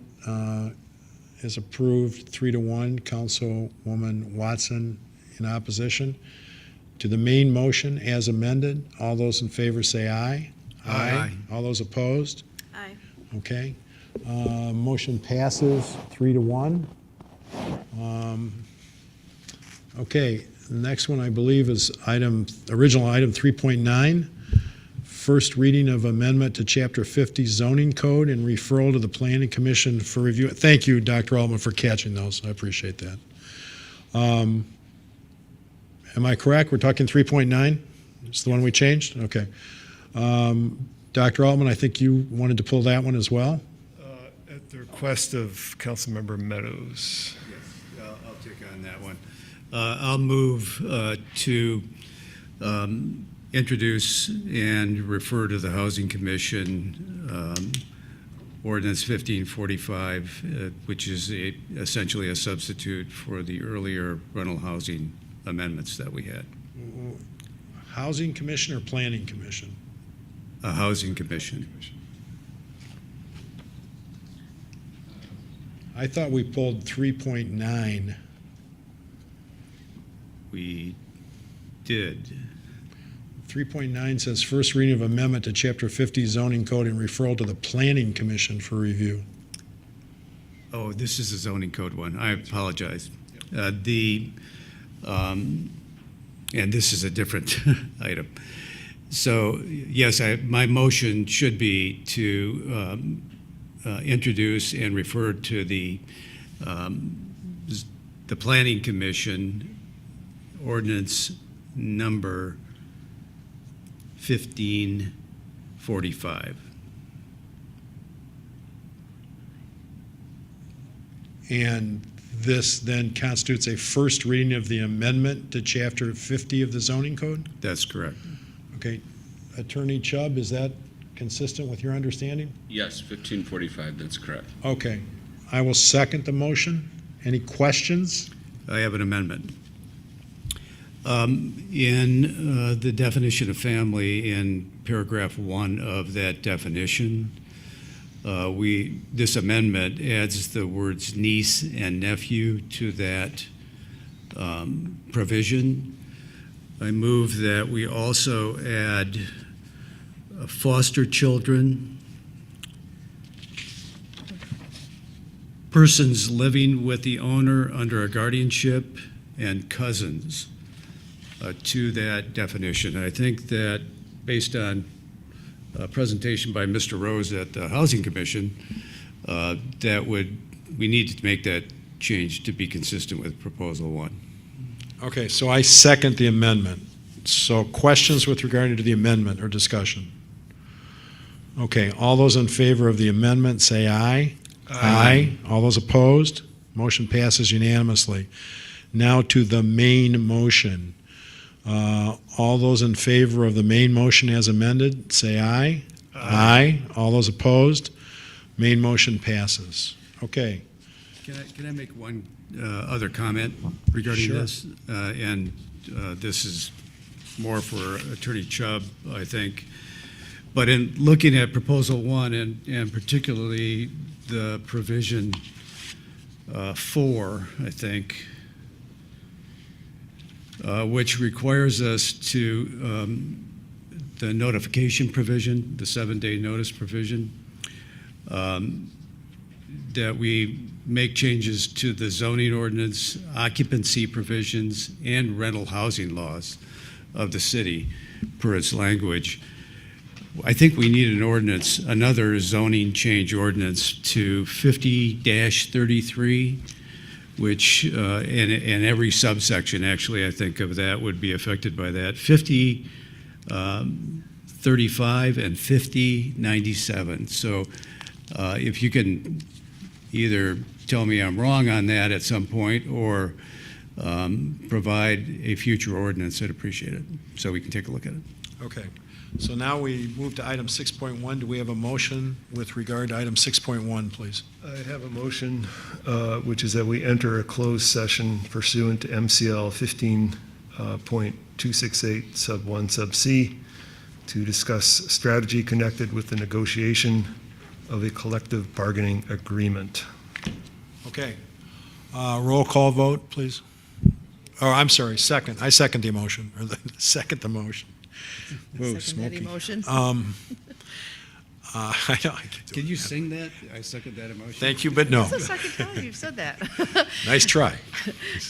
is approved 3-1. Councilwoman Watson in opposition. To the main motion as amended, all those in favor say aye. Aye. All those opposed? Aye. Okay. Motion passes 3-1. Okay, the next one I believe is original item 3.9. First reading of amendment to Chapter 50 zoning code and referral to the Planning Commission for review. Thank you, Dr. Altman, for catching those. I appreciate that. Am I correct? We're talking 3.9? It's the one we changed? Okay. Dr. Altman, I think you wanted to pull that one as well? At the request of Councilmember Meadows. Yes, I'll take on that one. I'll move to introduce and refer to the Housing Commission Ordinance 1545, which is essentially a substitute for the earlier rental housing amendments that we had. Housing Commission or Planning Commission? A Housing Commission. I thought we pulled 3.9. We did. 3.9 says first reading of amendment to Chapter 50 zoning code and referral to the Planning Commission for review. Oh, this is a zoning code one. I apologize. And this is a different item. So, yes, my motion should be to introduce and refer to the Planning Commission ordinance number 1545. And this then constitutes a first reading of the amendment to Chapter 50 of the zoning code? That's correct. Okay. Attorney Chubb, is that consistent with your understanding? Yes, 1545, that's correct. Okay. I will second the motion. Any questions? I have an amendment. In the definition of family, in paragraph 1 of that definition, this amendment adds the words niece and nephew to that provision. I move that we also add foster children, persons living with the owner under a guardianship, and cousins to that definition. I think that based on a presentation by Mr. Rose at the Housing Commission, we need to make that change to be consistent with Proposal 1. Okay, so I second the amendment. So questions with regard to the amendment or discussion? Okay, all those in favor of the amendment say aye. Aye. All those opposed? Motion passes unanimously. Now to the main motion. All those in favor of the main motion as amended, say aye. Aye. All those opposed? Main motion passes. Okay. Can I make one other comment regarding Sure. this? And this is more for Attorney Chubb, I think. But in looking at Proposal 1 and particularly the provision 4, I think, which requires us to, the notification provision, the 7-day notice provision, that we make changes to the zoning ordinance, occupancy provisions, and rental housing laws of the city per its language. I think we need an ordinance, another zoning change ordinance to 50-33, which, and every subsection, actually, I think of that would be affected by that. 50-35 and 50-97. So if you can either tell me I'm wrong on that at some point or provide a future ordinance, I'd appreciate it, so we can take a look at it. Okay. So now we move to item 6.1. Do we have a motion with regard to item 6.1, please? I have a motion, which is that we enter a closed session pursuant to MCL 15.268 sub 1 sub C to discuss strategy connected with the negotiation of a collective bargaining agreement. Okay. Roll call vote, please. Oh, I'm sorry, second. I second the motion, or second the motion. Whoa, Second that smoky. emotion. I know. Can you sing that? I second that emotion. Thank you, but no. This is the second time you've said that. Nice try.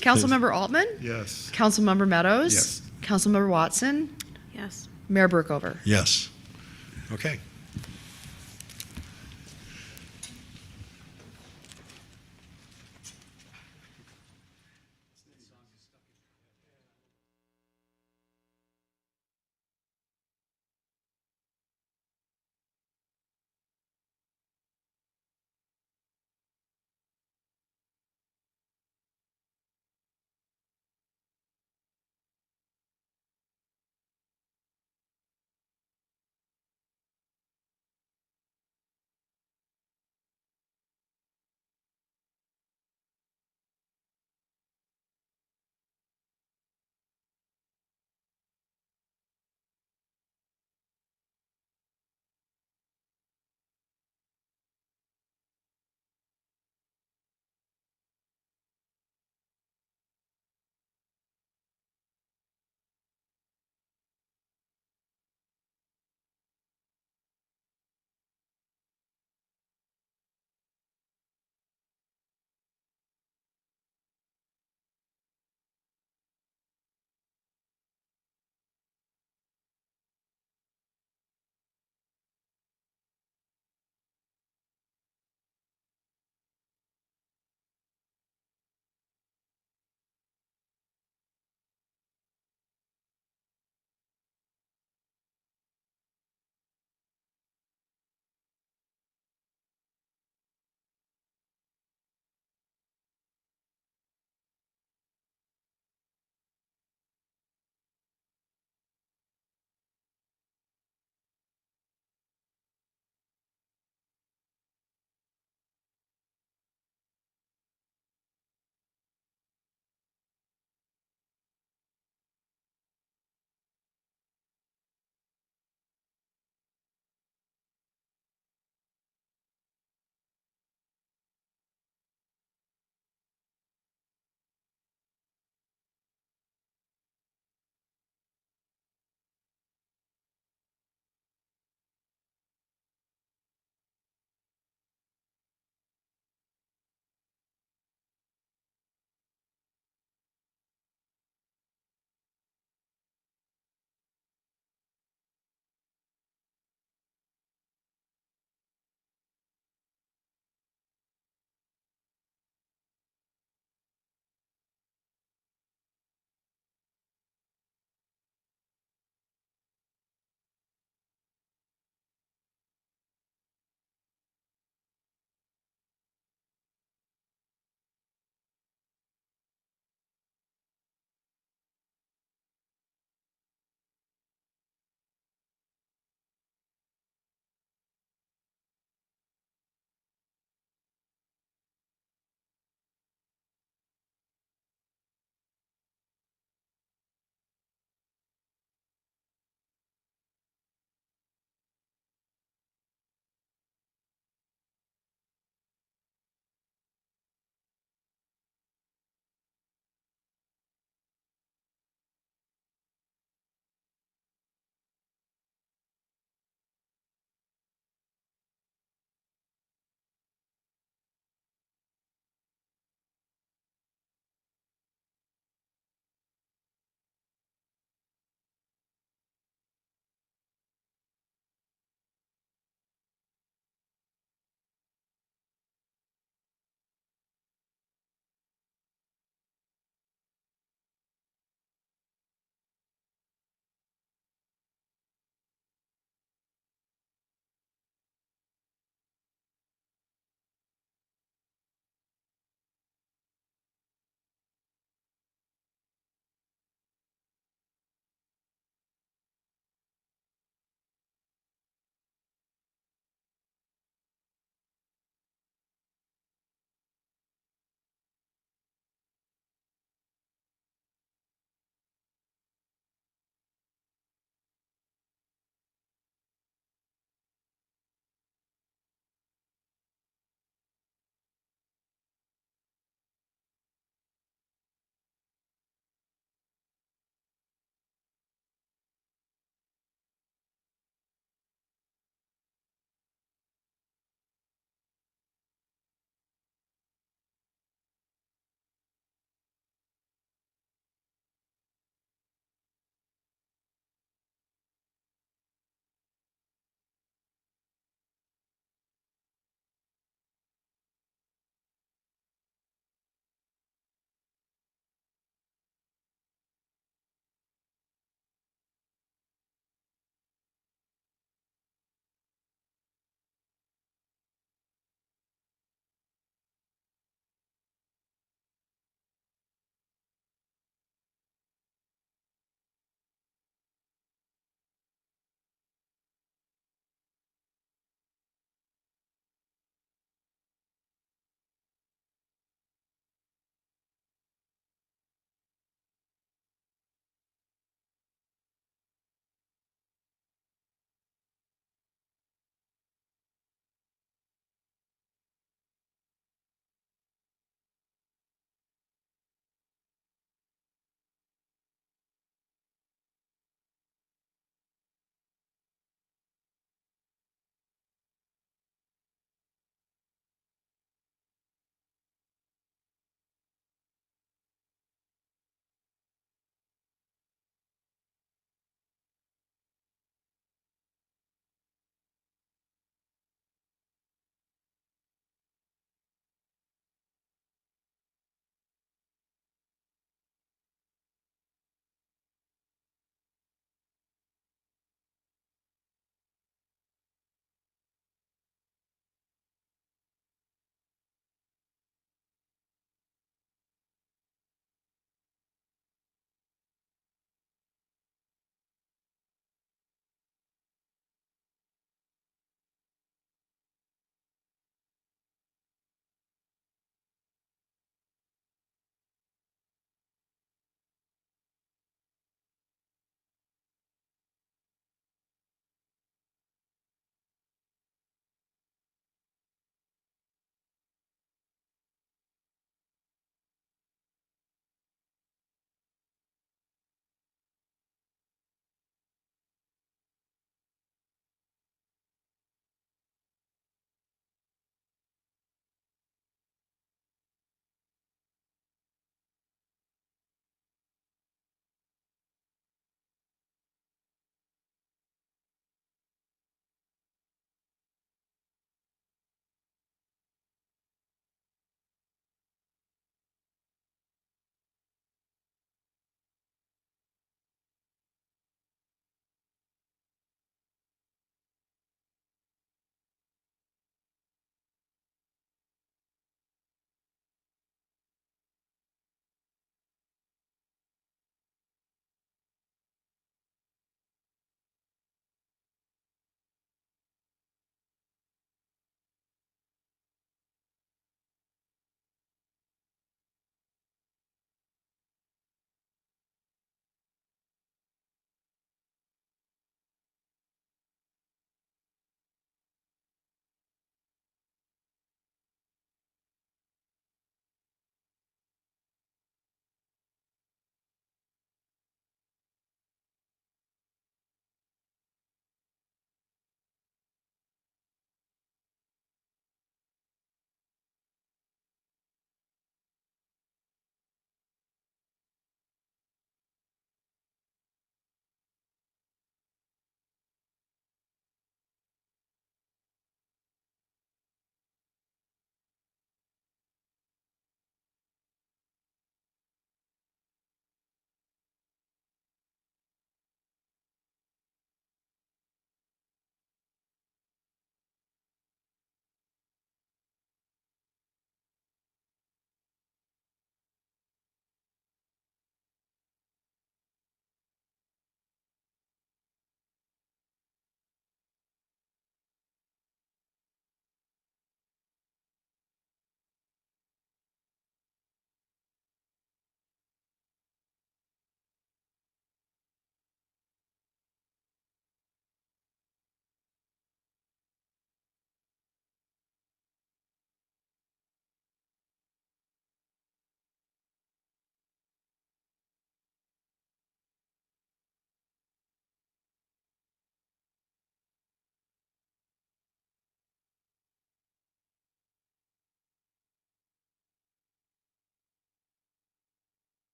Councilmember Altman? Yes. Councilmember Meadows? Yes. Councilmember Watson? Yes. Mayor Burkover? Yes. Okay.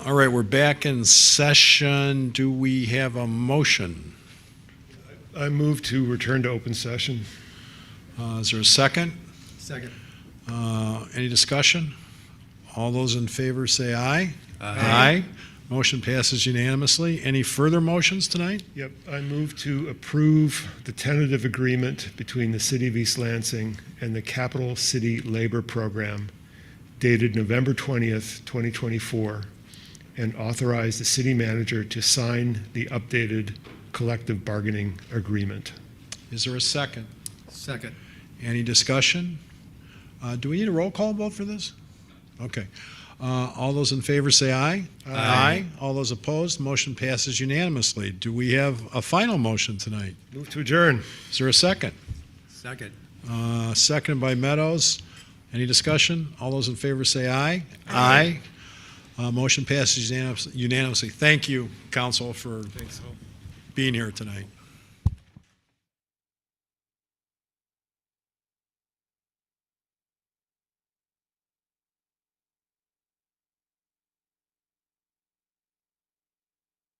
All right, we're back in session. Do we have a motion? I move to return to open session. Is there a second? Second. Any discussion? All those in favor say aye. Aye. Motion passes unanimously. Any further motions tonight? Yep, I move to approve the tentative agreement between the City of East Lansing and the Capital City Labor Program dated November 20th, 2024, and authorize the city manager to sign the updated collective bargaining agreement. Is there a second? Second. Any discussion? Do we need a roll call vote for this? Okay. All those in favor say aye. Aye. All those opposed, motion passes unanimously. Do we have a final motion tonight? Move to adjourn. Is there a second? Second. Seconded by Meadows. Any discussion? All those in favor say aye. Aye. Motion passes unanimously. Thank you, council, for being here tonight.